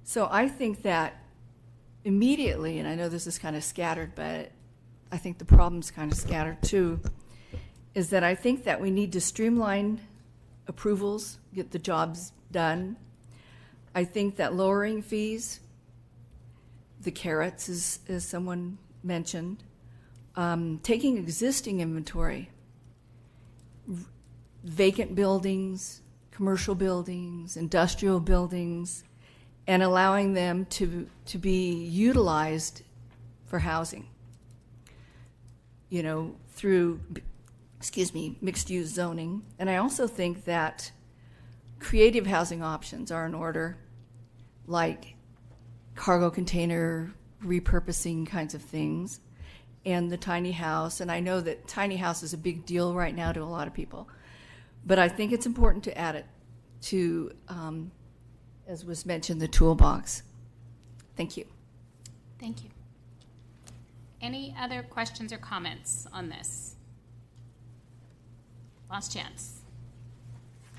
So I think that immediately, and I know this is kind of scattered, but I think the problem's kind of scattered too, is that I think that we need to streamline approvals, get the jobs done. I think that lowering fees, the carrots, as someone mentioned, taking existing inventory, vacant buildings, commercial buildings, industrial buildings, and allowing them to be utilized for housing, through, mixed-use zoning. And I also think that creative housing options are in order, like cargo container repurposing kinds of things, and the tiny house. And I know that tiny house is a big deal right now to a lot of people, but I think it's important to add it to, as was mentioned, the toolbox. Thank you. Thank you. Any other questions or comments on this? Last chance.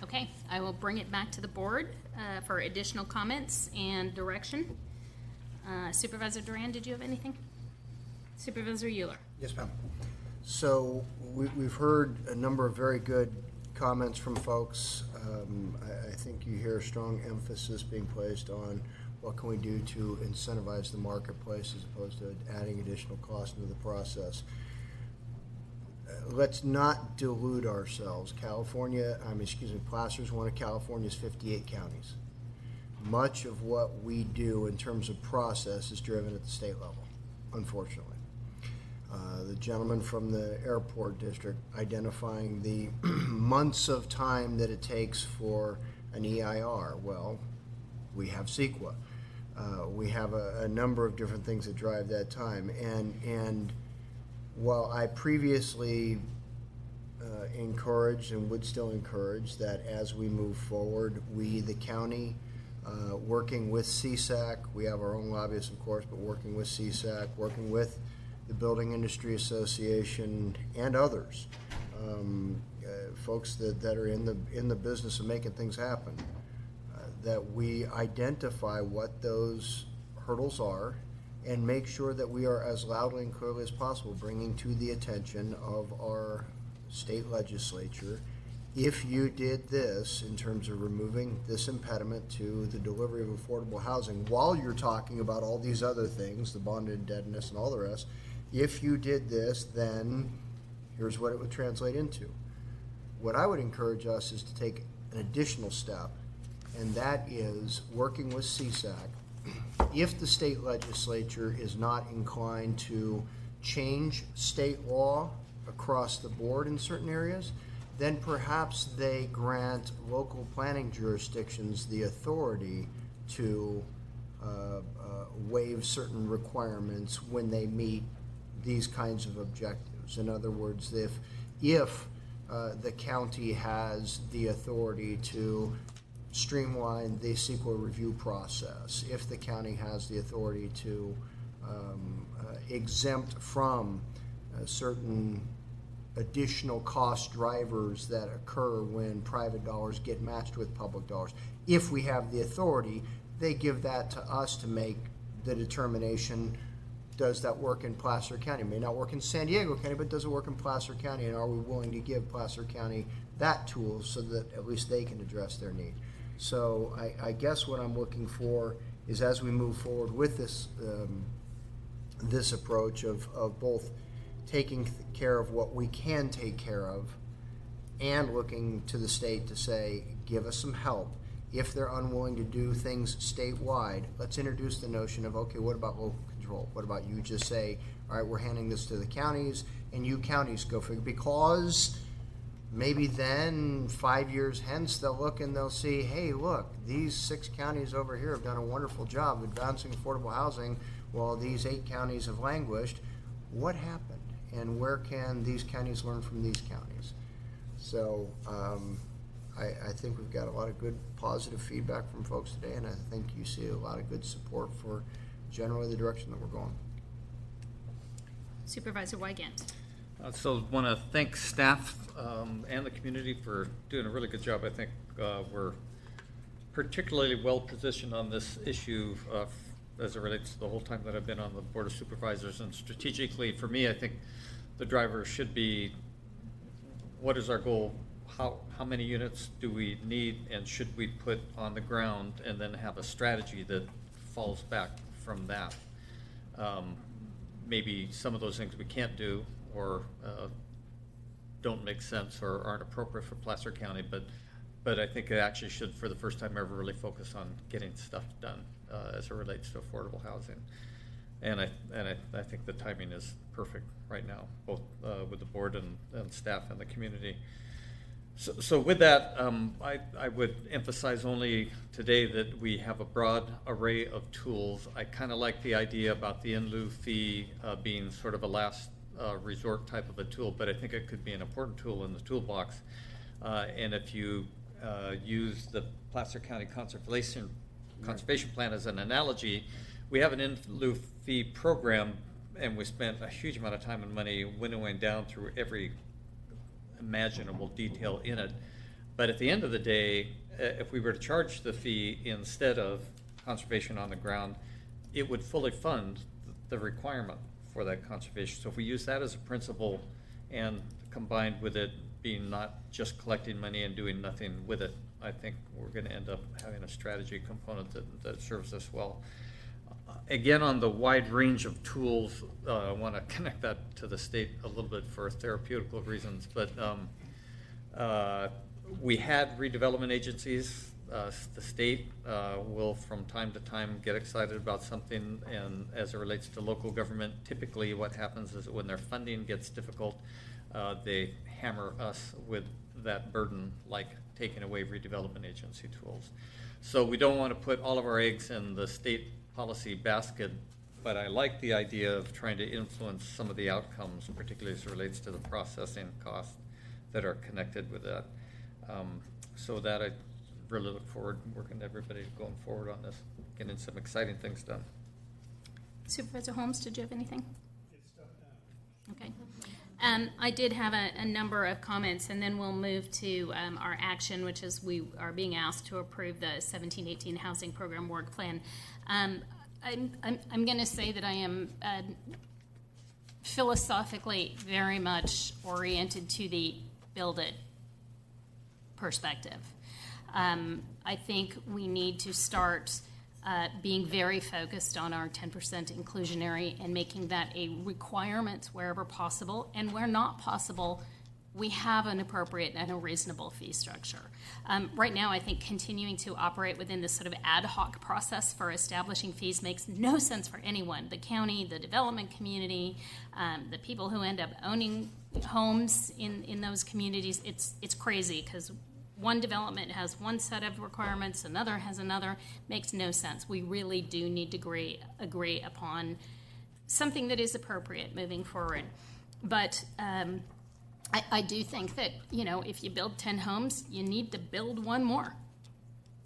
Okay, I will bring it back to the board for additional comments and direction. Supervisor Duran, did you have anything? Supervisor Euler. Yes, ma'am. So we've heard a number of very good comments from folks. I think you hear a strong emphasis being placed on what can we do to incentivize the marketplace as opposed to adding additional cost into the process. Let's not delude ourselves. Placer is one of California's 58 counties. Much of what we do in terms of process is driven at the state level, unfortunately. The gentleman from the airport district identifying the months of time that it takes for an EIR. Well, we have CEQA. We have a number of different things that drive that time. And while I previously encouraged and would still encourage that as we move forward, we, the county, working with CSAC, we have our own lobbyists, of course, but working with CSAC, working with the Building Industry Association and others, folks that are in the business of making things happen, that we identify what those hurdles are and make sure that we are as loudly and clearly as possible bringing to the attention of our state legislature, if you did this in terms of removing this impediment to the delivery of affordable housing while you're talking about all these other things, the bond indebtedness and all the rest, if you did this, then here's what it would translate into. What I would encourage us is to take an additional step, and that is working with CSAC. If the state legislature is not inclined to change state law across the board in certain areas, then perhaps they grant local planning jurisdictions the authority to waive certain requirements when they meet these kinds of objectives. In other words, if the county has the authority to streamline the CEQA review process, if the county has the authority to exempt from certain additional cost drivers that occur when private dollars get matched with public dollars. If we have the authority, they give that to us to make the determination, does that work in Placer County? It may not work in San Diego County, but does it work in Placer County? And are we willing to give Placer County that tool so that at least they can address their need? So I guess what I'm looking for is, as we move forward with this this approach of both taking care of what we can take care of and looking to the state to say, give us some help. If they're unwilling to do things statewide, let's introduce the notion of, okay, what about local control? What about you just say, all right, we're handing this to the counties, and you counties go figure, because maybe then 5 years hence they'll look and they'll see, hey, look, these 6 counties over here have done a wonderful job advancing affordable housing while these 8 counties have languished. What happened? And where can these counties learn from these counties? So I think we've got a lot of good positive feedback from folks today, and I think you see a lot of good support for generally the direction that we're going. Supervisor Wygant. So want to thank staff and the community for doing a really good job. I think we're particularly well positioned on this issue as it relates to the whole time that I've been on the Board of Supervisors. And strategically, for me, I think the driver should be, what is our goal? How many units do we need, and should we put on the ground, and then have a strategy that falls back from that? Maybe some of those things we can't do or don't make sense or aren't appropriate for Placer County, but I think it actually should, for the first time ever, really focus on getting stuff done as it relates to affordable housing. And I think the timing is perfect right now, both with the board and staff and the community. So with that, I would emphasize only today that we have a broad array of tools. I kind of like the idea about the in lieu fee being sort of a last resort type of a tool, but I think it could be an important tool in the toolbox. And if you use the Placer County Conservation Plan as an analogy, we have an in lieu fee program, and we spent a huge amount of time and money winnowing down through every imaginable detail in it. But at the end of the day, if we were to charge the fee instead of conservation on the ground, it would fully fund the requirement for that conservation. So if we use that as a principle, and combined with it being not just collecting money and doing nothing with it, I think we're going to end up having a strategy component that serves us well. Again, on the wide range of tools, I want to connect that to the state a little bit for therapeutical reasons, but we had redevelopment agencies The state will from time to time get excited about something, and as it relates to local government, typically what happens is when their funding gets difficult, they hammer us with that burden, like taking away redevelopment agency tools. So we don't want to put all of our eggs in the state policy basket, but I like the idea of trying to influence some of the outcomes, particularly as it relates to the processing costs that are connected with that. So that I really look forward to working with everybody going forward on this, getting some exciting things done. Supervisor Holmes, did you have anything? Okay. I did have a number of comments, and then we'll move to our action, which is we are being asked to approve the 17-18 Housing Program Work Plan. I'm going to say that I am philosophically very much oriented to the build it perspective. I think we need to start being very focused on our 10% inclusionary and making that a requirement wherever possible, and where not possible, we have an appropriate and a reasonable fee structure. Right now, I think continuing to operate within this sort of ad hoc process for establishing fees makes no sense for anyone. The county, the development community, the people who end up owning homes in those communities, it's crazy because one development has one set of requirements, another has another. Makes no sense. We really do need to agree upon something that is appropriate moving forward. But I do think that, if you build 10 homes, you need to build one more.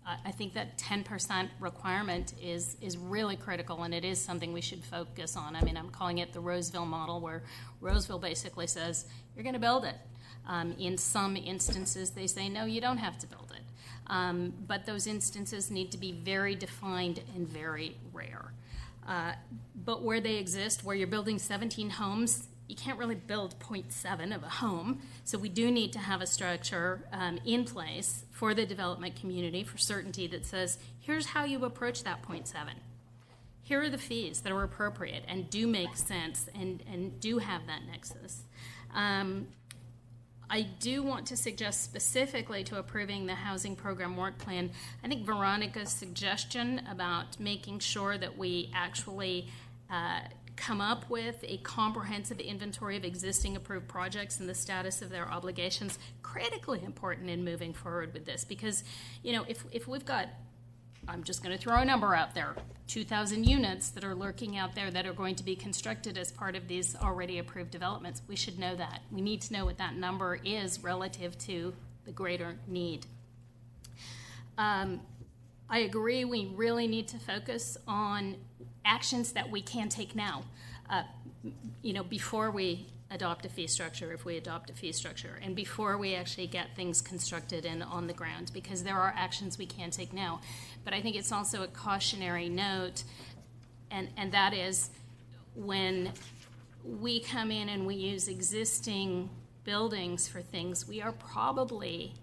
I think that 10% requirement is really critical, and it is something we should focus on. I mean, I'm calling it the Roseville model, where Roseville basically says, you're going to build it. In some instances, they say, no, you don't have to build it. But those instances need to be very defined and very rare. But where they exist, where you're building 17 homes, you can't really build 0.7 of a home. So we do need to have a structure in place for the development community for certainty that says, here's how you approach that 0.7. Here are the fees that are appropriate and do make sense and do have that nexus. I do want to suggest specifically to approving the housing program work plan, I think Veronica's suggestion about making sure that we actually come up with a comprehensive inventory of existing approved projects and the status of their obligations, critically important in moving forward with this. Because, if we've got, I'm just going to throw a number out there, 2,000 units that are lurking out there that are going to be constructed as part of these already approved developments, we should know that. We need to know what that number is relative to the greater need. I agree we really need to focus on actions that we can take now, before we adopt a fee structure, if we adopt a fee structure, and before we actually get things constructed and on the ground, because there are actions we can take now. But I think it's also a cautionary note, and that is when we come in and we use existing buildings for things, we are probably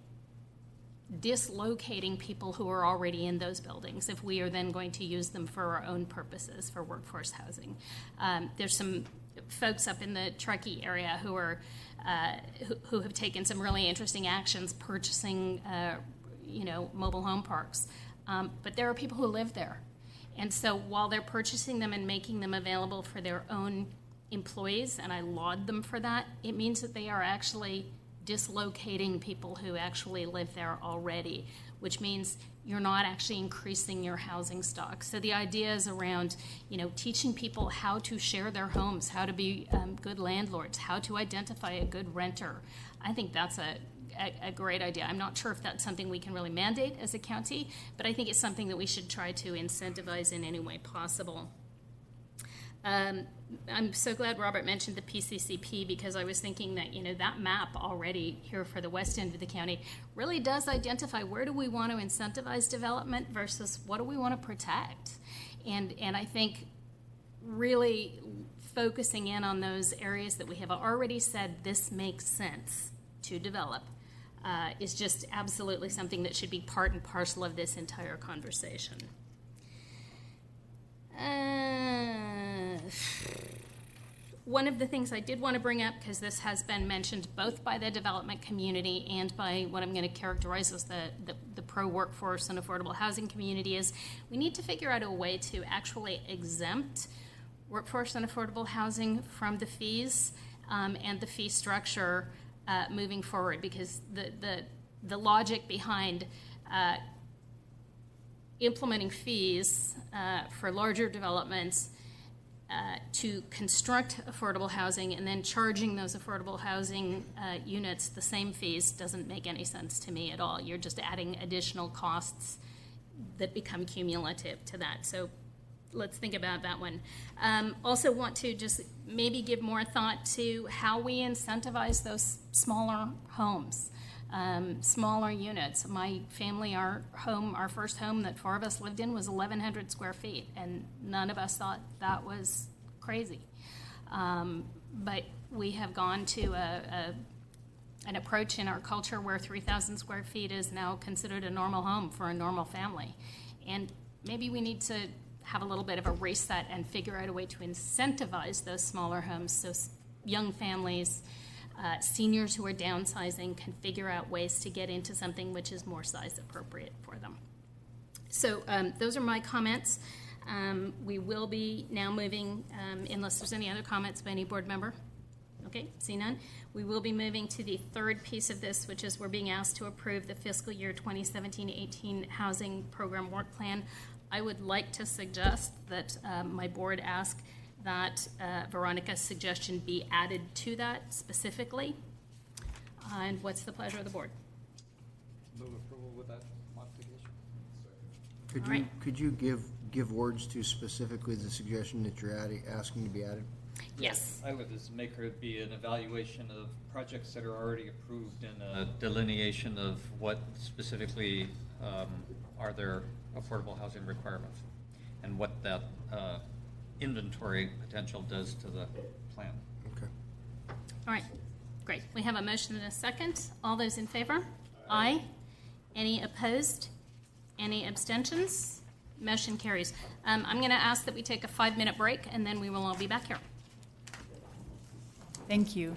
dislocating people who are already in those buildings if we are then going to use them for our own purposes for workforce housing. There's some folks up in the Truckee area who are who have taken some really interesting actions purchasing mobile home parks, but there are people who live there, and so while they're purchasing them and making them available for their own employees, and I laud them for that, it means that they are actually dislocating people who actually live there already, which means you're not actually increasing your housing stock. So the idea is around, teaching people how to share their homes, how to be good landlords, how to identify a good renter. I think that's a great idea. I'm not sure if that's something we can really mandate as a county, but I think it's something that we should try to incentivize in any way possible. I'm so glad Robert mentioned the PCCP, because I was thinking that, that map already here for the west end of the county really does identify where do we want to incentivize development versus what do we want to protect. And I think really focusing in on those areas that we have already said this makes sense to develop is just absolutely something that should be part and parcel of this entire conversation. One of the things I did want to bring up, because this has been mentioned both by the development community and by what I'm going to characterize as the pro-workforce and affordable housing community is we need to figure out a way to actually exempt workforce and affordable housing from the fees and the fee structure moving forward, because the logic behind implementing fees for larger developments to construct affordable housing and then charging those affordable housing units the same fees doesn't make any sense to me at all. You're just adding additional costs that become cumulative to that. So let's think about that one. Also want to just maybe give more thought to how we incentivize those smaller homes. Smaller units. My family, our first home that 4 of us lived in was 1,100 square feet, and none of us thought that was crazy. But we have gone to an approach in our culture where 3,000 square feet is now considered a normal home for a normal family. And maybe we need to have a little bit of a reset and figure out a way to incentivize those smaller homes so young families, seniors who are downsizing can figure out ways to get into something which is more size appropriate for them. So those are my comments. We will be now moving, unless there's any other comments by any board member. Okay, see none. We will be moving to the third piece of this, which is we're being asked to approve the fiscal year 2017-18 housing program work plan. I would like to suggest that my board ask that Veronica's suggestion be added to that specifically. And what's the pleasure of the board? Move approval with that modification. Could you give words to specifically the suggestion that you're asking to be added? Yes. I would just make it be an evaluation of projects that are already approved and a delineation of what specifically are their affordable housing requirements and what that inventory potential does to the plan. Okay. All right, great. We have a motion and a second. All those in favor? Aye. Any opposed? Any abstentions? Motion carries. I'm going to ask that we take a 5-minute break, and then we will all be back here. Thank you.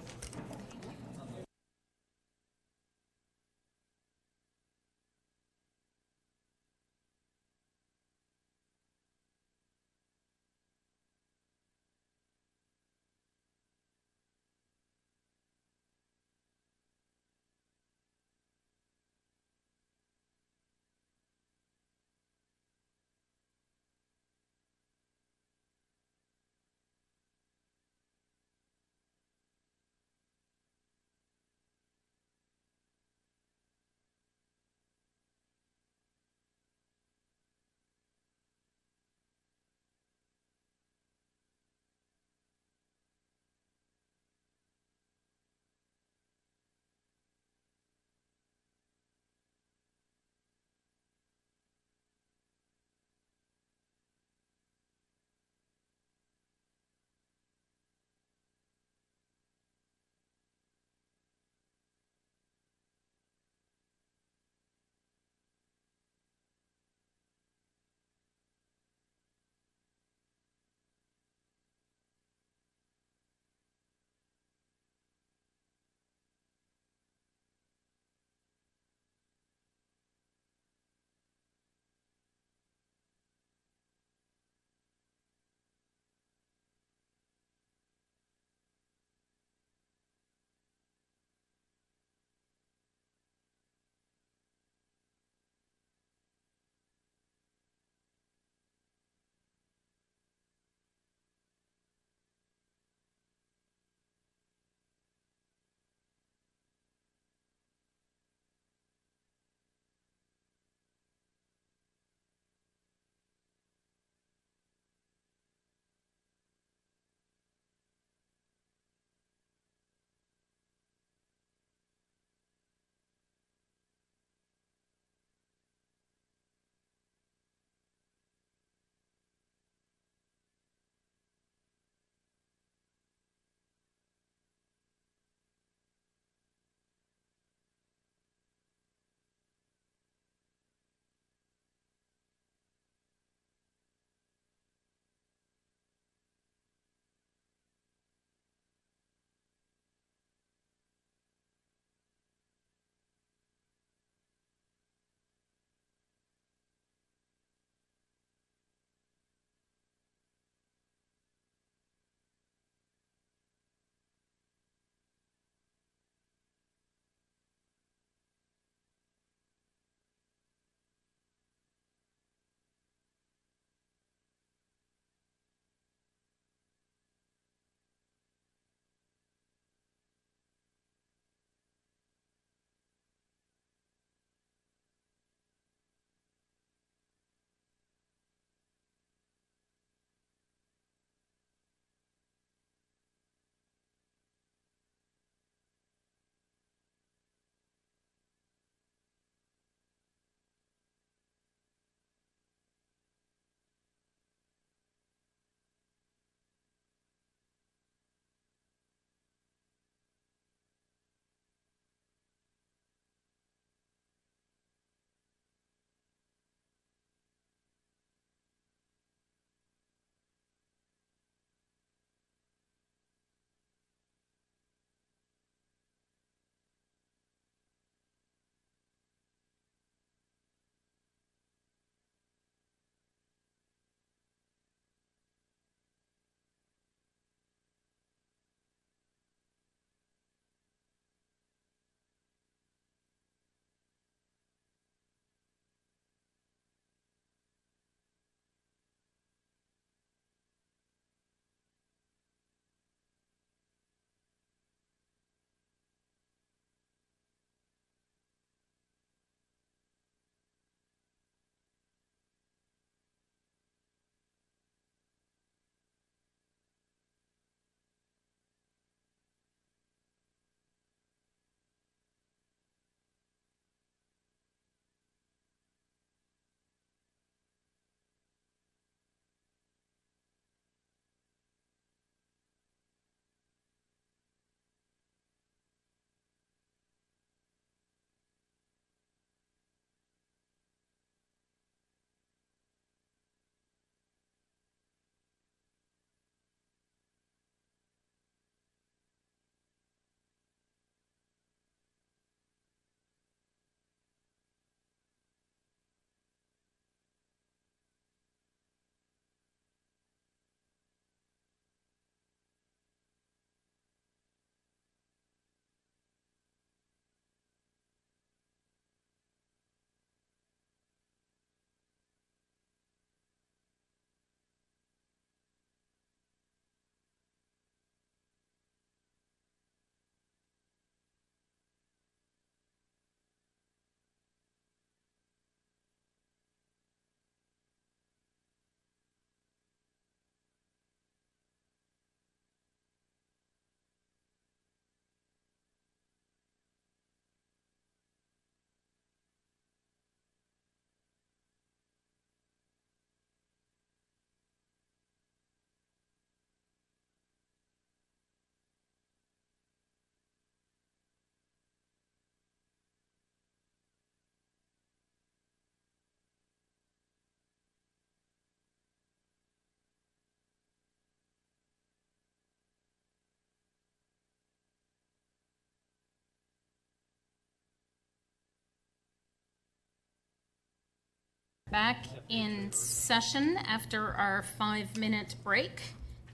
Back in session after our 5-minute break.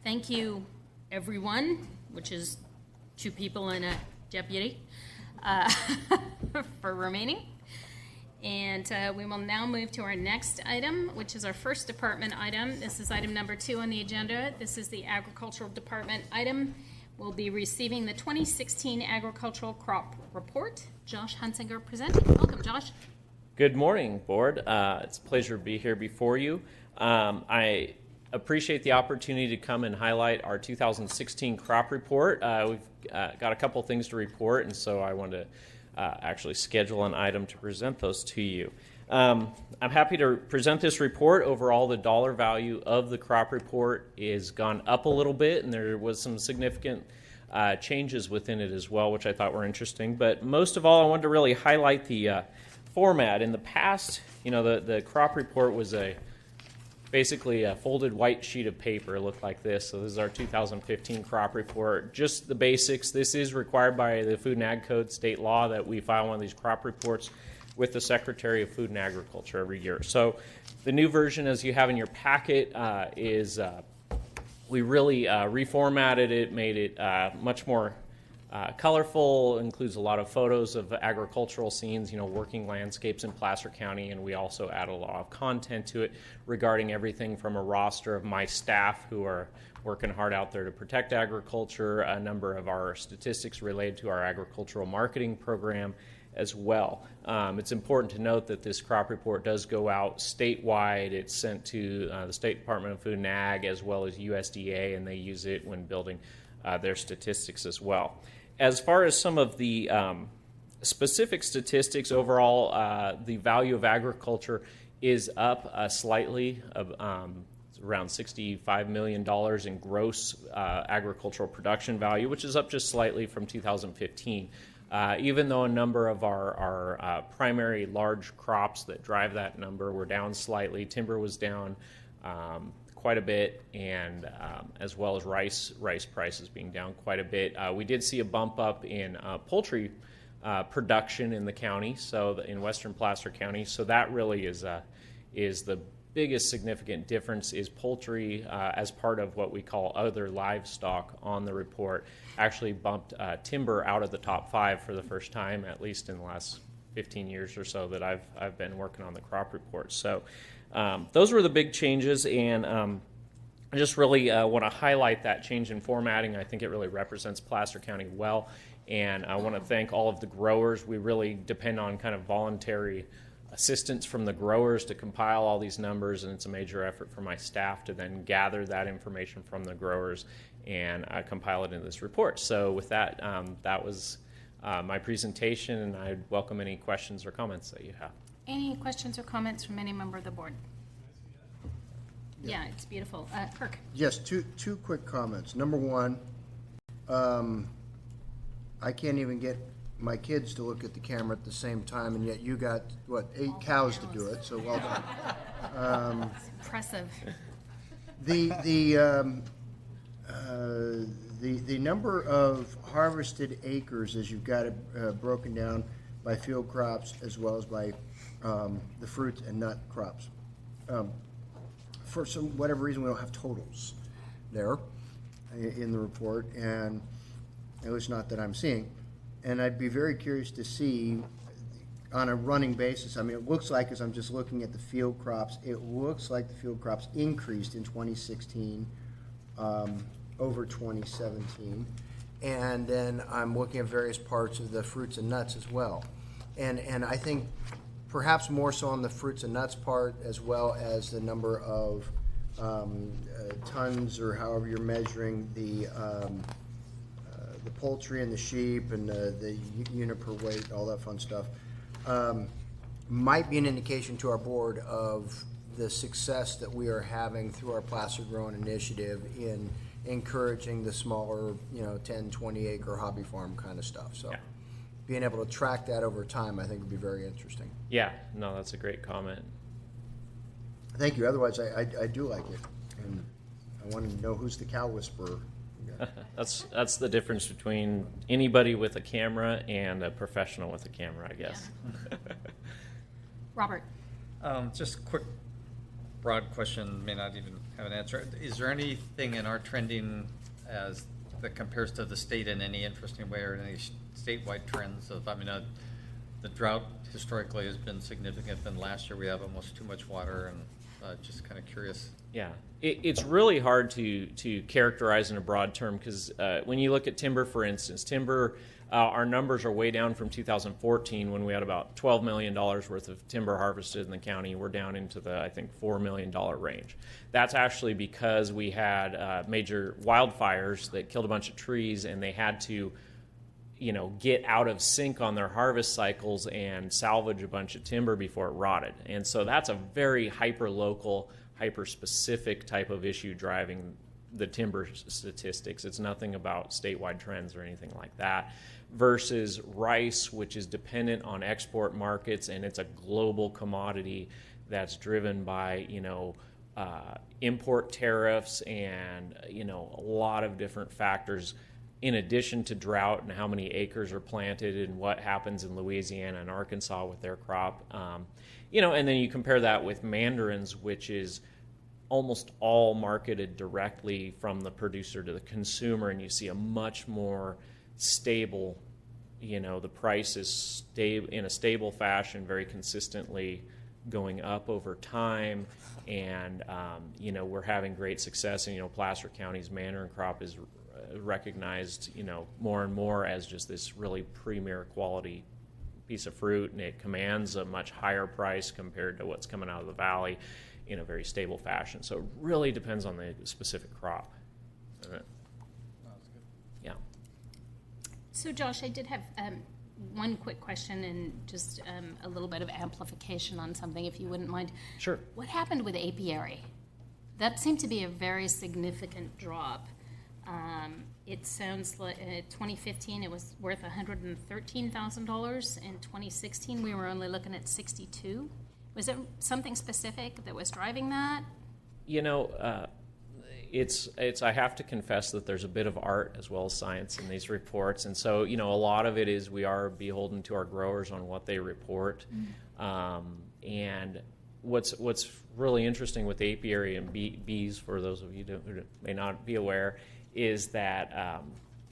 Thank you, everyone, which is 2 people and a deputy, for remaining. And we will now move to our next item, which is our first department item. This is item number 2 on the agenda. This is the Agricultural Department item. We'll be receiving the 2016 Agricultural Crop Report. Josh Hunsinger presenting. Welcome, Josh. Good morning, Board. It's a pleasure to be here before you. I appreciate the opportunity to come and highlight our 2016 crop report. We've got a couple things to report, and so I wanted to actually schedule an item to present those to you. I'm happy to present this report. Overall, the dollar value of the crop report is gone up a little bit, and there was some significant changes within it as well, which I thought were interesting. But most of all, I wanted to really highlight the format. In the past, the crop report was basically a folded white sheet of paper. It looked like this. So this is our 2015 crop report. Just the basics. This is required by the Food and Ag Code state law that we file one of these crop reports with the Secretary of Food and Agriculture every year. So the new version, as you have in your packet, is we really reformatted it, made it much more colorful, includes a lot of photos of agricultural scenes, working landscapes in Placer County, and we also add a lot of content to it regarding everything from a roster of my staff who are working hard out there to protect agriculture, a number of our statistics related to our agricultural marketing program as well. It's important to note that this crop report does go out statewide. It's sent to the State Department of Food and Ag as well as USDA, and they use it when building their statistics as well. As far as some of the specific statistics, overall, the value of agriculture is up slightly, around $65 million in gross agricultural production value, which is up just slightly from 2015. Even though a number of our primary large crops that drive that number were down slightly, timber was down quite a bit, and as well as rice prices being down quite a bit. We did see a bump up in poultry production in the county, so in western Placer County. So that really is the biggest significant difference. Is poultry as part of what we call other livestock on the report actually bumped timber out of the top 5 for the first time, at least in the last 15 years or so that I've been working on the crop report. So those were the big changes, and I just really want to highlight that change in formatting. I think it really represents Placer County well, and I want to thank all of the growers. We really depend on kind of voluntary assistance from the growers to compile all these numbers, and it's a major effort for my staff to then gather that information from the growers and compile it into this report. So with that, that was my presentation, and I'd welcome any questions or comments that you have. Any questions or comments from any member of the board? Yeah, it's beautiful. Kirk. Yes, two quick comments. Number one, I can't even get my kids to look at the camera at the same time, and yet you got, 8 cows to do it, so well done. It's impressive. The number of harvested acres, as you've got it broken down by field crops as well as by the fruit and nut crops. For whatever reason, we don't have totals there in the report, and at least not that I'm seeing. And I'd be very curious to see on a running basis. I mean, it looks like, as I'm just looking at the field crops, it looks like the field crops increased in 2016 over 2017. And then I'm looking at various parts of the fruits and nuts as well. And I think perhaps more so on the fruits and nuts part, as well as the number of tons, or however you're measuring the poultry and the sheep and the unit per weight, all that fun stuff, might be an indication to our board of the success that we are having through our Placer Growing initiative in encouraging the smaller, 10, 20 acre hobby farm kind of stuff. So. Yeah. Being able to track that over time, I think, would be very interesting. Yeah, no, that's a great comment. Thank you. Otherwise, I do like it, and I want to know who's the cow whisperer. Yeah. That's the difference between anybody with a camera and a professional with a camera, I guess. Yeah. Robert. Just a quick, broad question, may not even have an answer. Is there anything in our trending that compares to the state in any interesting way, or any statewide trends of, the drought historically has been significant than last year. We have almost too much water, and just kind of curious. Yeah, it's really hard to characterize in a broad term because when you look at timber, for instance, our numbers are way down from 2014 when we had about $12 million worth of timber harvested in the county. We're down into the, I think, $4 million range. That's actually because we had major wildfires that killed a bunch of trees, and they had to get out of sync on their harvest cycles and salvage a bunch of timber before it rotted. And so that's a very hyper-local, hyper-specific type of issue driving the timber statistics. It's nothing about statewide trends or anything like that. Versus rice, which is dependent on export markets, and it's a global commodity that's driven by, import tariffs and, a lot of different factors in addition to drought and how many acres are planted and what happens in Louisiana and Arkansas with their crop. And then you compare that with mandarins, which is almost all marketed directly from the producer to the consumer, and you see a much more stable, the price is in a stable fashion, very consistently going up over time, and we're having great success. And Placer County's mandarin crop is recognized, more and more as just this really premier quality piece of fruit, and it commands a much higher price compared to what's coming out of the valley in a very stable fashion. So it really depends on the specific crop. Yeah. So Josh, I did have one quick question and just a little bit of amplification on something, if you wouldn't mind. Sure. What happened with apiary? That seemed to be a very significant drop. It sounds like 2015 it was worth $113,000. In 2016 we were only looking at $62,000. Was it something specific that was driving that? It's I have to confess that there's a bit of art as well as science in these reports, and so a lot of it is we are beholden to our growers on what they report. And what's really interesting with apiary and bees, for those of you who may not be aware, is that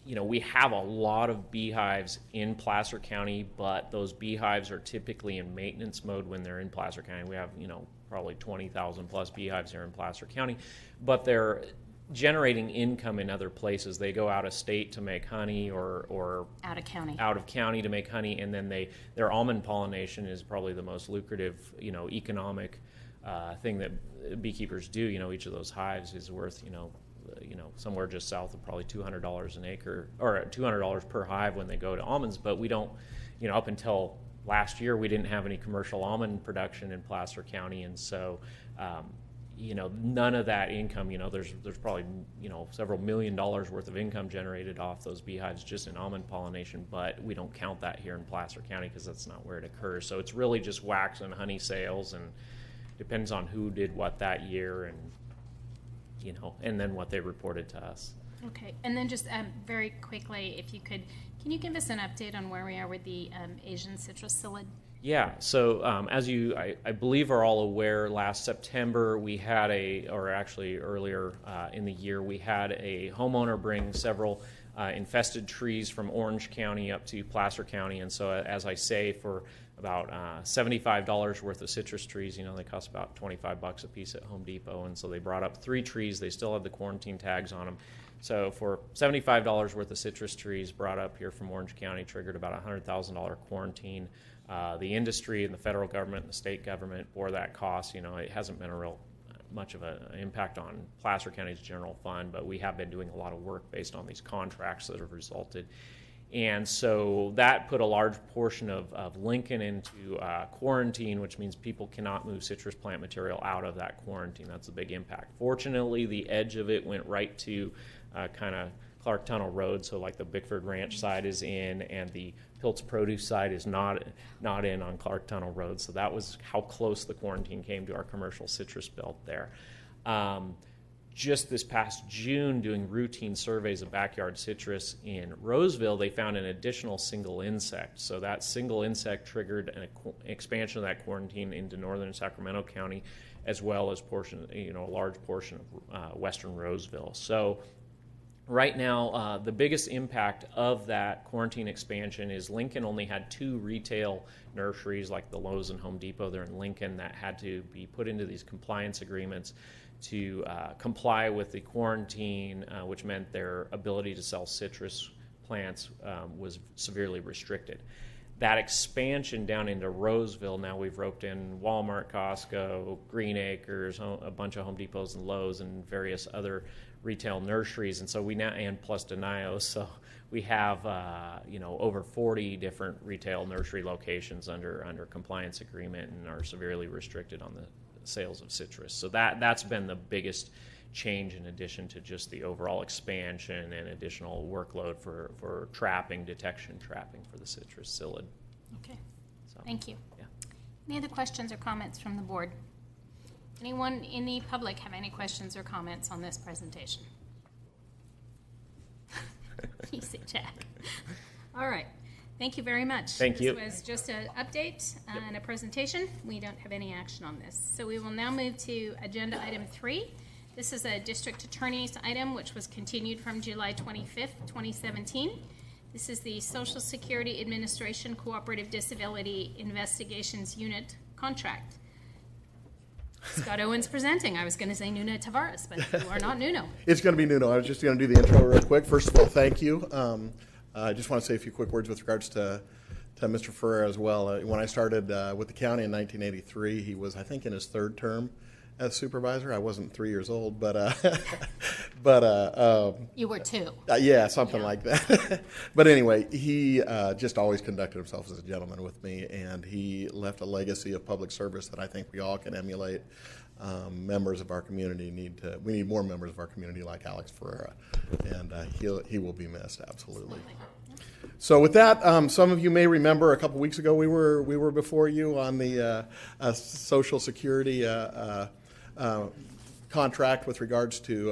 we have a lot of beehives in Placer County, but those beehives are typically in maintenance mode when they're in Placer County. We have probably 20,000 plus beehives here in Placer County, but they're generating income in other places. They go out of state to make honey, or out of county to make honey, and then their almond pollination is probably the most lucrative economic thing that beekeepers do. Each of those hives is worth somewhere just south of probably $200 an acre, or $200 per hive when they go to almonds. But we don't, up until last year, we didn't have any commercial almond production in Placer County, and so none of that income. There's probably several $1 million worth of income generated off those beehives just in almond pollination, but we don't count that here in Placer County because that's not where it occurs. So it's really just wax and honey sales, and depends on who did what that year, and and then what they reported to us. Okay, and then just very quickly, if you could, can you give us an update on where we are with the Asian citrus psyllid? Yeah, so as you, I believe, are all aware, last September we had or actually earlier in the year, we had a homeowner bring several infested trees from Orange County up to Placer County. And so, as I say, for about $75 worth of citrus trees, they cost about $25 a piece at Home Depot. And so they brought up 3 trees. They still have the quarantine tags on them. So for $75 worth of citrus trees brought up here from Orange County, triggered about a $100,000 quarantine. The industry and the federal government and the state government bore that cost. It hasn't been a real much of an impact on Placer County's general fund, but we have been doing a lot of work based on these contracts that have resulted. And so that put a large portion of Lincoln into quarantine, which means people cannot move citrus plant material out of that quarantine. That's a big impact. Fortunately, the edge of it went right to kind of Clark Tunnel Road, so like the Bickford Ranch side is in, and the Pilt's Produce side is not in on Clark Tunnel Road. So that was how close the quarantine came to our commercial citrus belt there. just this past June, doing routine surveys of backyard citrus in Roseville, they found an additional single insect. So that single insect triggered an expansion of that quarantine into northern Sacramento County, as well as a large portion of western Roseville. So right now, the biggest impact of that quarantine expansion is Lincoln only had 2 retail nurseries like the Lowe's and Home Depot there in Lincoln that had to be put into these compliance agreements to comply with the quarantine, which meant their ability to sell citrus plants was severely restricted. That expansion down into Roseville, now we've roped in Walmart, Costco, Green Acres, a bunch of Home Depots and Lowe's and various other retail nurseries, and so we now, and plus Denio, so we have over 40 different retail nursery locations under compliance agreement and are severely restricted on the sales of citrus. So that's been the biggest change, in addition to just the overall expansion and additional workload for detection trapping for the citrus psyllid. Okay, so, thank you. Yeah. Any other questions or comments from the board? Anyone in the public have any questions or comments on this presentation? You say Jack. All right. Thank you very much. Thank you. This was just an update and a presentation. We don't have any action on this. So we will now move to agenda item 3. This is a district attorney's item, which was continued from July 25th, 2017. This is the Social Security Administration Cooperative Disability Investigations Unit contract. Scott Owens presenting. I was going to say Nuno Tavares, but you are not Nuno. It's going to be Nuno. I was just going to do the intro real quick. First of all, thank you. I just want to say a few quick words with regards to Mr. Ferrer as well. When I started with the county in 1983, he was, I think, in his 3rd term as supervisor. I wasn't 3 years old, but you were 2. Yeah, something like that. But anyway, he just always conducted himself as a gentleman with me, and he left a legacy of public service that I think we all can emulate. Members of our community we need more members of our community like Alex Ferreira, and he will be missed, absolutely. So with that, some of you may remember a couple weeks ago we were before you on the Social Security contract with regards to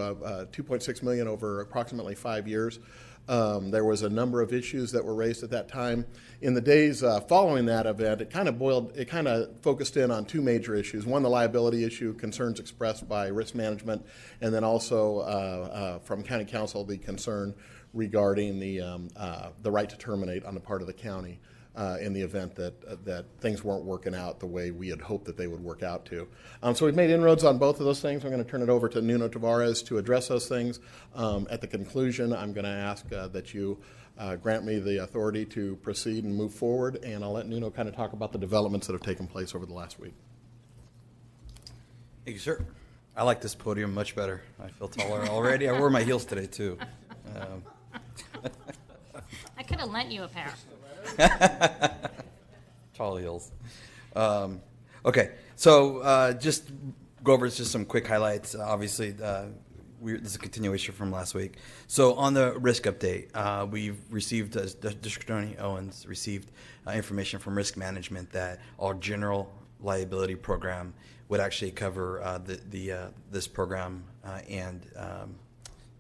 $2.6 million over approximately 5 years. There was a number of issues that were raised at that time. In the days following that event, it kind of focused in on 2 major issues. One, the liability issue, concerns expressed by risk management, and then also from county council, the concern regarding the right to terminate on the part of the county in the event that things weren't working out the way we had hoped that they would work out to. So we've made inroads on both of those things. I'm going to turn it over to Nuno Tavares to address those things. At the conclusion, I'm going to ask that you grant me the authority to proceed and move forward, and I'll let Nuno kind of talk about the developments that have taken place over the last week. Thank you, sir. I like this podium much better. I feel taller already. I wore my heels today, too. I could have lent you a pair. Tall heels. Okay, so just go over just some quick highlights. Obviously, this is a continuation from last week. So on the risk update, we've received, District Attorney Owens received information from risk management that our general liability program would actually cover this program and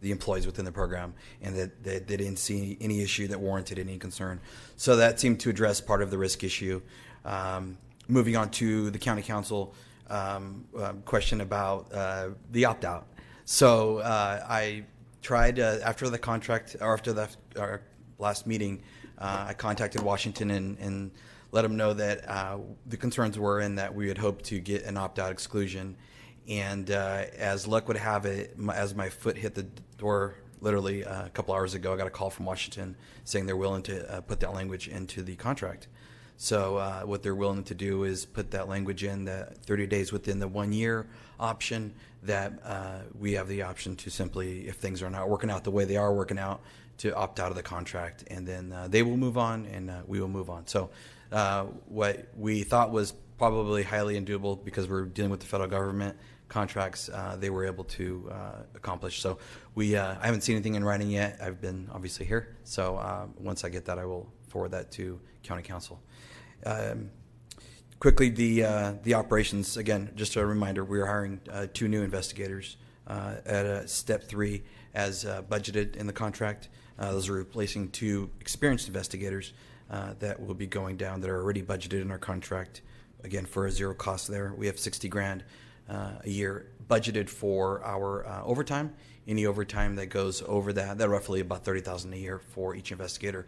the employees within the program, and that they didn't see any issue that warranted any concern. So that seemed to address part of the risk issue. Moving on to the county council question about the opt-out. So I tried after the contract, or after our last meeting, I contacted Washington and let them know that the concerns were in that we had hoped to get an opt-out exclusion. And as luck would have it, as my foot hit the door literally a couple hours ago, I got a call from Washington saying they're willing to put that language into the contract. So what they're willing to do is put that language in, that 30 days within the 1 year option, that we have the option to simply, if things are not working out the way they are working out, to opt out of the contract. And then they will move on and we will move on. So what we thought was probably highly undoable because we're dealing with the federal government contracts, they were able to accomplish. So I haven't seen anything in writing yet. I've been obviously here. So once I get that, I will forward that to county council. Quickly, the operations, again, just a reminder, we're hiring 2 new investigators at step 3 as budgeted in the contract. Those are replacing 2 experienced investigators that will be going down that are already budgeted in our contract, again, for a 0 cost there. We have $60,000 a year budgeted for our overtime. Any overtime that goes over that roughly about $30,000 a year for each investigator.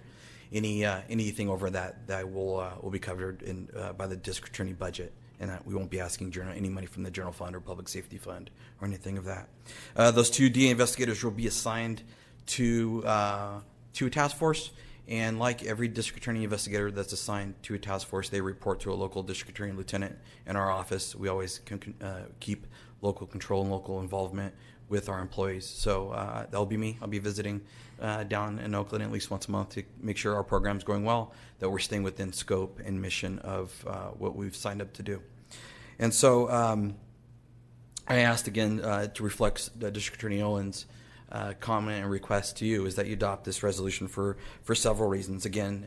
Anything over that will be covered by the district attorney budget, and that we won't be asking any money from the general fund or public safety fund or anything of that. Those 2 DA investigators will be assigned to a task force, and like every district attorney investigator that's assigned to a task force, they report to a local district attorney lieutenant in our office. We always keep local control and local involvement with our employees. So that'll be me. I'll be visiting down in Oakland at least once a month to make sure our program's going well, that we're staying within scope and mission of what we've signed up to do. And so I asked again to reflect District Attorney Owen's comment and request to you is that you adopt this resolution for several reasons. Again,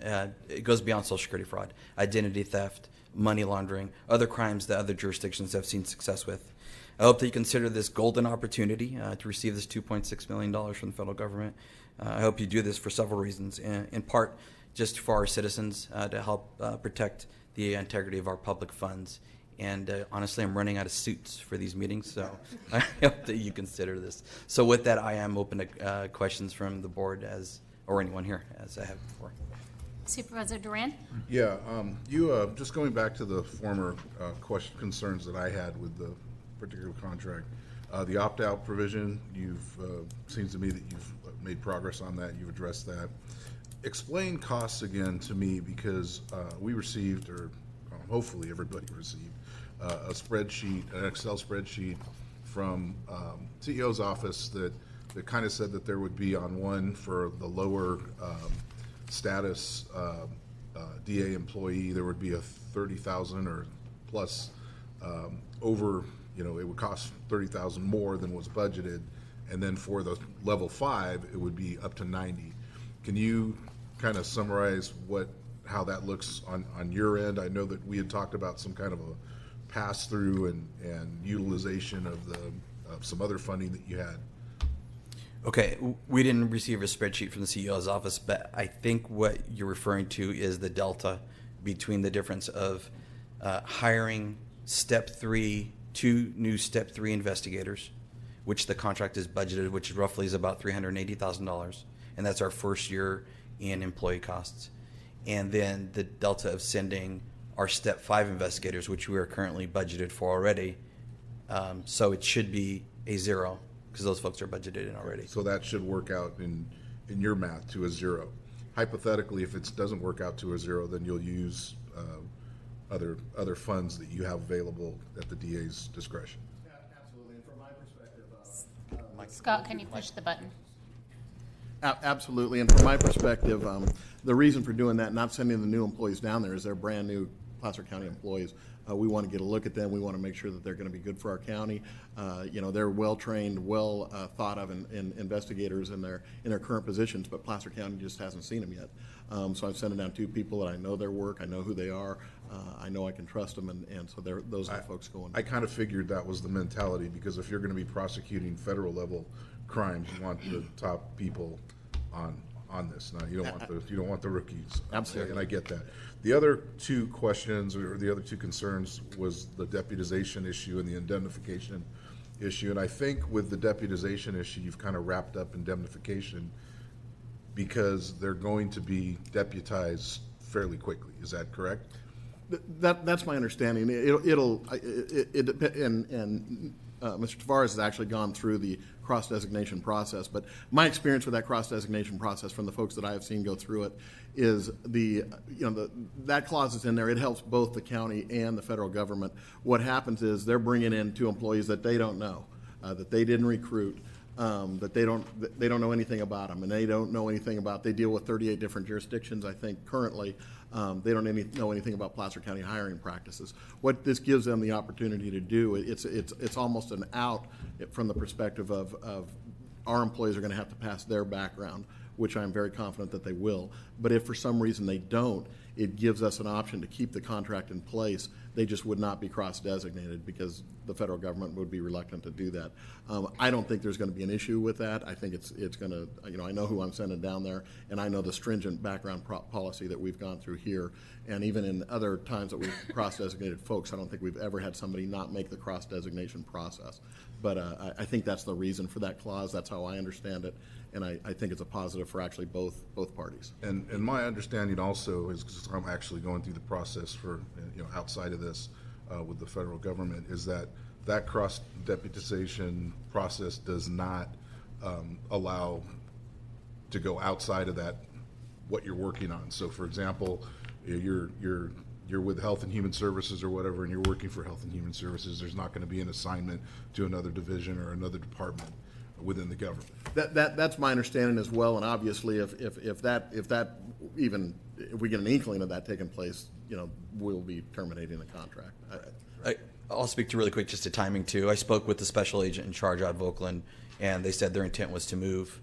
it goes beyond Social Security fraud, identity theft, money laundering, other crimes that other jurisdictions have seen success with. I hope that you consider this golden opportunity to receive this $2.6 million from the federal government. I hope you do this for several reasons, in part just for our citizens to help protect the integrity of our public funds. And honestly, I'm running out of suits for these meetings, so I hope that you consider this. So with that, I am open to questions from the board or anyone here, as I have before. Supervisor Duran? Yeah, you just going back to the former concerns that I had with the particular contract, the opt-out provision, seems to me that you've made progress on that. You've addressed that. Explain costs again to me, because we received, or hopefully everybody received, a spreadsheet, an Excel spreadsheet from CEO's office that kind of said that there would be on one for the lower status DA employee, there would be a $30,000 or plus over, it would cost $30,000 more than was budgeted, and then for the level 5, it would be up to $90,000. Can you kind of summarize how that looks on your end? I know that we had talked about some kind of a pass-through and utilization of some other funding that you had. Okay, we didn't receive a spreadsheet from the CEO's office, but I think what you're referring to is the delta between the difference of hiring step 3, 2 new step 3 investigators, which the contract is budgeted, which roughly is about $380,000, and that's our first year in employee costs. And then the delta of sending our step 5 investigators, which we are currently budgeted for already. So it should be a 0, because those folks are budgeted in already. So that should work out in your math to a 0. Hypothetically, if it doesn't work out to a 0, then you'll use other funds that you have available at the DA's discretion. Absolutely, and from my perspective, Scott, can you push the button? Absolutely, and from my perspective, the reason for doing that, not sending the new employees down there, is they're brand new Placer County employees. We want to get a look at them. We want to make sure that they're going to be good for our county. They're well-trained, thought of investigators in their current positions, but Placer County just hasn't seen them yet. So I've sent down 2 people that I know their work, I know who they are, I know I can trust them, and so those are the folks going. I kind of figured that was the mentality, because if you're going to be prosecuting federal level crimes, you want the top people on this. Now, you don't want the rookies. Absolutely. And I get that. The other 2 questions, or the other 2 concerns, was the deputization issue and the indemnification issue. And I think with the deputization issue, you've kind of wrapped up indemnification, because they're going to be deputized fairly quickly. Is that correct? That's my understanding. Mr. Tavares has actually gone through the cross-designation process, but my experience with that cross-designation process from the folks that I have seen go through it is that clause is in there. It helps both the county and the federal government. What happens is they're bringing in 2 employees that they don't know, that they didn't recruit, that they don't know anything about them, and they don't know anything about. They deal with 38 different jurisdictions, I think, currently. They don't know anything about Placer County hiring practices. What this gives them the opportunity to do, it's almost an out from the perspective of our employees are going to have to pass their background, which I'm very confident that they will. But if for some reason they don't, it gives us an option to keep the contract in place. They just would not be cross-designated because the federal government would be reluctant to do that. I don't think there's going to be an issue with that. I think it's going to, I know who I'm sending down there, and I know the stringent background policy that we've gone through here. And even in other times that we've cross-designated folks, I don't think we've ever had somebody not make the cross-designation process. But I think that's the reason for that clause. That's how I understand it. And I think it's a positive for actually both parties. And my understanding also is, because I'm actually going through the process for, outside of this with the federal government, is that cross-deputization process does not allow to go outside of that, what you're working on. So for example, you're with Health and Human Services or whatever, and you're working for Health and Human Services, there's not going to be an assignment to another division or another department within the government. That's my understanding as well, and obviously if we get an inkling of that taking place, we'll be terminating the contract. I'll speak to really quick just to timing too. I spoke with the special agent in charge out of Oakland, and they said their intent was to move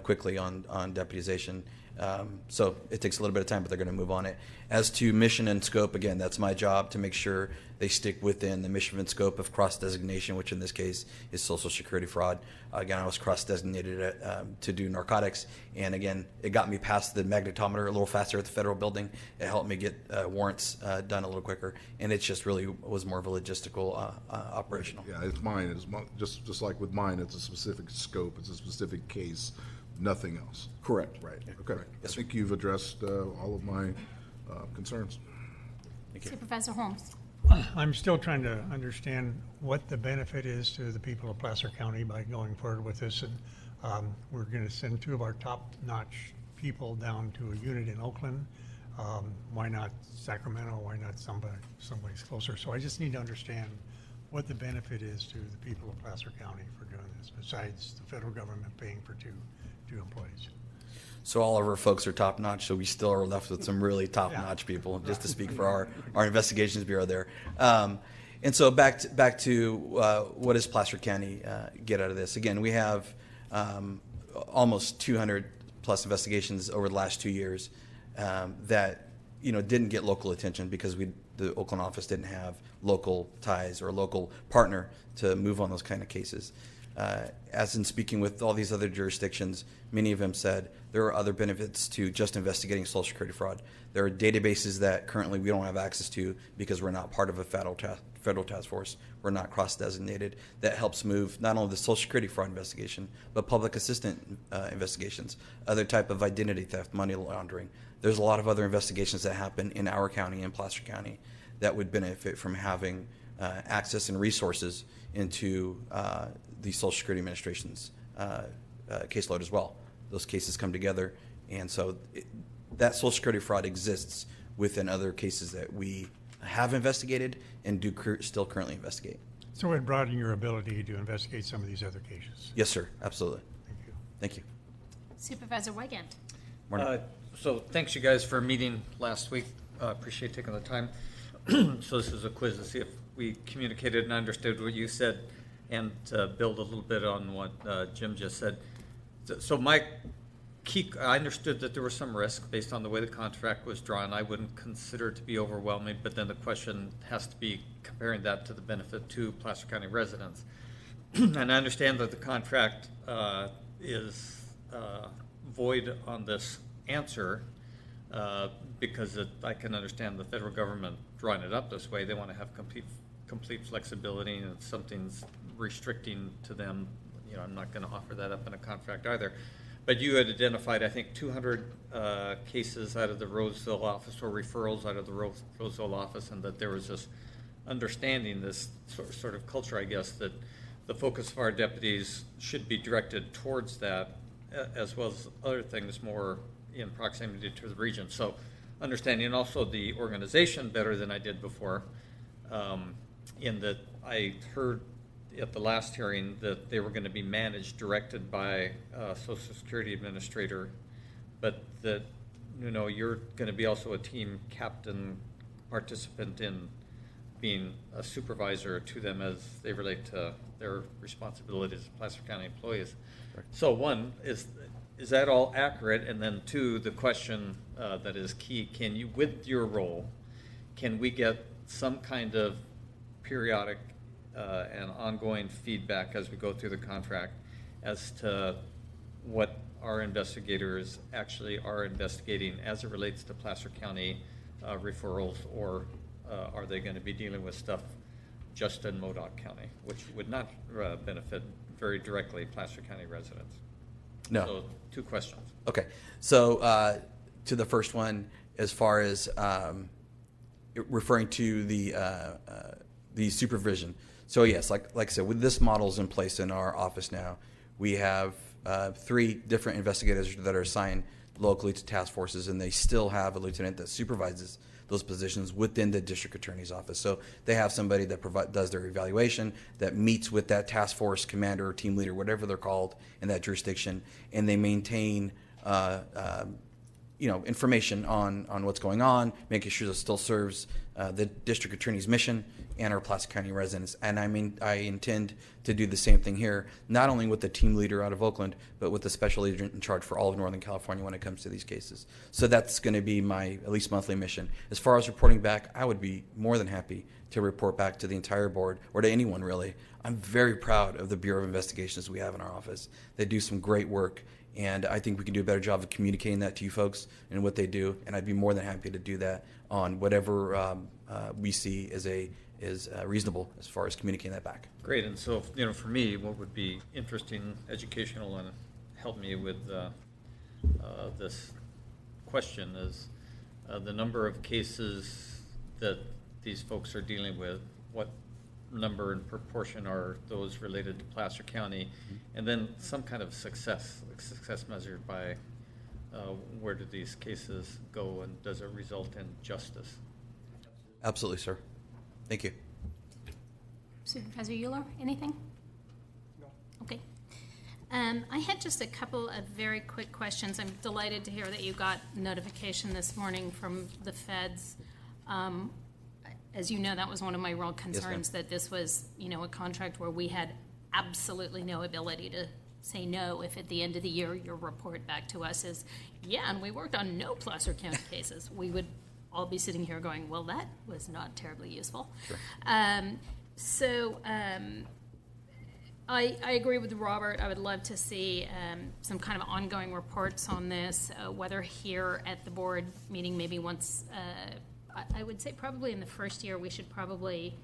quickly on deputization. So it takes a little bit of time, but they're going to move on it. As to mission and scope, again, that's my job to make sure they stick within the mission and scope of cross-designation, which in this case is Social Security fraud. Again, I was cross-designated to do narcotics, and again, it got me past the magnetometer a little faster at the federal building. It helped me get warrants done a little quicker, and it just really was more of a logistical operational. Yeah, it's mine. It's just like with mine, it's a specific scope. It's a specific case. Nothing else. Correct. Right. Yeah, okay. Correct. I think you've addressed all of my concerns. Thank you. Supervisor Holmes. I'm still trying to understand what the benefit is to the people of Placer County by going forward with this. And we're going to send two of our top-notch people down to a unit in Oakland. Why not Sacramento? Why not someplace closer? So I just need to understand what the benefit is to the people of Placer County for doing this, besides the federal government paying for two employees. So all of our folks are top-notch, so we still are left with some really top-notch people, just to speak for our investigations bureau there. And so back to what does Placer County get out of this? Again, we have almost 200 plus investigations over the last 2 years that didn't get local attention because the Oakland office didn't have local ties or a local partner to move on those kind of cases. As in speaking with all these other jurisdictions, many of them said there are other benefits to just investigating Social Security fraud. There are databases that currently we don't have access to because we're not part of a federal task force. We're not cross-designated. That helps move not only the Social Security fraud investigation, but public assistant investigations, other type of identity theft, money laundering. There's a lot of other investigations that happen in our county and Placer County that would benefit from having access and resources into the Social Security Administration's caseload as well. Those cases come together, and so that Social Security fraud exists within other cases that we have investigated and do still currently investigate. So it broadened your ability to investigate some of these other cases? Yes, sir. Absolutely. Thank you. Thank you. Supervisor Wigand. So thanks you guys for meeting last week. Appreciate taking the time. So this is a quiz to see if we communicated and understood what you said, and to build a little bit on what Jim just said. So I understood that there was some risk based on the way the contract was drawn. I wouldn't consider it to be overwhelming, but then the question has to be comparing that to the benefit to Placer County residents. And I understand that the contract is void on this answer because I can understand the federal government drawing it up this way. They want to have complete flexibility, and if something's restricting to them, I'm not going to offer that up in a contract either. But you had identified, I think, 200 cases out of the Roseville office, or referrals out of the Roseville office, and that there was this understanding, this sort of culture, I guess, that the focus of our deputies should be directed towards that, as well as other things more in proximity to the region. So understanding also the organization better than I did before, in that I heard at the last hearing that they were going to be managed, directed by a Social Security administrator, but that you're going to be also a team captain participant in being a supervisor to them as they relate to their responsibilities as Placer County employees. Correct. So one is, is that all accurate? And then two, the question that is key, can you, with your role, can we get some kind of periodic and ongoing feedback as we go through the contract as to what our investigators actually are investigating as it relates to Placer County referrals, or are they going to be dealing with stuff just in Modoc County, which would not benefit very directly Placer County residents? No. So two questions. Okay. So to the first one, as far as referring to the supervision. So yes, like I said, with this model is in place in our office now, we have 3 different investigators that are assigned locally to task forces, and they still have a lieutenant that supervises those positions within the district attorney's office. So they have somebody that does their evaluation, that meets with that task force commander or team leader, whatever they're called in that jurisdiction, and they maintain information on what's going on, making sure that it still serves the district attorney's mission and our Placer County residents. And I intend to do the same thing here, not only with the team leader out of Oakland, but with the special agent in charge for all of Northern California when it comes to these cases. So that's going to be my at least monthly mission. As far as reporting back, I would be more than happy to report back to the entire board, or to anyone really. I'm very proud of the Bureau of Investigations we have in our office. They do some great work, and I think we can do a better job of communicating that to you folks and what they do, and I'd be more than happy to do that on whatever we see as reasonable as far as communicating that back. Great. And so, for me, what would be interesting, educational, and help me with this question is the number of cases that these folks are dealing with. What number and proportion are those related to Placer County? And then some kind of success measured by where do these cases go, and does it result in justice? Absolutely, sir. Thank you. Supervisor Euler, anything? No. Okay. I had just a couple of very quick questions. I'm delighted to hear that you got notification this morning from the feds. As you know, that was one of my real concerns, that this was, a contract where we had absolutely no ability to say no if at the end of the year your report back to us is, yeah, and we worked on no Placer County cases. We would all be sitting here going, well, that was not terribly useful. Sure. I agree with Robert. I would love to see some kind of ongoing reports on this, whether here at the board meeting, maybe once, I would say probably in the first year, we should probably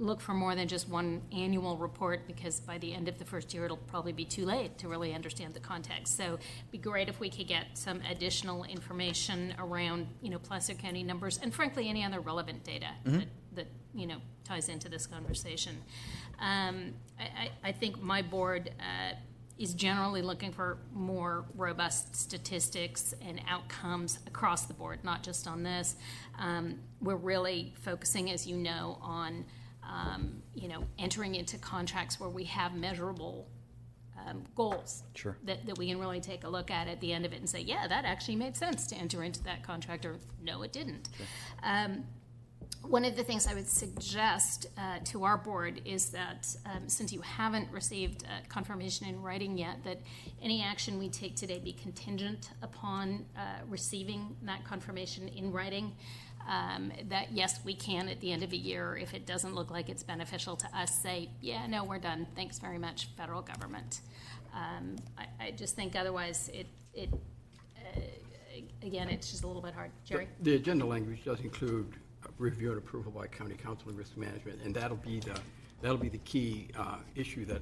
look for more than just one annual report, because by the end of the first year, it'll probably be too late to really understand the context. So it'd be great if we could get some additional information around, Placer County numbers, and frankly, any other relevant data that ties into this conversation. I think my board is generally looking for more robust statistics and outcomes across the board, not just on this. We're really focusing, as you know, on entering into contracts where we have measurable goals. Sure. That we can really take a look at the end of it and say, yeah, that actually made sense to enter into that contract, or no, it didn't. Sure. One of the things I would suggest to our board is that since you haven't received confirmation in writing yet, that any action we take today be contingent upon receiving that confirmation in writing. That yes, we can at the end of a year, if it doesn't look like it's beneficial to us, say, yeah, no, we're done. Thanks very much, federal government. I just think otherwise again, it's just a little bit hard. Jerry? The agenda language does include review and approval by County Council and Risk Management, and that'll be the key issue that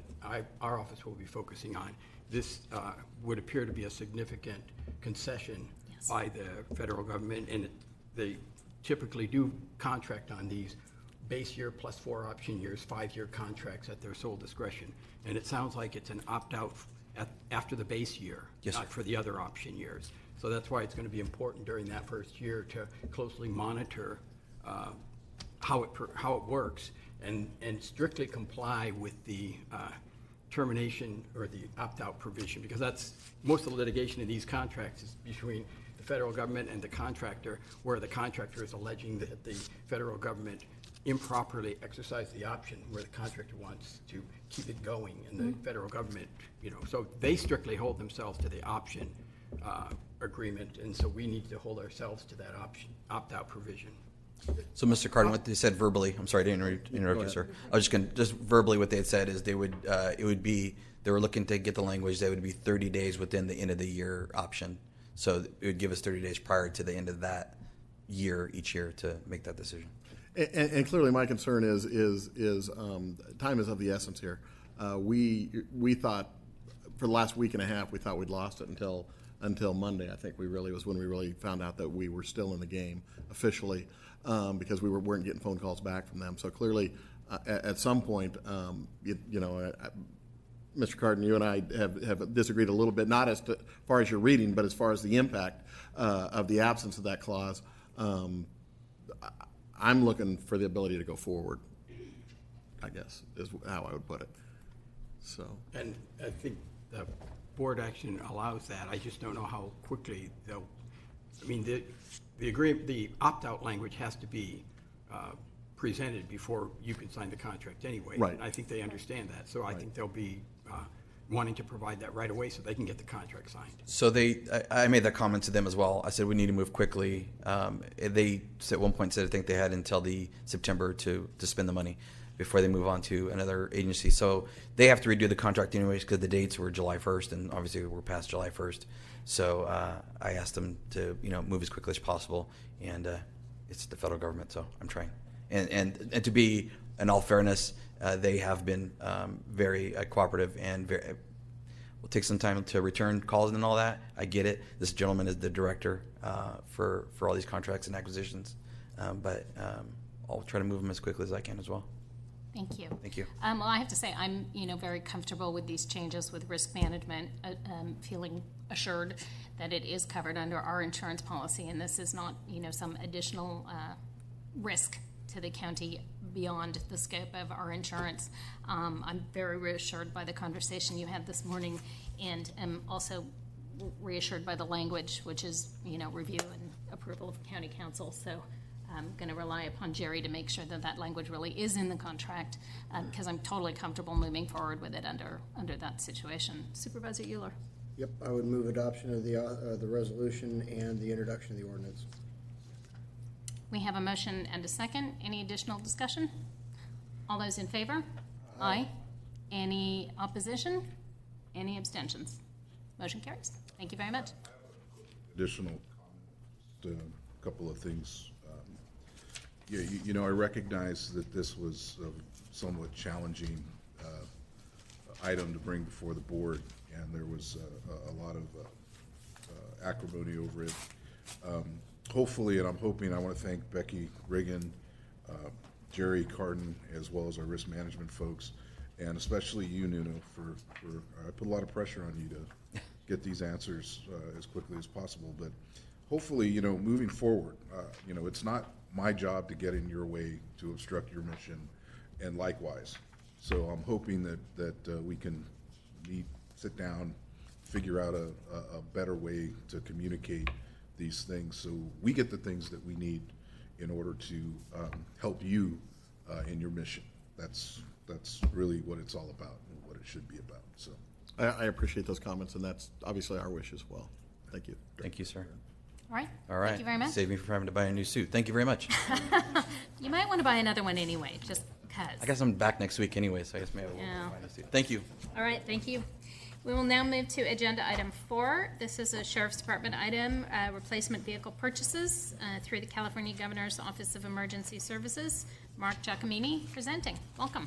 our office will be focusing on. This would appear to be a significant concession by the federal government, and they typically do contract on these base year plus 4 option years, 5-year contracts at their sole discretion. And it sounds like it's an opt-out after the base year, not for the other option years. So that's why it's going to be important during that first year to closely monitor how it works and strictly comply with the termination or the opt-out provision, because that's most of the litigation in these contracts is between the federal government and the contractor, where the contractor is alleging that the federal government improperly exercise the option where the contractor wants to keep it going and the federal government, so they strictly hold themselves to the option agreement, and so we need to hold ourselves to that option opt-out provision. So, Mr. Carden, what they said verbally, I'm sorry to interrupt you, sir. I was just verbally what they had said is they would, they were looking to get the language, they would be 30 days within the end of the year option. So it would give us 30 days prior to the end of that year, each year, to make that decision. And clearly my concern is time is of the essence here. We thought, for the last week and a half, we thought we'd lost it until Monday. I think was when we really found out that we were still in the game officially, because we weren't getting phone calls back from them. So clearly, at some point, Mr. Carden, you and I have disagreed a little bit, not as far as your reading, but as far as the impact of the absence of that clause. I'm looking for the ability to go forward, I guess, is how I would put it. So. And I think the board action allows that. I just don't know how quickly they'll. I mean, the opt-out language has to be presented before you can sign the contract anyway. Right. And I think they understand that. So I think they'll be wanting to provide that right away so they can get the contract signed. So I made that comment to them as well. I said we need to move quickly. They at one point said I think they had until the September to spend the money before they move on to another agency. So they have to redo the contract anyways because the dates were July 1st, and obviously we're past July 1st. So I asked them to move as quickly as possible, and it's the federal government, so I'm trying. And to be, in all fairness, they have been very cooperative and will take some time to return calls and all that. I get it. This gentleman is the director for all these contracts and acquisitions, but I'll try to move them as quickly as I can as well. Thank you. Thank you. Well, I have to say I'm very comfortable with these changes with risk management, feeling assured that it is covered under our insurance policy, and this is not some additional risk to the county beyond the scope of our insurance. I'm very reassured by the conversation you had this morning, and am also reassured by the language, which is review and approval of county council. So I'm going to rely upon Jerry to make sure that language really is in the contract, because I'm totally comfortable moving forward with it under that situation. Supervisor Euler. Yep, I would move adoption of the resolution and the introduction of the ordinance. We have a motion and a second. Any additional discussion? All those in favor? Aye. Any opposition? Any abstentions? Motion carries. Thank you very much. Additional comment, a couple of things. I recognize that this was a somewhat challenging item to bring before the board, and there was a lot of acrimony over it. Hopefully, and I'm hoping, I want to thank Becky Riggin, Jerry Carden, as well as our risk management folks, and especially you, Nuno, for I put a lot of pressure on you to get these answers as quickly as possible. But hopefully, moving forward, it's not my job to get in your way to obstruct your mission, and likewise. So I'm hoping that we can sit down, figure out a better way to communicate these things so we get the things that we need in order to help you in your mission. That's really what it's all about and what it should be about. So I appreciate those comments, and that's obviously our wish as well. Thank you. Thank you, sir. All right. All right. Thank you very much. Save me from having to buy a new suit. Thank you very much. You might want to buy another one anyway, just because. I guess I'm back next week anyway, so I guess maybe I will buy a new suit. Thank you. All right, thank you. We will now move to agenda item 4. This is a Sheriff's Department item, replacement vehicle purchases through the California Governor's Office of Emergency Services. Mark Giacomini presenting. Welcome.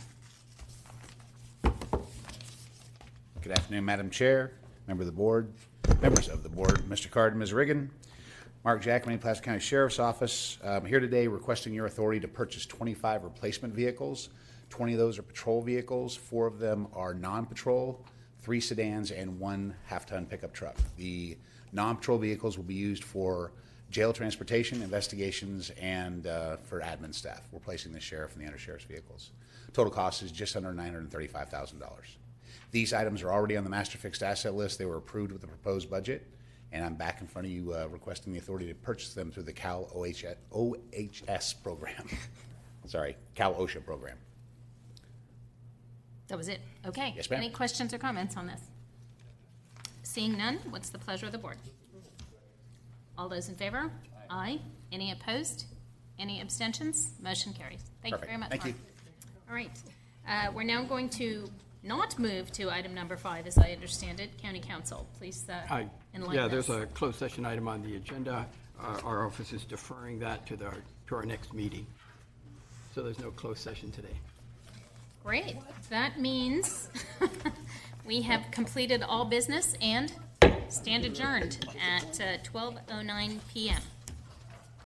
Good afternoon, Madam Chair, members of the board, Mr. Carden, Ms. Riggin. Mark Giacomini, Placer County Sheriff's Office. I'm here today requesting your authority to purchase 25 replacement vehicles. 20 of those are patrol vehicles. 4 of them are non-patrol, 3 sedans, and 1 half-ton pickup truck. The non-patrol vehicles will be used for jail transportation, investigations, and for admin staff. We're placing the sheriff and the undersheriff's vehicles. Total cost is just under $935,000. These items are already on the master fixed asset list. They were approved with the proposed budget, and I'm back in front of you requesting the authority to purchase them through the Cal OHS program. Cal OSHA program. That was it. Okay. Yes, ma'am. Any questions or comments on this? Seeing none, what's the pleasure of the board? All those in favor? Aye. Any opposed? Any abstentions? Motion carries. Thank you Perfect. very much, Thank Mark. you. All right. We're now going to not move to item number 5, as I understand it. County Council, please enlighten Yeah, there's us. a closed session item on the agenda. Our office is deferring that to our next meeting. So there's no closed session today. Great. That means we have completed all business and stand adjourned at 12:09 p.m.